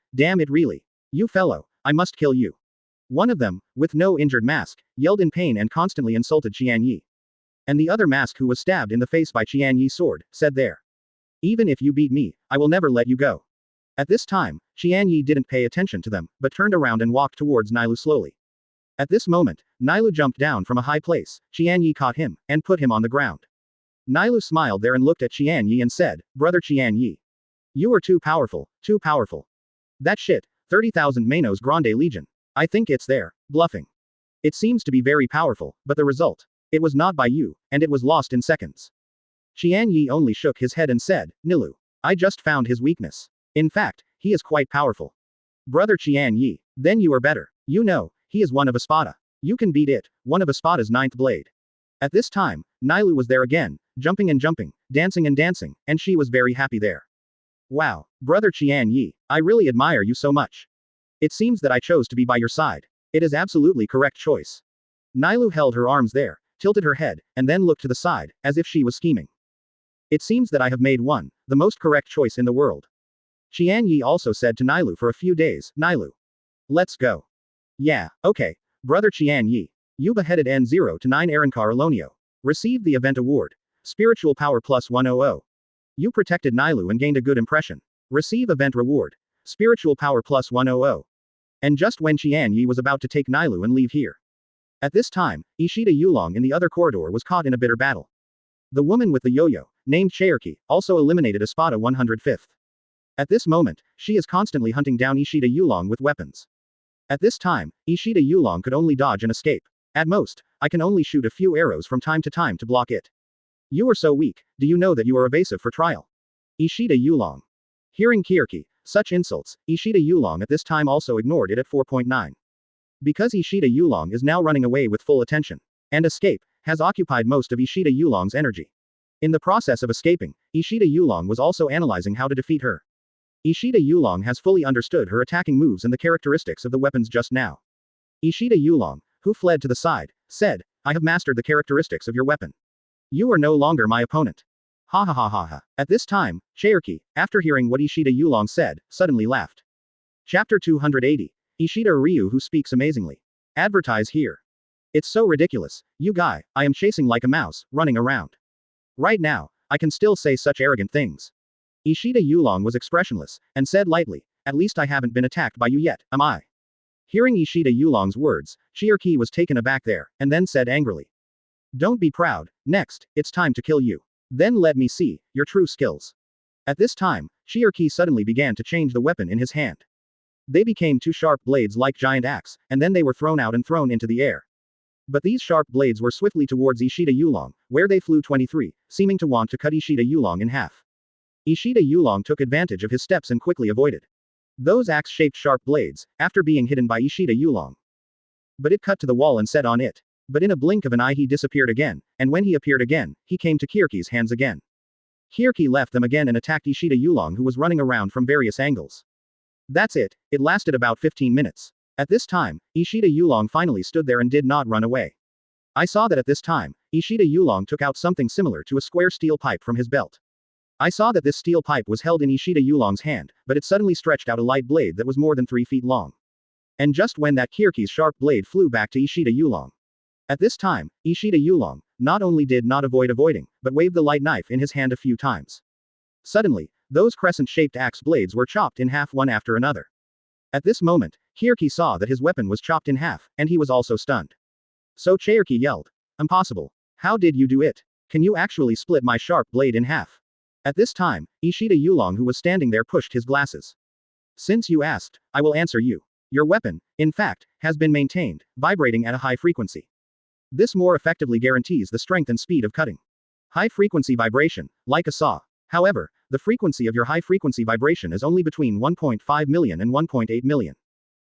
really. You fellow, I must kill you. One of them, with no injured mask, yelled in pain and constantly insulted Qian Ye. And the other mask who was stabbed in the face by Qian Ye's sword, said there. Even if you beat me, I will never let you go. At this time, Qian Ye didn't pay attention to them, but turned around and walked towards Nailu slowly. At this moment, Nailu jumped down from a high place, Qian Ye caught him, and put him on the ground. Nailu smiled there and looked at Qian Ye and said, Brother Qian Ye. You are too powerful, too powerful. That shit, 30,000 Manos Grande Legion. I think it's there, bluffing. It seems to be very powerful, but the result. It was not by you, and it was lost in seconds. Qian Ye only shook his head and said, Nilu. I just found his weakness. In fact, he is quite powerful. Brother Qian Ye, then you are better. You know, he is one of Espada. You can beat it, one of Espada's 9th blade. At this time, Nailu was there again, jumping and jumping, dancing and dancing, and she was very happy there. Wow, Brother Qian Ye, I really admire you so much. It seems that I chose to be by your side. It is absolutely correct choice. Nailu held her arms there, tilted her head, and then looked to the side, as if she was scheming. It seems that I have made the most correct choice in the world. Qian Ye also said to Nailu for a few days, Nailu. Let's go. Yeah, okay. Brother Qian Ye. You beheaded N0 to 9 Arankar Elonio. Received the event award. Spiritual power plus 100. You protected Nailu and gained a good impression. Receive event reward. Spiritual power plus 100. And just when Qian Ye was about to take Nailu and leave here. At this time, Ishida Yulong in the other corridor was caught in a bitter battle. The woman with the yo-yo, named Cherokee, also eliminated Espada 105th. At this moment, she is constantly hunting down Ishida Yulong with weapons. At this time, Ishida Yulong could only dodge and escape. At most, I can only shoot a few arrows from time to block it. You are so weak, do you know that you are evasive for trial? Ishida Yulong. Hearing Cherokee, such insults, Ishida Yulong at this time also ignored it at 4.9. Because Ishida Yulong is now running away with full attention. And escape, has occupied most of Ishida Yulong's energy. In the process of escaping, Ishida Yulong was also analyzing how to defeat her. Ishida Yulong has fully understood her attacking moves and the characteristics of the weapons just now. Ishida Yulong, who fled to the side, said, I have mastered the characteristics of your weapon. You are no longer my opponent. Ha ha ha ha ha. At this time, Cherokee, after hearing what Ishida Yulong said, suddenly laughed. Chapter 280. Ishida Ryu who speaks amazingly. Advertise here. It's so ridiculous, you guy, I am chasing like a mouse, running around. Right now, I can still say such arrogant things. Ishida Yulong was expressionless, and said lightly, at least I haven't been attacked by you yet, am I? Hearing Ishida Yulong's words, Cherokee was taken aback there, and then said angrily. Don't be proud, next, it's time to kill you. Then let me see your true skills. At this time, Zaraki suddenly began to change the weapon in his hand. They became two sharp blades like giant axe, and then they were thrown out and thrown into the air. But these sharp blades were swiftly towards Yhwach, where they flew 23, seeming to want to cut Yhwach in half. Yhwach took advantage of his steps and quickly avoided those axe-shaped sharp blades, after being hidden by Yhwach. But it cut to the wall and set on it. But in a blink of an eye he disappeared again, and when he appeared again, he came to Zaraki's hands again. Zaraki left them again and attacked Yhwach, who was running around from various angles. That's it, it lasted about 15 minutes. At this time, Yhwach finally stood there and did not run away. I saw that at this time, Yhwach took out something similar to a square steel pipe from his belt. I saw that this steel pipe was held in Yhwach's hand, but it suddenly stretched out a light blade that was more than 3 feet long. And just when that Zaraki's sharp blade flew back to Yhwach. At this time, Yhwach not only did not avoiding, but waved the light knife in his hand a few times. Suddenly, those crescent-shaped axe blades were chopped in half one after another. At this moment, Zaraki saw that his weapon was chopped in half, and he was also stunned. So Zaraki yelled, "Impossible! How did you do it? Can you actually split my sharp blade in half?" At this time, Yhwach, who was standing there, pushed his glasses. "Since you asked, I will answer you. Your weapon, in fact, has been maintained, vibrating at a high frequency. This more effectively guarantees the strength and speed of cutting. High-frequency vibration, like a saw. However, the frequency of your high-frequency vibration is only between 1.5 million and 1.8 million.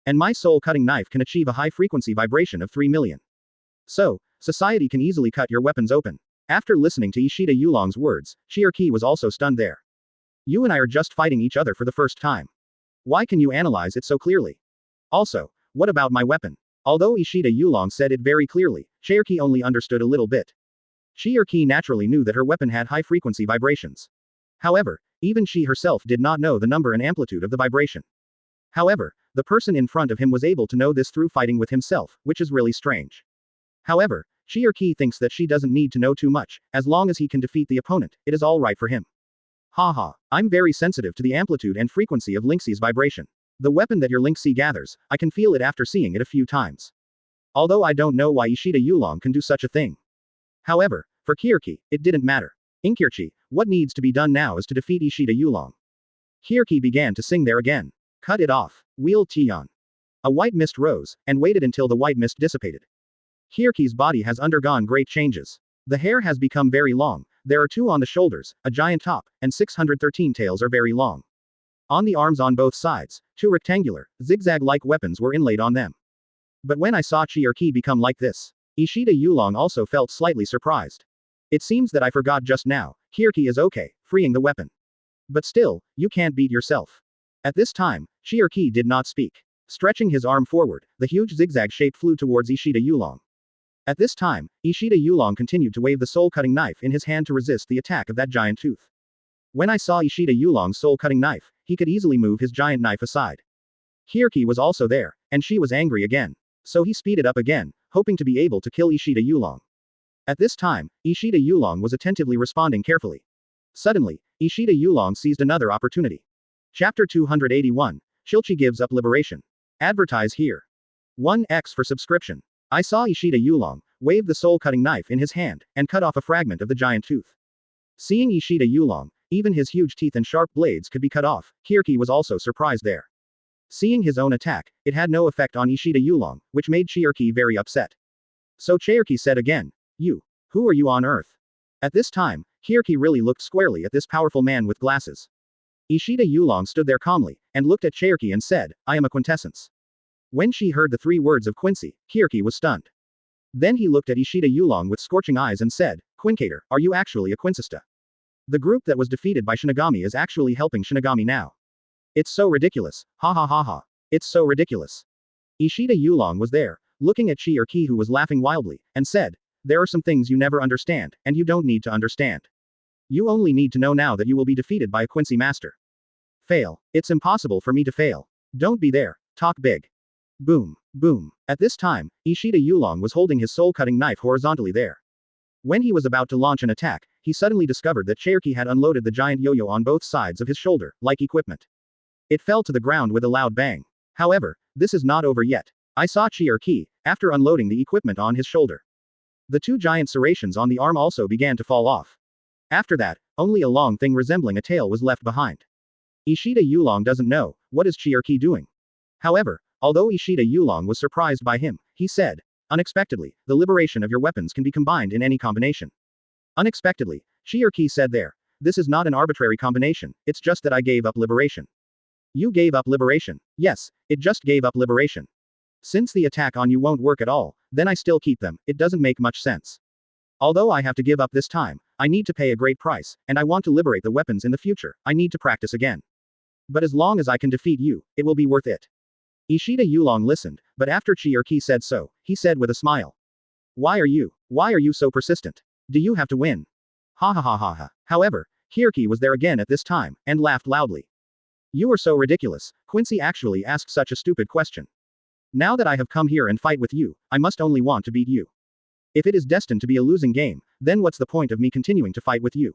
And my soul-cutting knife can achieve a high-frequency vibration of 3 million. So, society can easily cut your weapons open." After listening to Yhwach's words, Zaraki was also stunned there. "You and I are just fighting each other for the first time. Why can you analyze it so clearly? Also, what about my weapon?" Although Yhwach said it very clearly, Zaraki only understood a little bit. Zaraki naturally knew that her weapon had high-frequency vibrations. However, even she herself did not know the number and amplitude of the vibration. However, the person in front of him was able to know this through fighting with himself, which is really strange. However, Zaraki thinks that she doesn't need to know too much, as long as he can defeat the opponent, it is all right for him. Haha, I'm very sensitive to the amplitude and frequency of Lingxi's vibration. The weapon that your Lingxi gathers, I can feel it after seeing it a few times. Although I don't know why Yhwach can do such a thing. However, for Zaraki, it didn't matter. Zaraki, what needs to be done now is to defeat Yhwach. Zaraki began to sing there again. Cut it off, Wheel Tian. A white mist rose, and waited until the white mist dissipated. Zaraki's body has undergone great changes. The hair has become very long, there are 2 on the shoulders, a giant top, and 613 tails are very long. On the arms on both sides, 2 rectangular, zigzag-like weapons were inlaid on them. But when I saw Zaraki become like this, Yhwach also felt slightly surprised. It seems that I forgot just now, Zaraki is okay, freeing the weapon. But still, you can't beat yourself. At this time, Zaraki did not speak. Stretching his arm forward, the huge zigzag shape flew towards Yhwach. At this time, Yhwach continued to wave the soul-cutting knife in his hand to resist the attack of that giant tooth. When I saw Yhwach's soul-cutting knife, he could easily move his giant knife aside. Zaraki was also there, and she was angry again. So he speeded up again, hoping to be able to kill Yhwach. At this time, Yhwach was attentively responding carefully. Suddenly, Yhwach seized another opportunity. Chapter 281, Shilchi gives up liberation. Advertise here. 1x for subscription. I saw Yhwach wave the soul-cutting knife in his hand, and cut off a fragment of the giant tooth. Seeing Yhwach, even his huge teeth and sharp blades could be cut off, Zaraki was also surprised there. Seeing his own attack, it had no effect on Yhwach, which made Zaraki very upset. So Zaraki said again, who are you on earth? At this time, Zaraki really looked squarely at this powerful man with glasses. Yhwach stood there calmly, and looked at Zaraki and said, I am a quintessence. When she heard the 3 words of Quincy, Zaraki was stunned. Then he looked at Yhwach with scorching eyes and said, Quincator, are you actually a Quincista? The group that was defeated by Shinigami is actually helping Shinigami now. It's so ridiculous, ha ha ha ha. It's so ridiculous. Yhwach was there, looking at Zaraki, who was laughing wildly, and said, there are some things you never understand, and you don't need to understand. You only need to know now that you will be defeated by a Quincy master. Fail. It's impossible for me to fail. Don't be there, talk big. Boom, boom. At this time, Yhwach was holding his soul-cutting knife horizontally there. When he was about to launch an attack, he suddenly discovered that Zaraki had unloaded the giant yo-yo on both sides of his shoulder, like equipment. It fell to the ground with a loud bang. However, this is not over yet. I saw Zaraki, after unloading the equipment on his shoulder. The 2 giant serrations on the arm also began to fall off. After that, only a long thing resembling a tail was left behind. Ishida Yulong doesn't know, what is Qian Ye doing? However, although Ishida Yulong was surprised by him, he said, unexpectedly, the liberation of your weapons can be combined in any combination. Unexpectedly, Qian Ye said there. This is not an arbitrary combination, it's just that I gave up liberation. You gave up liberation. Yes, it just gave up liberation. Since the attack on you won't work at all, then I still keep them, it doesn't make much sense. Although I have to give up this time, I need to pay a great price, and I want to liberate the weapons in the future, I need to practice again. But as long as I can defeat you, it will be worth it. Ishida Yulong listened, but after Qian Ye said so, he said with a smile. Why are you so persistent? Do you have to win? Ha ha ha ha ha. However, Qian Ye was there again at this time, and laughed loudly. You are so ridiculous, Quincy actually asked such a stupid question. Now that I have come here and fight with you, I must only want to beat you. If it is destined to be a losing game, then what's the point of me continuing to fight with you?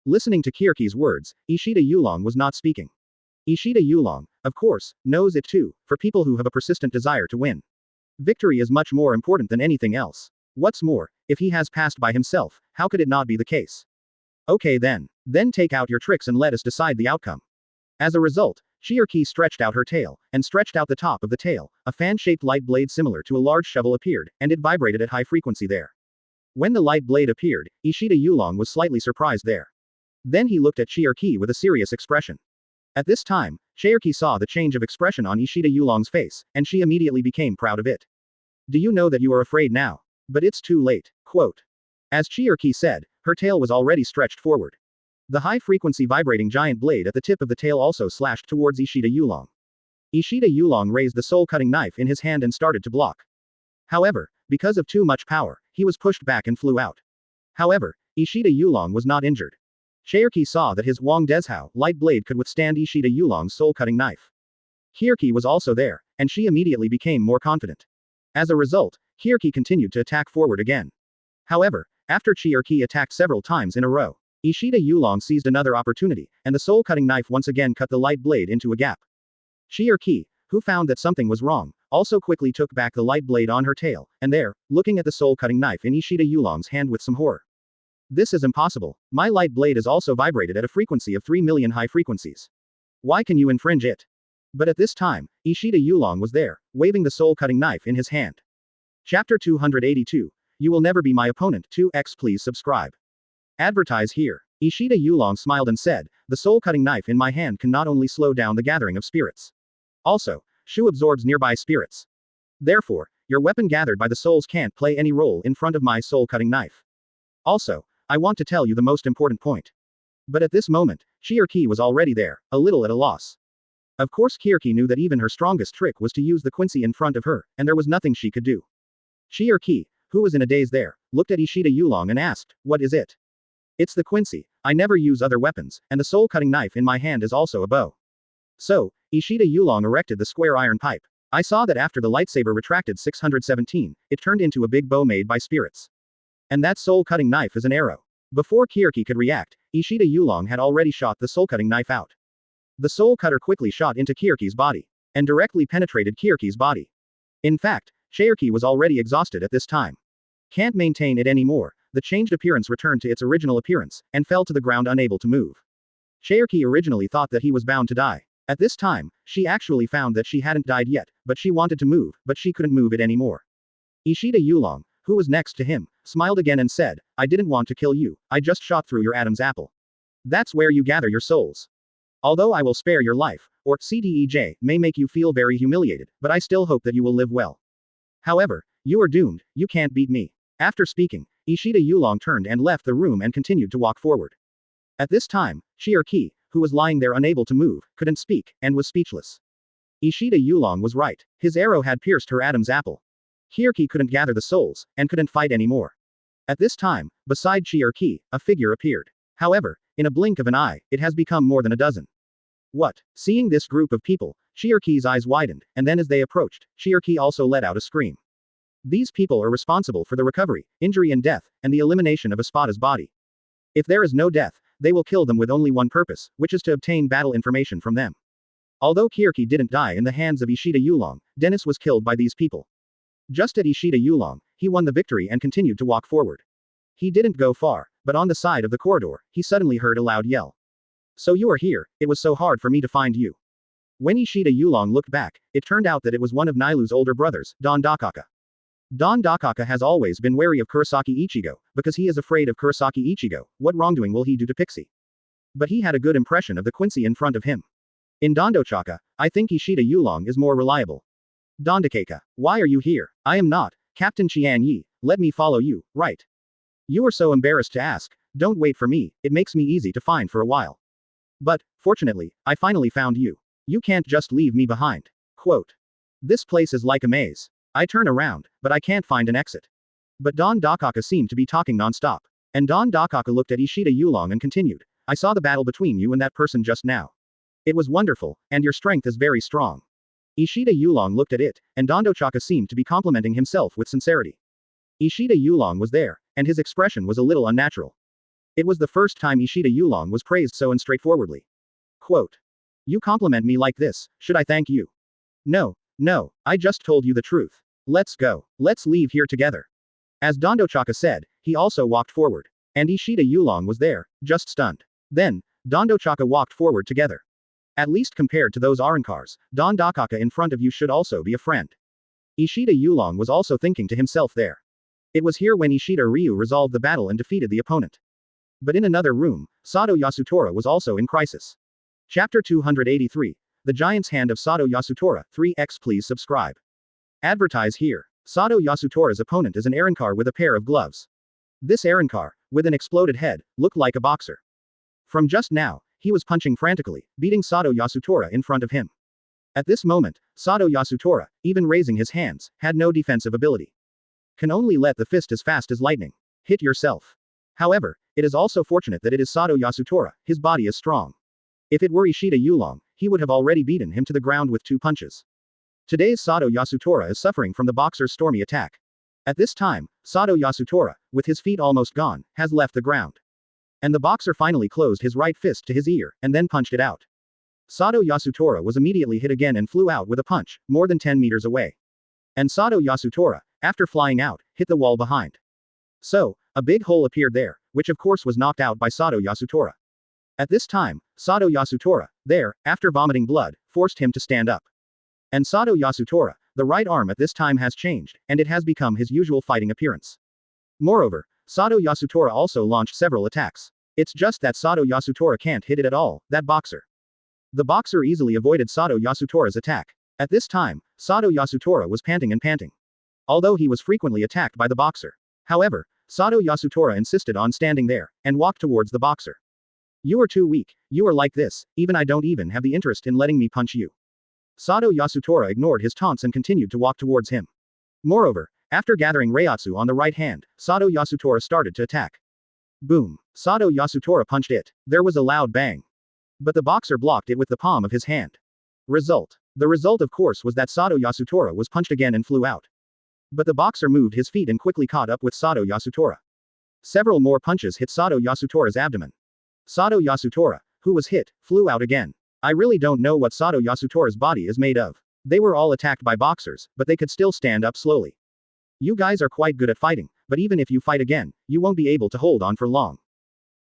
Listening to Qian Ye's words, Ishida Yulong was not speaking. Ishida Yulong, of course, knows it too, for people who have a persistent desire to win. Victory is much more important than anything else. What's more, if he has passed by himself, how could it not be the case? Okay then. Then take out your tricks and let us decide the outcome. As a result, Qian Ye stretched out her tail, and stretched out the top of the tail, a fan-shaped light blade similar to a large shovel appeared, and it vibrated at high frequency there. When the light blade appeared, Ishida Yulong was slightly surprised there. Then he looked at Qian Ye with a serious expression. At this time, Qian Ye saw the change of expression on Ishida Yulong's face, and she immediately became proud of it. Do you know that you are afraid now? But it's too late. Quote. As Qian Ye said, her tail was already stretched forward. The high-frequency vibrating giant blade at the tip of the tail also slashed towards Ishida Yulong. Ishida Yulong raised the soul-cutting knife in his hand and started to block. However, because of too much power, he was pushed back and flew out. However, Ishida Yulong was not injured. Qian Ye saw that his Wang Dezhao light blade could withstand Ishida Yulong's soul-cutting knife. Qian Ye was also there, and she immediately became more confident. As a result, Qian Ye continued to attack forward again. However, after Qian Ye attacked several times in a row, Ishida Yulong seized another opportunity, and the soul-cutting knife once again cut the light blade into a gap. Qian Ye, who found that something was wrong, also quickly took back the light blade on her tail, and there, looking at the soul-cutting knife in Ishida Yulong's hand with some horror. This is impossible. My light blade is also vibrated at a frequency of 3 million high frequencies. Why can you infringe it? But at this time, Ishida Yulong was there, waving the soul-cutting knife in his hand. Chapter 282. You will never be my opponent. 2x please subscribe. Advertise here. Ishida Yulong smiled and said, the soul-cutting knife in my hand can not only slow down the gathering of spirits. Also, Shu absorbs nearby spirits. Therefore, your weapon gathered by the souls can't play any role in front of my soul-cutting knife. Also, I want to tell you the most important point. But at this moment, Qian Ye was already there, a little at a loss. Of course Qian Ye knew that even her strongest trick was to use the Quincy in front of her, and there was nothing she could do. Qian Ye, who was in a daze there, looked at Ishida Yulong and asked, what is it? It's the Quincy. I never use other weapons, and the soul-cutting knife in my hand is also a bow. So, Ishida Yulong erected the square iron pipe. I saw that after the lightsaber retracted 617, it turned into a big bow made by spirits. And that soul-cutting knife is an arrow. Before Qian Ye could react, Ishida Yulong had already shot the soul-cutting knife out. The soul cutter quickly shot into Qian Ye's body, and directly penetrated Qian Ye's body. In fact, Qian Ye was already exhausted at this time. Can't maintain it anymore, the changed appearance returned to its original appearance, and fell to the ground unable to move. Qian Ye originally thought that he was bound to die. At this time, she actually found that she hadn't died yet, but she wanted to move, but she couldn't move it anymore. Ishida Yulong, who was next to him, smiled again and said, I didn't want to kill you, I just shot through your Adam's apple. That's where you gather your souls. Although I will spare your life, or CDEJ, may make you feel very humiliated, but I still hope that you will live well. However, you are doomed, you can't beat me. After speaking, Ishida Yulong turned and left the room and continued to walk forward. At this time, Qian Ye, who was lying there unable to move, couldn't speak, and was speechless. Ishida Yulong was right. His arrow had pierced her Adam's apple. Qian Ye couldn't gather the souls, and couldn't fight anymore. At this time, beside Qian Ye, a figure appeared. However, in a blink of an eye, it has become more than a dozen. What? Seeing this group of people, Qian Ye's eyes widened, and then as they approached, Qian Ye also let out a scream. These people are responsible for the recovery, injury and death, and the elimination of Espada's body. If there is no death, they will kill them with only one purpose, which is to obtain battle information from them. Although Qian Ye didn't die in the hands of Ishida Yulong, Dennis was killed by these people. Just at Ishida Yulong, he won the victory and continued to walk forward. He didn't go far, but on the side of the corridor, he suddenly heard a loud yell. So you are here, it was so hard for me to find you. When Ishida Yulong looked back, it turned out that it was one of Nailu's older brothers, Don Dakaka. Don Dakaka has always been wary of Kurosaki Ichigo, because he is afraid of Kurosaki Ichigo. What wrongdoing will he do to Pixie? But he had a good impression of the Quincy in front of him. In Dondochaka, I think Ishida Yulong is more reliable. Dondakaka, why are you here? I am not, Captain Qian Ye, let me follow you, right? You are so embarrassed to ask, don't wait for me, it makes me easy to find for a while. But, fortunately, I finally found you. You can't just leave me behind. Quote. This place is like a maze. I turn around, but I can't find an exit. But Don Dakaka seemed to be talking non-stop. And Don Dakaka looked at Ishida Yulong and continued, I saw the battle between you and that person just now. It was wonderful, and your strength is very strong. Ishida Yulong looked at it, and Dondochaka seemed to be complimenting himself with sincerity. Ishida Yulong was there, and his expression was a little unnatural. It was the first time Ishida Yulong was praised so straightforwardly. Quote. You compliment me like this, should I thank you? No, I just told you the truth. Let's go. Let's leave here together. As Dondochaka said, he also walked forward. And Ishida Yulong was there, just stunned. Then, Dondochaka walked forward together. At least compared to those Arankars, Don Dakaka in front of you should also be a friend. Ishida Yulong was also thinking to himself there. It was here when Ishida Ryu resolved the battle and defeated the opponent. But in another room, Sato Yasutora was also in crisis. Chapter 283. The Giant's Hand of Sato Yasutora, 3x please subscribe. Advertise here. Sato Yasutora's opponent is an Arankar with a pair of gloves. This Arankar, with an exploded head, looked like a boxer. From just now, he was punching frantically, beating Sato Yasutora in front of him. At this moment, Sato Yasutora, even raising his hands, had no defensive ability. Can only let the fist as fast as lightning. Hit yourself. However, it is also fortunate that it is Sato Yasutora, his body is strong. If it were Ishida Yulong, he would have already beaten him to the ground with 2 punches. Today's Sato Yasutora is suffering from the boxer's stormy attack. At this time, Sato Yasutora, with his feet almost gone, has left the ground. And the boxer finally closed his right fist to his ear, and then punched it out. Sato Yasutora was immediately hit again and flew out with a punch, more than 10 meters away. And Sato Yasutora, after flying out, hit the wall behind. So, a big hole appeared there, which of course was knocked out by Sato Yasutora. At this time, Sato Yasutora, there, after vomiting blood, forced him to stand up. And Sato Yasutora, the right arm at this time has changed, and it has become his usual fighting appearance. Moreover, Sato Yasutora also launched several attacks. It's just that Sato Yasutora can't hit it at all, that boxer. The boxer easily avoided Sato Yasutora's attack. At this time, Sato Yasutora was panting and panting. Although he was frequently attacked by the boxer. However, Sato Yasutora insisted on standing there, and walked towards the boxer. You are too weak, you are like this, even I don't even have the interest in letting me punch you. Sato Yasutora ignored his taunts and continued to walk towards him. Moreover, after gathering Reiatsu on the right hand, Sato Yasutora started to attack. Boom. Sato Yasutora punched it. There was a loud bang. But the boxer blocked it with the palm of his hand. Result. The result of course was that Sato Yasutora was punched again and flew out. But the boxer moved his feet and quickly caught up with Sato Yasutora. Several more punches hit Sato Yasutora's abdomen. Sato Yasutora, who was hit, flew out again. I really don't know what Sato Yasutora's body is made of. They were all attacked by boxers, but they could still stand up slowly. You guys are quite good at fighting, but even if you fight again, you won't be able to hold on for long.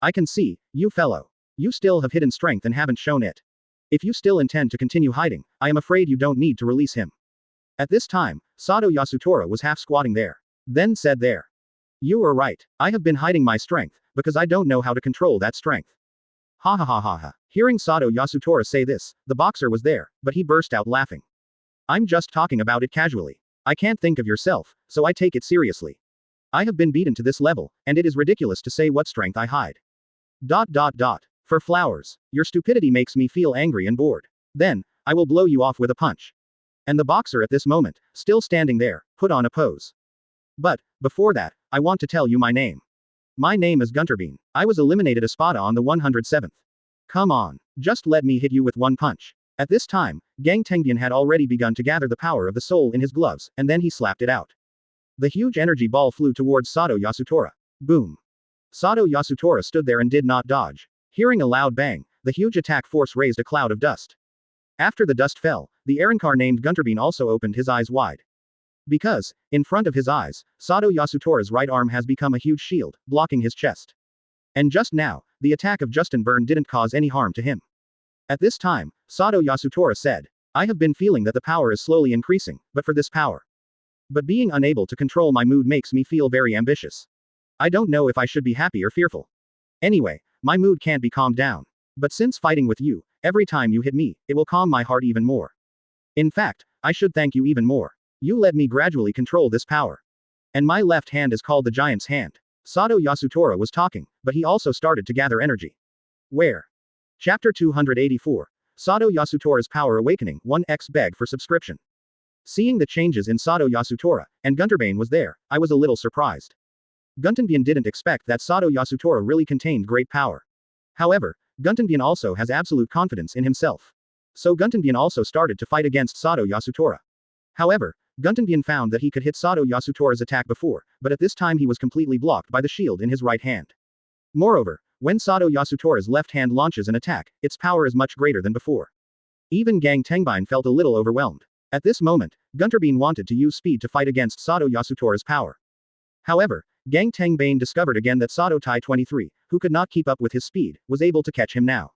I can see, you fellow. You still have hidden strength and haven't shown it. If you still intend to continue hiding, I am afraid you don't need to release him. At this time, Sato Yasutora was half squatting there. Then said there. You are right. I have been hiding my strength, because I don't know how to control that strength. Ha ha ha ha ha. Hearing Sato Yasutora say this, the boxer was there, but he burst out laughing. I'm just talking about it casually. I can't think of yourself, so I take it seriously. I have been beaten to this level, and it is ridiculous to say what strength I hide. ... For flowers. Your stupidity makes me feel angry and bored. Then, I will blow you off with a punch. And the boxer at this moment, still standing there, put on a pose. But, before that, I want to tell you my name. My name is Gunterbean. I was eliminated Espada on the 107th. Come on. Just let me hit you with one punch. At this time, Gang Tengbin had already begun to gather the power of the soul in his gloves, and then he slapped it out. The huge energy ball flew towards Sato Yasutora. Boom. Sato Yasutora stood there and did not dodge. Hearing a loud bang, the huge attack force raised a cloud of dust. After the dust fell, the Arankar named Gunterbean also opened his eyes wide. Because, in front of his eyes, Sato Yasutora's right arm has become a huge shield, blocking his chest. And just now, the attack of Justin Burn didn't cause any harm to him. At this time, Sato Yasutora said, I have been feeling that the power is slowly increasing, but for this power. But being unable to control my mood makes me feel very ambitious. I don't know if I should be happy or fearful. Anyway, my mood can't be calmed down. But since fighting with you, every time you hit me, it will calm my heart even more. In fact, I should thank you even more. You let me gradually control this power. And my left hand is called the Giant's Hand. Sato Yasutora was talking, but he also started to gather energy. Where? Chapter 284. Sato Yasutora's Power Awakening, 1x beg for subscription. Seeing the changes in Sato Yasutora, and Gunterbane was there, I was a little surprised. Gunterbane didn't expect that Sato Yasutora really contained great power. However, Gunterbane also has absolute confidence in himself. So Gunterbane also started to fight against Sato Yasutora. However, Gunterbane found that he could hit Sato Yasutora's attack before, but at this time he was completely blocked by the shield in his right hand. Moreover, when Sato Yasutora's left hand launches an attack, its power is much greater than before. Even Gang Tengbine felt a little overwhelmed. At this moment, Gunterbane wanted to use speed to fight against Sato Yasutora's power. However, Gang Tengbane discovered again that Sato Tai 23, who could not keep up with his speed, was able to catch him now.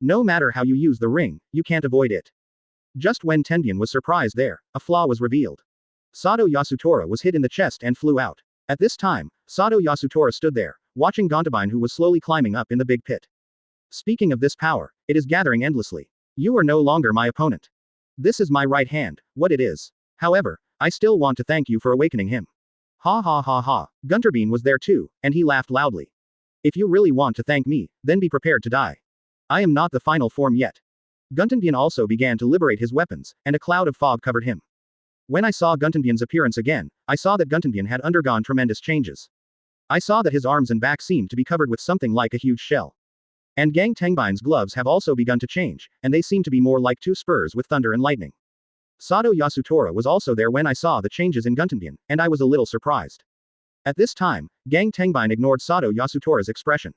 No matter how you use the ring, you can't avoid it. Just when Tenbin was surprised there, a flaw was revealed. Sato Yasutora was hit in the chest and flew out. At this time, Sato Yasutora stood there, watching Gunterbane who was slowly climbing up in the big pit. Speaking of this power, it is gathering endlessly. You are no longer my opponent. This is my right hand, what it is. However, I still want to thank you for awakening him. Ha ha ha ha. Gunterbane was there too, and he laughed loudly. If you really want to thank me, then be prepared to die. I am not the final form yet. Gunterbane also began to liberate his weapons, and a cloud of fog covered him. When I saw Gunterbane's appearance again, I saw that Gunterbane had undergone tremendous changes. I saw that his arms and back seemed to be covered with something like a huge shell. And Gang Tengbine's gloves have also begun to change, and they seem to be more like two spurs with thunder and lightning. Sato Yasutora was also there when I saw the changes in Gunterbane, and I was a little surprised. At this time, Gang Tengbine ignored Sato Yasutora's expression.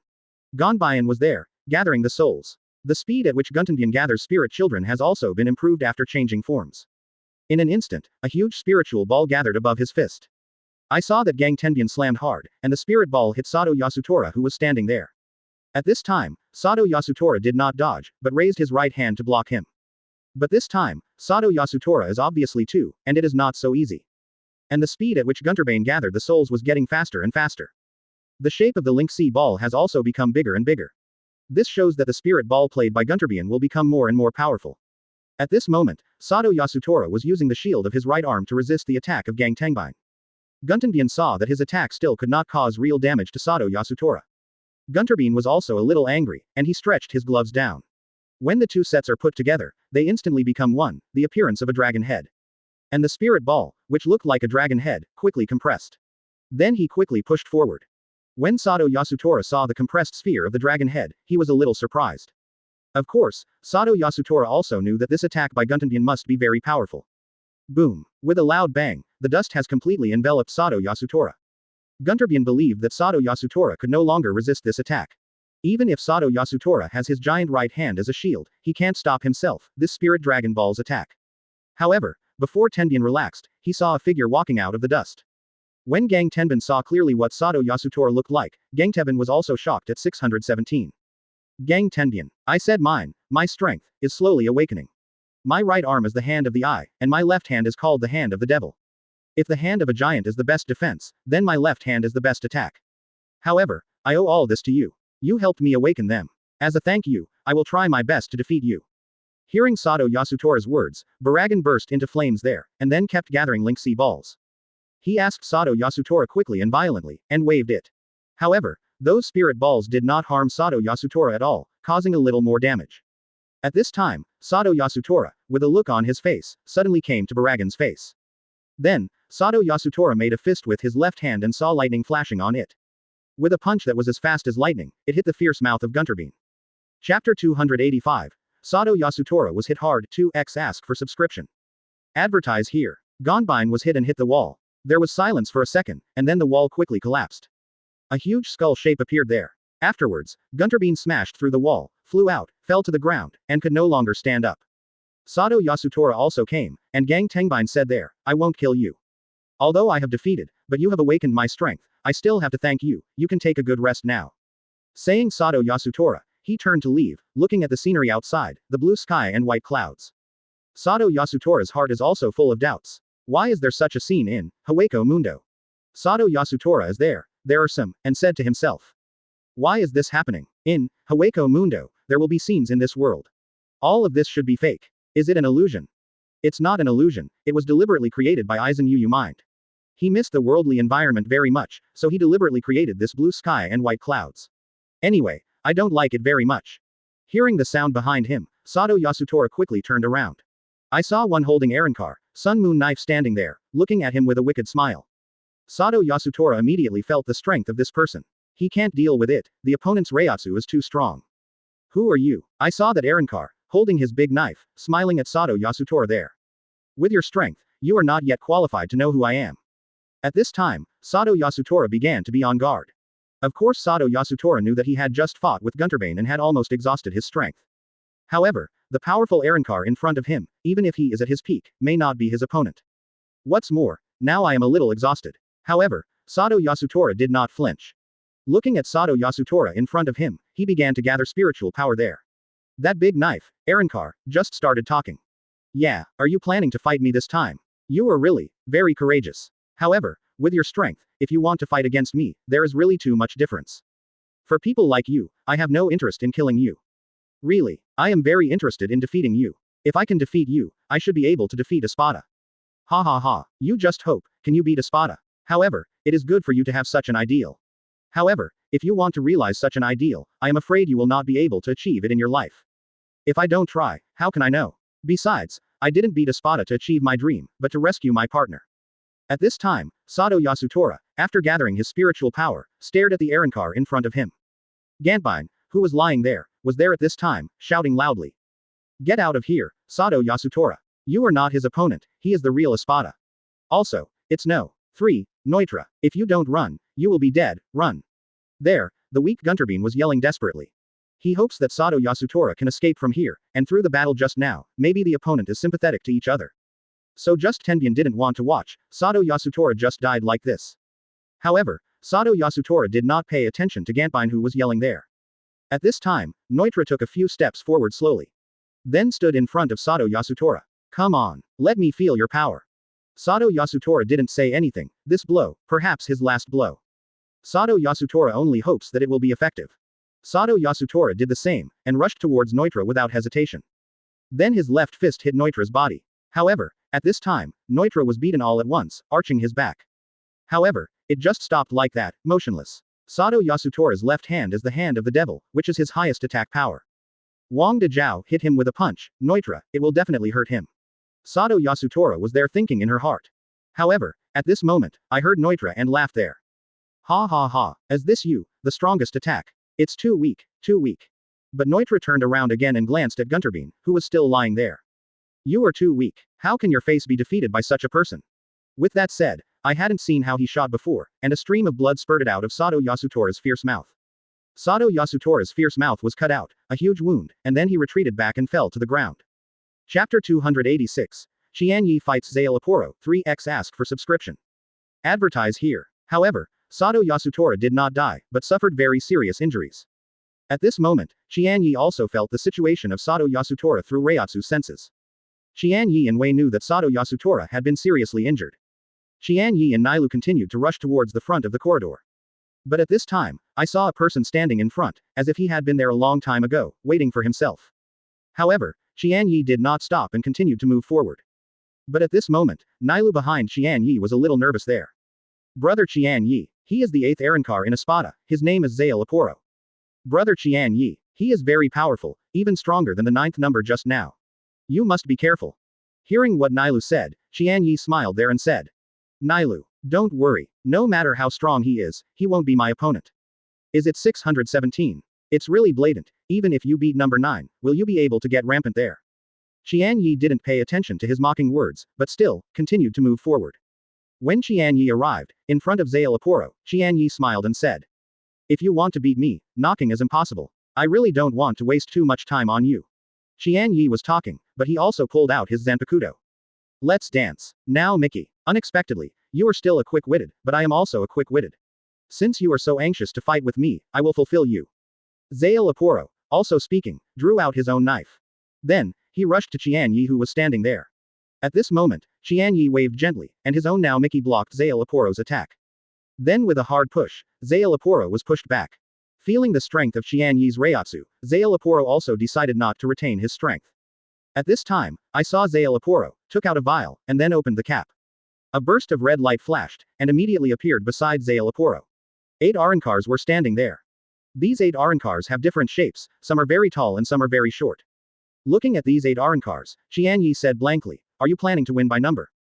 Gonbyan was there, gathering the souls. The speed at which Gunterbane gathers spirit children has also been improved after changing forms. In an instant, a huge spiritual ball gathered above his fist. I saw that Gang Tenbin slammed hard, and the spirit ball hit Sato Yasutora who was standing there. At this time, Sato Yasutora did not dodge, but raised his right hand to block him. But this time, Sato Yasutora is obviously too, and it is not so easy. And the speed at which Gunterbane gathered the souls was getting faster and faster. The shape of the Link C ball has also become bigger and bigger. This shows that the spirit ball played by Gunterbane will become more and more powerful. At this moment, Sato Yasutora was using the shield of his right arm to resist the attack of Gang Tengbine. Gunterbane saw that his attack still could not cause real damage to Sato Yasutora. Gunterbane was also a little angry, and he stretched his gloves down. When the two sets are put together, they instantly become one, the appearance of a dragon head. And the spirit ball, which looked like a dragon head, quickly compressed. Then he quickly pushed forward. When Sato Yasutora saw the compressed sphere of the dragon head, he was a little surprised. Of course, Sato Yasutora also knew that this attack by Gunterbane must be very powerful. Boom. With a loud bang, the dust has completely enveloped Sato Yasutora. Gunterbane believed that Sato Yasutora could no longer resist this attack. Even if Sato Yasutora has his giant right hand as a shield, he can't stop himself, this spirit Dragon Ball's attack. However, before Tenbin relaxed, he saw a figure walking out of the dust. When Gang Tenbin saw clearly what Sato Yasutora looked like, Gang Tenbin was also shocked at 617. Gang Tenbin. I said my strength, is slowly awakening. My right arm is the hand of the eye, and my left hand is called the hand of the devil. If the hand of a giant is the best defense, then my left hand is the best attack. However, I owe all this to you. You helped me awaken them. As a thank you, I will try my best to defeat you. Hearing Sato Yasutora's words, Baragan burst into flames there, and then kept gathering Link C balls. He asked Sato Yasutora quickly and violently, and waved it. However, those spirit balls did not harm Sato Yasutora at all, causing a little more damage. At this time, Sato Yasutora, with a look on his face, suddenly came to Baragan's face. Then, Sato Yasutora made a fist with his left hand and saw lightning flashing on it. With a punch that was as fast as lightning, it hit the fierce mouth of Gunterbane. Chapter 285. Sato Yasutora was hit hard. 2x ask for subscription. Advertise here. Gonbine was hit and hit the wall. There was silence for a second, and then the wall quickly collapsed. A huge skull shape appeared there. Afterwards, Gunterbane smashed through the wall, flew out, fell to the ground, and could no longer stand up. Sato Yasutora also came, and Gang Tengbine said there, I won't kill you. Although I have defeated, but you have awakened my strength, I still have to thank you, you can take a good rest now. Saying Sato Yasutora, he turned to leave, looking at the scenery outside, the blue sky and white clouds. Sato Yasutora's heart is also full of doubts. Why is there such a scene in Hueco Mundo? Sato Yasutora is there are some, and said to himself. Why is this happening? In Hueco Mundo, there will be scenes in this world. All of this should be fake. Is it an illusion? It's not an illusion, it was deliberately created by Aizen Yu mind. He missed the worldly environment very much, so he deliberately created this blue sky and white clouds. Anyway, I don't like it very much. Hearing the sound behind him, Sato Yasutora quickly turned around. I saw one holding Arankar, Sun Moon knife standing there, looking at him with a wicked smile. Sato Yasutora immediately felt the strength of this person. He can't deal with it, the opponent's Reiatsu is too strong. Who are you? I saw that Arankar, holding his big knife, smiling at Sato Yasutora there. With your strength, you are not yet qualified to know who I am. At this time, Sato Yasutora began to be on guard. Of course Sato Yasutora knew that he had just fought with Gunterbane and had almost exhausted his strength. However, the powerful Arankar in front of him, even if he is at his peak, may not be his opponent. What's more, now I am a little exhausted. However, Sato Yasutora did not flinch. Looking at Sato Yasutora in front of him, he began to gather spiritual power there. That big knife, Arankar, just started talking. Yeah, are you planning to fight me this time? You are really, very courageous. However, with your strength, if you want to fight against me, there is really too much difference. For people like you, I have no interest in killing you. Really, I am very interested in defeating you. If I can defeat you, I should be able to defeat Espada. Ha ha ha, you just hope, can you beat Espada? However, it is good for you to have such an ideal. However, if you want to realize such an ideal, I am afraid you will not be able to achieve it in your life. If I don't try, how can I know? Besides, I didn't beat Espada to achieve my dream, but to rescue my partner. At this time, Sato Yasutora, after gathering his spiritual power, stared at the Arankar in front of him. Gantbine, who was lying there, was there at this time, shouting loudly. Get out of here, Sato Yasutora. You are not his opponent, he is the real Espada. Also, it's no. 3. Neutra, if you don't run, you will be dead, run. There, the weak Gunterbane was yelling desperately. He hopes that Sato Yasutora can escape from here, and through the battle just now, maybe the opponent is sympathetic to each other. So just Tenbin didn't want to watch, Sato Yasutora just died like this. However, Sato Yasutora did not pay attention to Gantbine who was yelling there. At this time, Neutra took a few steps forward slowly. Then stood in front of Sato Yasutora. Come on, let me feel your power. Sato Yasutora didn't say anything, this blow, perhaps his last blow. Sato Yasutora only hopes that it will be effective. Sato Yasutora did the same, and rushed towards Neutra without hesitation. Then his left fist hit Neutra's body. However, at this time, Neutra was beaten all at once, arching his back. However, it just stopped like that, motionless. Sato Yasutora's left hand is the hand of the devil, which is his highest attack power. Wang Dejiao hit him with a punch, Neutra, it will definitely hurt him. Sato Yasutora was there thinking in her heart. However, at this moment, I heard Neutra and laughed there. Ha ha ha, is this you, the strongest attack? It's too weak, too weak. But Neutra turned around again and glanced at Gunterbane, who was still lying there. You are too weak, how can your face be defeated by such a person? With that said, I hadn't seen how he shot before, and a stream of blood spurted out of Sato Yasutora's fierce mouth. Sato Yasutora's fierce mouth was cut out, a huge wound, and then he retreated back and fell to the ground. Chapter 286. Qian Ye fights Zale Aporo, 3x ask for subscription. Advertise here. However, Sato Yasutora did not die, but suffered very serious injuries. At this moment, Qian Ye also felt the situation of Sato Yasutora through Reiatsu's senses. Qian Ye and Wei knew that Sato Yasutora had been seriously injured. Qian Ye and Nailu continued to rush towards the front of the corridor. But at this time, I saw a person standing in front, as if he had been there a long time ago, waiting for himself. However, Qian Ye did not stop and continued to move forward. But at this moment, Nailu behind Qian Ye was a little nervous there. Brother Qian Ye, he is the 8th Arankar in Espada, his name is Zale Aporo. Brother Qian Ye, he is very powerful, even stronger than the 9th number just now. You must be careful. Hearing what Nailu said, Qian Ye smiled there and said. Nailu, don't worry, no matter how strong he is, he won't be my opponent. Is it 617? It's really blatant, even if you beat number 9, will you be able to get rampant there? Qian Ye didn't pay attention to his mocking words, but still, continued to move forward. When Qian Ye arrived, in front of Zale Aporo, Qian Ye smiled and said. If you want to beat me, knocking is impossible. I really don't want to waste too much time on you. Qian Ye was talking, but he also pulled out his Zanpakuto. Let's dance. Now Mickey. Unexpectedly, you are still a quick-witted, but I am also a quick-witted. Since you are so anxious to fight with me, I will fulfill you. Leporo, also speaking, drew out his own knife. Then, he rushed to Qian Ye who was standing there. At this moment, Qian Ye waved gently, and his own now Mickey blocked Leporo's attack. Then with a hard push, Leporo was pushed back. Feeling the strength of Qian Ye's Reiatsu, Leporo also decided not to retain his strength. At this time, I saw Leporo, took out a vial, and then opened the cap. A burst of red light flashed, and immediately appeared beside Leporo. 8 Arankars were standing there. These 8 Arankars have different shapes, some are very tall and some are very short. Looking at these 8 Arankars, Qian Ye said blankly, "Are you planning to win by number?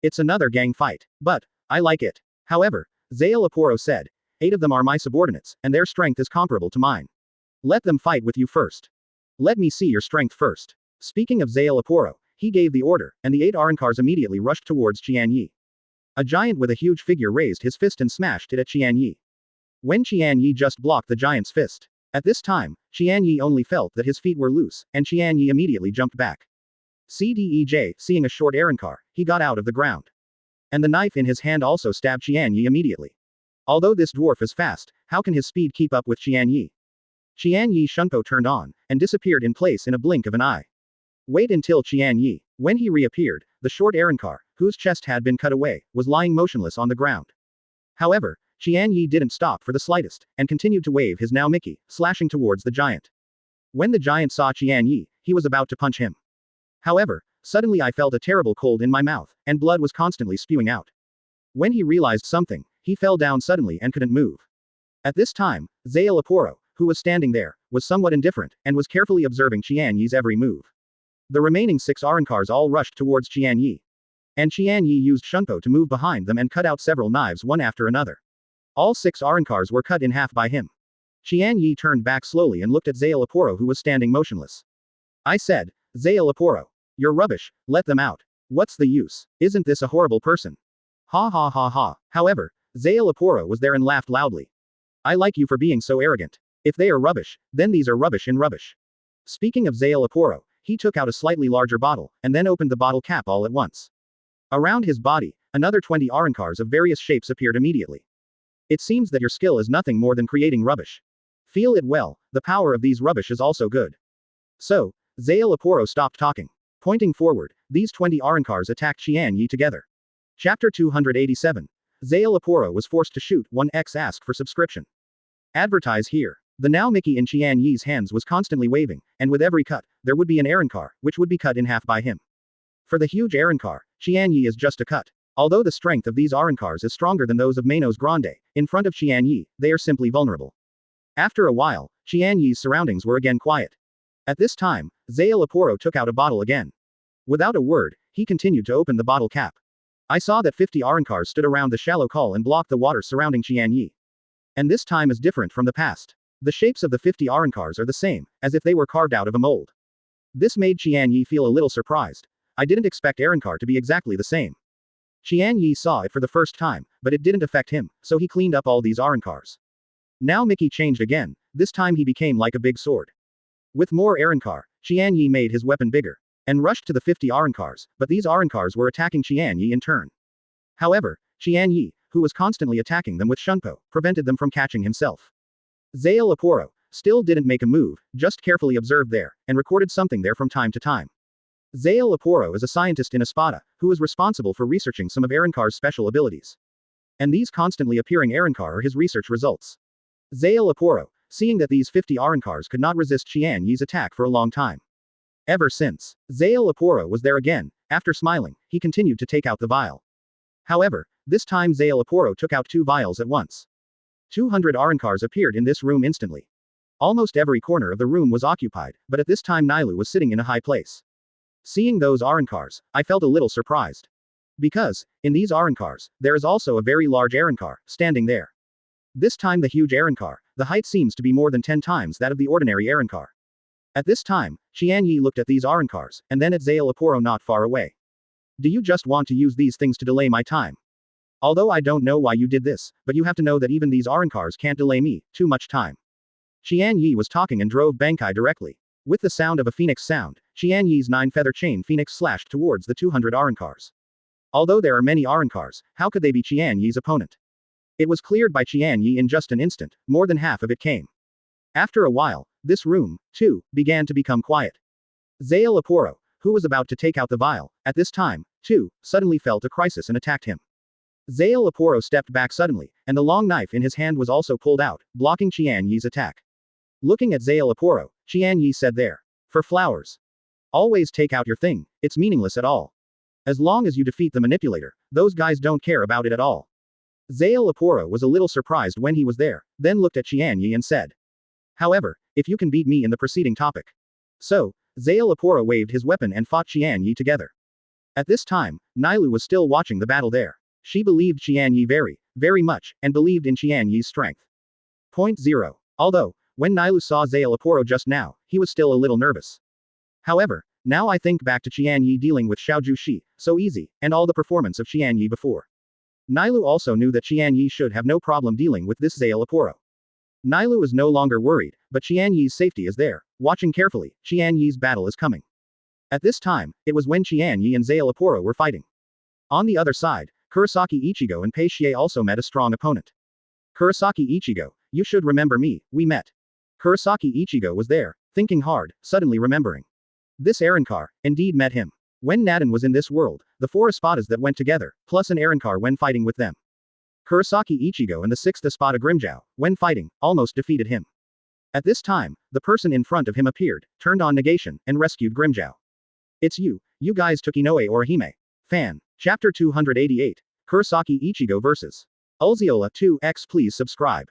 It's another gang fight, but I like it." However, Leporo said, 8 of them are my subordinates, and their strength is comparable to mine. Let them fight with you first. Let me see your strength first. Speaking of Leporo, he gave the order, and the 8 Arankars immediately rushed towards Qian Ye. A giant with a huge figure raised his fist and smashed it at Qian Ye. When Qian Ye just blocked the giant's fist. At this time, Qian Ye only felt that his feet were loose, and Qian Ye immediately jumped back. CDEJ, seeing a short Arankar, he got out of the ground. And the knife in his hand also stabbed Qian Ye immediately. Although this dwarf is fast, how can his speed keep up with Qian Ye? Qian Ye Shunpo turned on, and disappeared in place in a blink of an eye. Wait until Qian Ye. When he reappeared, the short Arankar, whose chest had been cut away, was lying motionless on the ground. However, Qian Ye didn't stop for the slightest, and continued to wave his now Mickey, slashing towards the giant. When the giant saw Qian Ye, he was about to punch him. However, suddenly I felt a terrible cold in my mouth, and blood was constantly spewing out. When he realized something, he fell down suddenly and couldn't move. At this time, Leporo, who was standing there, was somewhat indifferent, and was carefully observing Qian Ye's every move. The remaining 6 Arankars all rushed towards Qian Ye. And Qian Ye used Shunpo to move behind them and cut out several knives one after another. All 6 Arankars were cut in half by him. Qian Ye turned back slowly and looked at Leporo who was standing motionless. I said, Leporo. You're rubbish, let them out. What's the use? Isn't this a horrible person? Ha ha ha ha. However, Leporo was there and laughed loudly. I like you for being so arrogant. If they are rubbish, then these are rubbish in rubbish. Speaking of Leporo, he took out a slightly larger bottle, and then opened the bottle cap all at once. Around his body, another 20 Arankars of various shapes appeared immediately. It seems that your skill is nothing more than creating rubbish. Feel it well, the power of these rubbish is also good. So, Leporo stopped talking. Pointing forward, these 20 Arankars attacked Qian Ye together. Chapter 287. Leporo was forced to shoot 1x ask for subscription. Advertise here. The now Mickey in Qian Ye's hands was constantly waving, and with every cut, there would be an Arankar, which would be cut in half by him. For the huge Arankar, Qian Ye is just a cut. Although the strength of these Arankars is stronger than those of Manos Grande, in front of Qian Ye, they are simply vulnerable. After a while, Qian Ye's surroundings were again quiet. At this time, Leporo took out a bottle again. Without a word, he continued to open the bottle cap. I saw that 50 Arankars stood around the shallow col and blocked the water surrounding Qian Ye. And this time is different from the past. The shapes of the 50 Arankars are the same, as if they were carved out of a mold. This made Qian Ye feel a little surprised. I didn't expect Arankar to be exactly the same. Qian Ye saw it for the first time, but it didn't affect him, so he cleaned up all these Arankars. Now Mickey changed again, this time he became like a big sword. With more Arankar, Qian Ye made his weapon bigger, and rushed to the 50 Arankars, but these Arankars were attacking Qian Ye in turn. However, Qian Ye, who was constantly attacking them with Shunpo, prevented them from catching himself. Leporo still didn't make a move, just carefully observed there, and recorded something there from time to time. Leporo is a scientist in Espada, who is responsible for researching some of Arankar's special abilities. And these constantly appearing Arankar are his research results. Leporo, seeing that these 50 Arankars could not resist Qian Ye's attack for a long time. Ever since, Leporo was there again, after smiling, he continued to take out the vial. However, this time Leporo took out 2 vials at once. 200 Arankars appeared in this room instantly. Almost every corner of the room was occupied, but at this time Nailu was sitting in a high place. Seeing those Arankars, I felt a little surprised. Because, in these Arankars, there is also a very large Arankar, standing there. This time the huge Arankar, the height seems to be more than 10 times that of the ordinary Arankar. At this time, Qian Ye looked at these Arankars, and then at Leporo not far away. Do you just want to use these things to delay my time? Although I don't know why you did this, but you have to know that even these Arankars can't delay me, too much time. Qian Ye was talking and drove Bankai directly. With the sound of a phoenix sound, Qian Ye's 9-feather chain phoenix slashed towards the 200 Arankars. Although there are many Arankars, how could they be Qian Ye's opponent? It was cleared by Qian Ye in just an instant, more than half of it came. After a while, this room, too, began to become quiet. Zael Aporo, who was about to take out the vial, at this time, too, suddenly felt a crisis and attacked him. Zael Aporo stepped back suddenly, and the long knife in his hand was also pulled out, blocking Qian Ye's attack. Looking at Zael Aporo, Qian Ye said there. For flowers. Always take out your thing, it's meaningless at all. As long as you defeat the manipulator, those guys don't care about it at all. Zael Aporo was a little surprised when he was there, then looked at Qian Ye and said. However, if you can beat me in the preceding topic. So, Zael Aporo waved his weapon and fought Qian Ye together. At this time, Nailu was still watching the battle there. She believed Qian Ye very, very much, and believed in Qian Ye's strength. Point 0. Although, when Nailu saw Zael Aporo just now, he was still a little nervous. However, now I think back to Qian Ye dealing with Xiaoju Shi, so easy, and all the performance of Qian Ye before. Nailu also knew that Qian Ye should have no problem dealing with this Zael Aporo. Nailu is no longer worried, but Qian Ye's safety is there. Watching carefully, Qian Ye's battle is coming. At this time, it was when Qian Ye and Zael Aporo were fighting. On the other side, Kurosaki Ichigo and Pei Xie also met a strong opponent. Kurosaki Ichigo, you should remember me, we met. Kurosaki Ichigo was there, thinking hard, suddenly remembering. This Arrancar, indeed met him. When Nadan was in this world, the 4 Espadas that went together, plus an Arrancar when fighting with them. Kurosaki Ichigo and the 6th Espada Grimmjow, when fighting, almost defeated him. At this time, the person in front of him appeared, turned on negation, and rescued Grimmjow. It's you guys took Inoue Orihime. Fan. Chapter 288. Kurosaki Ichigo vs. Ulziola 2x. Please subscribe.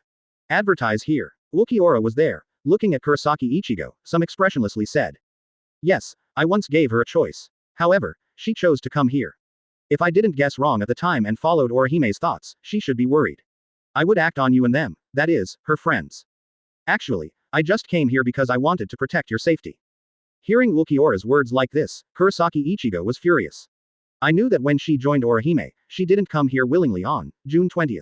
Advertise here. Ulquiorra was there, looking at Kurosaki Ichigo, some expressionlessly said. Yes, I once gave her a choice. However, she chose to come here. If I didn't guess wrong at the time and followed Orihime's thoughts, she should be worried. I would act on you and them, that is, her friends. Actually, I just came here because I wanted to protect your safety. Hearing Ulquiorra's words like this, Kurosaki Ichigo was furious. I knew that when she joined Orihime, she didn't come here willingly on June 20th.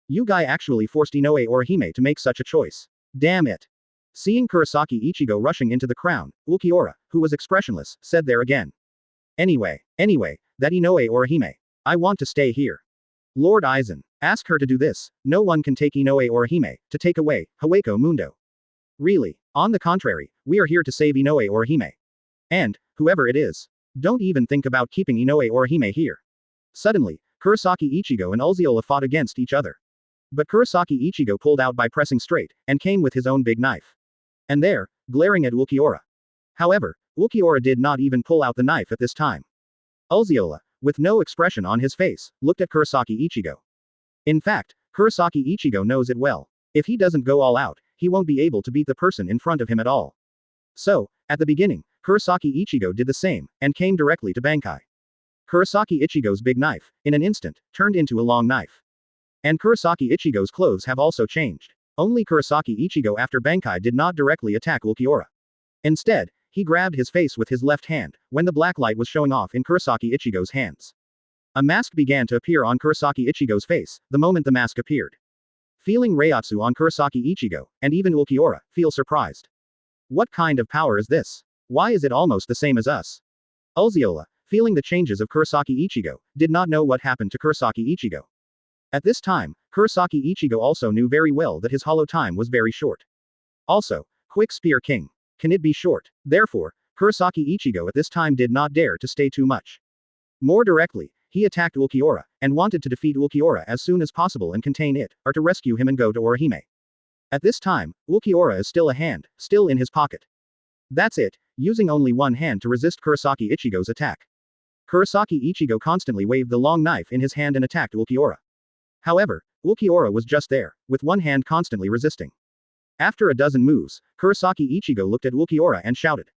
You guy actually forced Inoue Orihime to make such a choice. Damn it. Seeing Kurosaki Ichigo rushing into the crown, Ulquiorra, who was expressionless, said there again. Anyway, that Inoue Orihime. I want to stay here. Lord Aizen, ask her to do this. No one can take Inoue Orihime, to take away Hueco Mundo. Really, on the contrary, we are here to save Inoue Orihime. And, whoever it is, don't even think about keeping Inoue Orihime here. Suddenly, Kurosaki Ichigo and Ulziola fought against each other. But Kurosaki Ichigo pulled out by pressing straight, and came with his own big knife. And there, glaring at Ulquiorra. However, Ulquiorra did not even pull out the knife at this time. Ulziola, with no expression on his face, looked at Kurosaki Ichigo. In fact, Kurosaki Ichigo knows it well. If he doesn't go all out, he won't be able to beat the person in front of him at all. So, at the beginning, Kurosaki Ichigo did the same, and came directly to Bankai. Kurosaki Ichigo's big knife, in an instant, turned into a long knife. And Kurosaki Ichigo's clothes have also changed. Only Kurosaki Ichigo after Bankai did not directly attack Ulquiorra. Instead, he grabbed his face with his left hand, when the black light was showing off in Kurosaki Ichigo's hands. A mask began to appear on Kurosaki Ichigo's face, the moment the mask appeared. Feeling Reiatsu on Kurosaki Ichigo, and even Ulquiorra, feel surprised. What kind of power is this? Why is it almost the same as us? Ulziola, feeling the changes of Kurosaki Ichigo, did not know what happened to Kurosaki Ichigo. At this time, Kurosaki Ichigo also knew very well that his hollow time was very short. Also, Quick Spear King. Can it be short? Therefore, Kurosaki Ichigo at this time did not dare to stay too much. More directly, he attacked Ulquiorra, and wanted to defeat Ulquiorra as soon as possible and contain it, or to rescue him and go to Orihime. At this time, Ulquiorra is still a hand, still in his pocket. That's it, using only one hand to resist Kurosaki Ichigo's attack. Kurosaki Ichigo constantly waved the long knife in his hand and attacked Ulquiorra. However, Ulquiorra was just there, with one hand constantly resisting. After a dozen moves, Kurosaki Ichigo looked at Ulquiorra and shouted.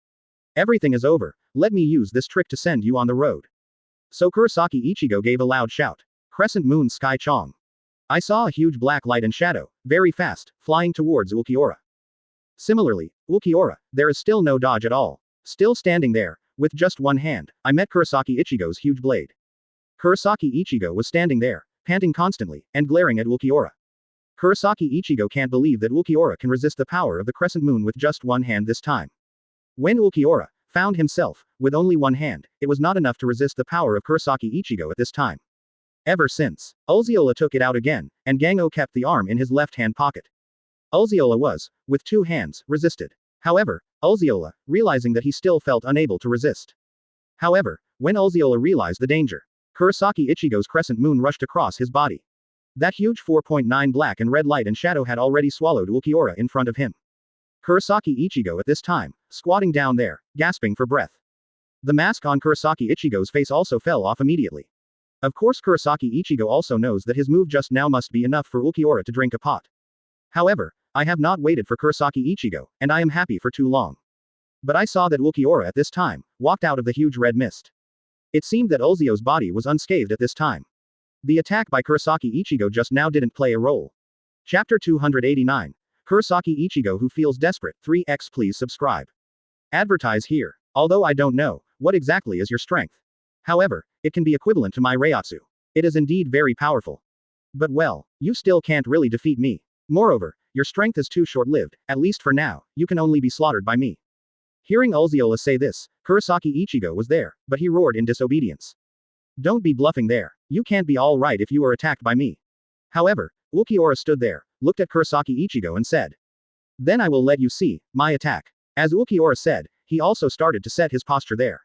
Everything is over, let me use this trick to send you on the road. So Kurosaki Ichigo gave a loud shout. Crescent Moon Sky Chong. I saw a huge black light and shadow, very fast, flying towards Ulquiorra. Similarly, Ulquiorra, there is still no dodge at all. Still standing there, with just one hand, I met Kurosaki Ichigo's huge blade. Kurosaki Ichigo was standing there, panting constantly, and glaring at Ulquiorra. Kurosaki Ichigo can't believe that Ulquiorra can resist the power of the crescent moon with just one hand this time. When Ulquiorra found himself with only one hand, it was not enough to resist the power of Kurosaki Ichigo at this time. Ever since, Ulziola took it out again, and Gango kept the arm in his left-hand pocket. Ulziola was, with 2 hands, resisted. However, Ulziola, realizing that he still felt unable to resist. However, when Ulziola realized the danger, Kurosaki Ichigo's crescent moon rushed across his body. That huge 4.9 black and red light and shadow had already swallowed Ulquiorra in front of him. Kurosaki Ichigo at this time, squatting down there, gasping for breath. The mask on Kurosaki Ichigo's face also fell off immediately. Of course Kurosaki Ichigo also knows that his move just now must be enough for Ulquiorra to drink a pot. However, I have not waited for Kurosaki Ichigo, and I am happy for too long. But I saw that Ulquiorra at this time, walked out of the huge red mist. It seemed that Ulzio's body was unscathed at this time. The attack by Kurosaki Ichigo just now didn't play a role. Chapter 289. Kurosaki Ichigo who feels desperate, 3x please subscribe. Advertise here. Although I don't know, what exactly is your strength? However, it can be equivalent to my Reiatsu. It is indeed very powerful. But well, you still can't really defeat me. Moreover, your strength is too short-lived, at least for now, you can only be slaughtered by me. Hearing Ulziola say this, Kurosaki Ichigo was there, but he roared in disobedience. Don't be bluffing there, you can't be all right if you are attacked by me. However, Ulquiorra stood there, looked at Kurosaki Ichigo and said. Then I will let you see, my attack. As Ulquiorra said, he also started to set his posture there.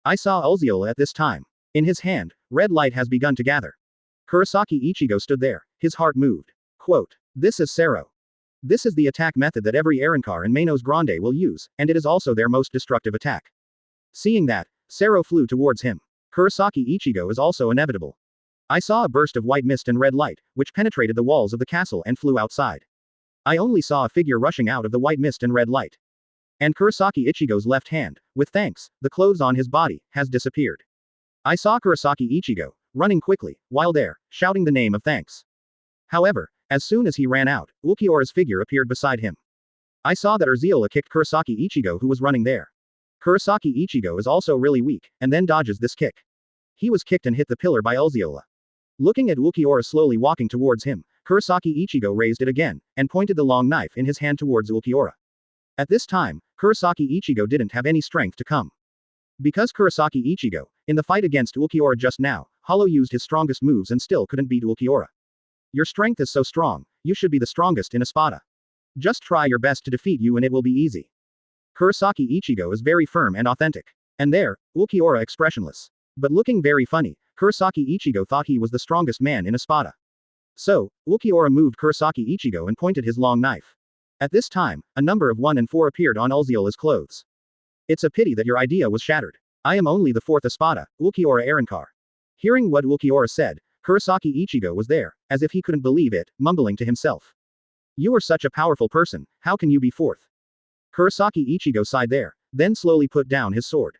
I saw Ulziola at this time. In his hand, red light has begun to gather. Kurosaki Ichigo stood there, his heart moved. Quote, this is Sero. This is the attack method that every Arankar and Manos Grande will use, and it is also their most destructive attack. Seeing that, Sero flew towards him. Kurosaki Ichigo is also inevitable. I saw a burst of white mist and red light, which penetrated the walls of the castle and flew outside. I only saw a figure rushing out of the white mist and red light. And Kurosaki Ichigo's left hand, with thanks, the clothes on his body, has disappeared. I saw Kurosaki Ichigo, running quickly, while there, shouting the name of thanks. However, as soon as he ran out, Ulquiorra's figure appeared beside him. I saw that Urziola kicked Kurosaki Ichigo who was running there. Kurosaki Ichigo is also really weak, and then dodges this kick. He was kicked and hit the pillar by Urziola. Looking at Ulquiorra slowly walking towards him, Kurosaki Ichigo raised it again, and pointed the long knife in his hand towards Ulquiorra. At this time, Kurosaki Ichigo didn't have any strength to come. Because Kurosaki Ichigo, in the fight against Ulquiorra just now, Hollow used his strongest moves and still couldn't beat Ulquiorra. Your strength is so strong, you should be the strongest in Espada. Just try your best to defeat you and it will be easy. Kurosaki Ichigo is very firm and authentic. And there, Ulquiorra expressionless. But looking very funny, Kurosaki Ichigo thought he was the strongest man in Espada. So, Ulquiorra moved Kurosaki Ichigo and pointed his long knife. At this time, a number of 1 and 4 appeared on Ulziola's clothes. It's a pity that your idea was shattered. I am only the 4th Espada, Ulquiorra Arankar. Hearing what Ulquiorra said, Kurosaki Ichigo was there, as if he couldn't believe it, mumbling to himself. You are such a powerful person, how can you be 4th? Kurosaki Ichigo sighed there, then slowly put down his sword.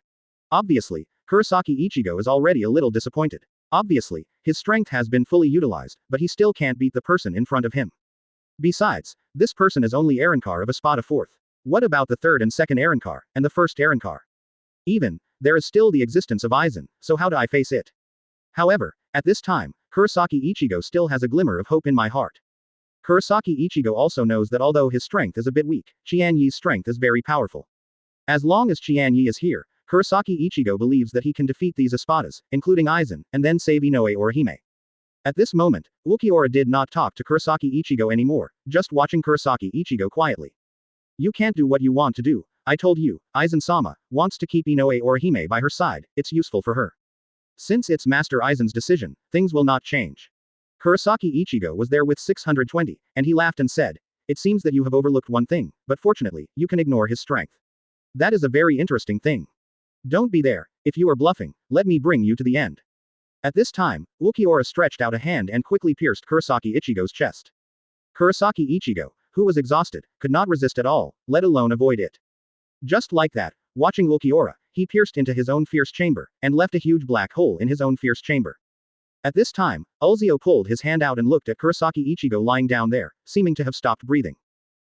Obviously, Kurosaki Ichigo is already a little disappointed. Obviously, his strength has been fully utilized, but he still can't beat the person in front of him. Besides, this person is only Arankar of Espada 4th. What about the 3rd and 2nd Arankar, and the 1st Arankar? Even, there is still the existence of Aizen, so how do I face it? However, at this time, Kurosaki Ichigo still has a glimmer of hope in my heart. Kurosaki Ichigo also knows that although his strength is a bit weak, Qian Ye's strength is very powerful. As long as Qian Ye is here, Kurosaki Ichigo believes that he can defeat these Espadas, including Aizen, and then save Inoue Orihime. At this moment, Ulquiorra did not talk to Kurosaki Ichigo anymore, just watching Kurosaki Ichigo quietly. You can't do what you want to do, I told you, Aizen-sama wants to keep Inoue Orihime by her side, it's useful for her. Since it's Master Aizen's decision, things will not change. Kurosaki Ichigo was there with 620, and he laughed and said, it seems that you have overlooked one thing, but fortunately, you can ignore his strength. That is a very interesting thing. Don't be there, if you are bluffing, let me bring you to the end. At this time, Ulquiorra stretched out a hand and quickly pierced Kurosaki Ichigo's chest. Kurosaki Ichigo, who was exhausted, could not resist at all, let alone avoid it. Just like that, watching Ulquiorra, he pierced into his own fierce chamber, and left a huge black hole in his own fierce chamber. At this time, Ulzio pulled his hand out and looked at Kurosaki Ichigo lying down there, seeming to have stopped breathing.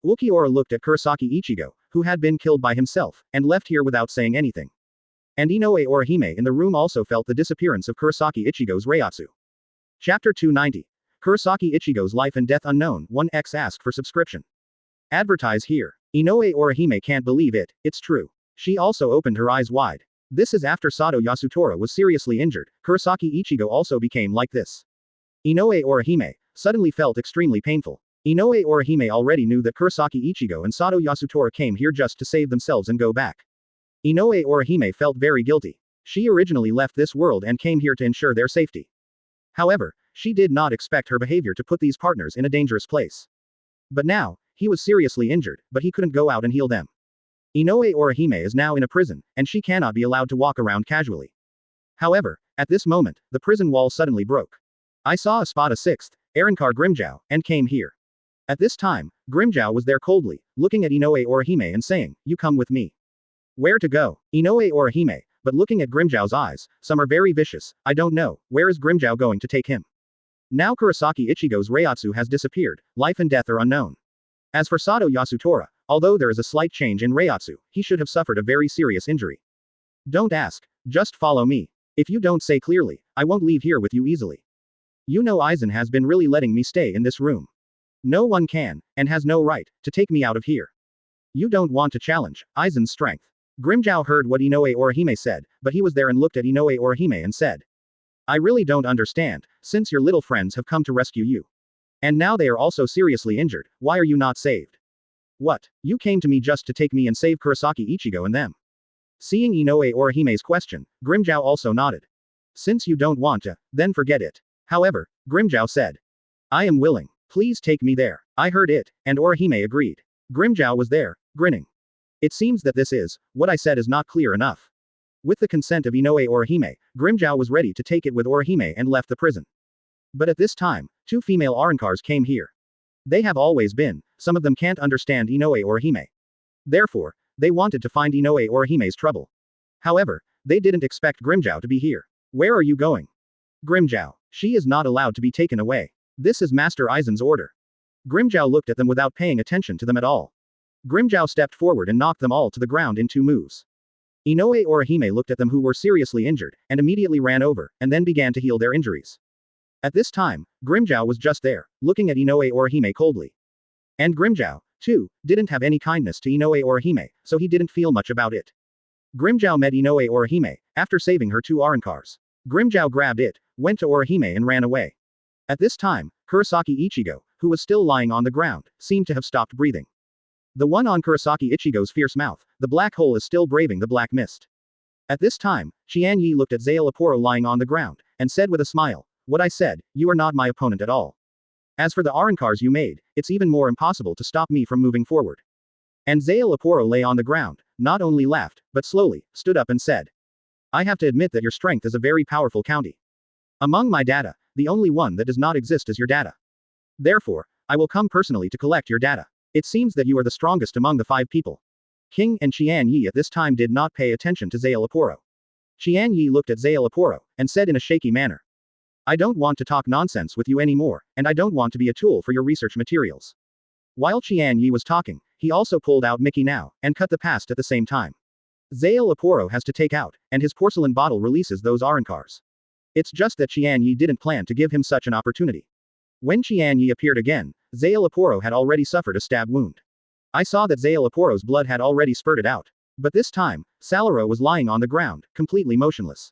Ulquiorra looked at Kurosaki Ichigo, who had been killed by himself, and left here without saying anything. And Inoue Orihime in the room also felt the disappearance of Kurosaki Ichigo's Reiatsu. Chapter 290. Kurosaki Ichigo's Life and Death Unknown, 1x ask for subscription. Advertise here. Inoue Orihime can't believe it, it's true. She also opened her eyes wide. This is after Sado Yasutora was seriously injured, Kurosaki Ichigo also became like this. Inoue Orihime suddenly felt extremely painful. Inoue Orihime already knew that Kurosaki Ichigo and Sato Yasutora came here just to save themselves and go back. Inoue Orihime felt very guilty. She originally left this world and came here to ensure their safety. However, she did not expect her behavior to put these partners in a dangerous place. But now, he was seriously injured, but he couldn't go out and heal them. Inoue Orihime is now in a prison, and she cannot be allowed to walk around casually. However, at this moment, the prison wall suddenly broke. I saw a spot a sixth, Arankar Grimjow, and came here. At this time, Grimjow was there coldly, looking at Inoue Orihime and saying, "You come with me." Where to go? Inoue Orihime, but looking at Grimjow's eyes, some are very vicious, I don't know, where is Grimjow going to take him? Now Kurosaki Ichigo's Reiatsu has disappeared, life and death are unknown. As for Sato Yasutora, although there is a slight change in Reiatsu, he should have suffered a very serious injury. Don't ask, just follow me. If you don't say clearly, I won't leave here with you easily. You know Aizen has been really letting me stay in this room. No one can, and has no right, to take me out of here. You don't want to challenge Aizen's strength. Grimjow heard what Inoue Orihime said, but he was there and looked at Inoue Orihime and said, "I really don't understand, since your little friends have come to rescue you. And now they are also seriously injured, why are you not saved? What? You came to me just to take me and save Kurosaki Ichigo and them?" Seeing Inoue Orihime's question, Grimjow also nodded. "Since you don't want to, then forget it." However, Grimjow said, "I am willing. Please take me there." I heard it, and Orihime agreed. Grimjow was there, grinning. It seems that this is, what I said is not clear enough. With the consent of Inoue Orihime, Grimjow was ready to take it with Orihime and left the prison. But at this time, two female Arankars came here. They have always been, some of them can't understand Inoue Orihime. Therefore, they wanted to find Inoue Orihime's trouble. However, they didn't expect Grimjow to be here. Where are you going? Grimjow. She is not allowed to be taken away. This is Master Aizen's order. Grimjow looked at them without paying attention to them at all. Grimjow stepped forward and knocked them all to the ground in 2 moves. Inoue Orihime looked at them who were seriously injured, and immediately ran over, and then began to heal their injuries. At this time, Grimjow was just there, looking at Inoue Orihime coldly. And Grimjow, too, didn't have any kindness to Inoue Orihime, so he didn't feel much about it. Grimjow met Inoue Orihime, after saving her 2 Arankars. Grimjow grabbed it, went to Orihime and ran away. At this time, Kurosaki Ichigo, who was still lying on the ground, seemed to have stopped breathing. The one on Kurosaki Ichigo's fierce mouth, the black hole is still braving the black mist. At this time, Qian Ye looked at Zale Aporo lying on the ground, and said with a smile, "What I said, you are not my opponent at all. As for the Arankars you made, it's even more impossible to stop me from moving forward." And Zale Aporo lay on the ground, not only laughed, but slowly, stood up and said, "I have to admit that your strength is a very powerful county. Among my data, the only one that does not exist is your data. Therefore, I will come personally to collect your data. It seems that you are the strongest among the 5 people." King and Qian Ye at this time did not pay attention to Zale Aporo. Qian Ye looked at Zale Aporo, and said in a shaky manner, "I don't want to talk nonsense with you anymore, and I don't want to be a tool for your research materials." While Qian Ye was talking, he also pulled out Mickey Now, and cut the past at the same time. Zale Aporo has to take out, and his porcelain bottle releases those Arankars. It's just that Qian Ye didn't plan to give him such an opportunity. When Qian Ye appeared again, Zale Aporo had already suffered a stab wound. I saw that Zale Aporo's blood had already spurted out. But this time, Salaro was lying on the ground, completely motionless.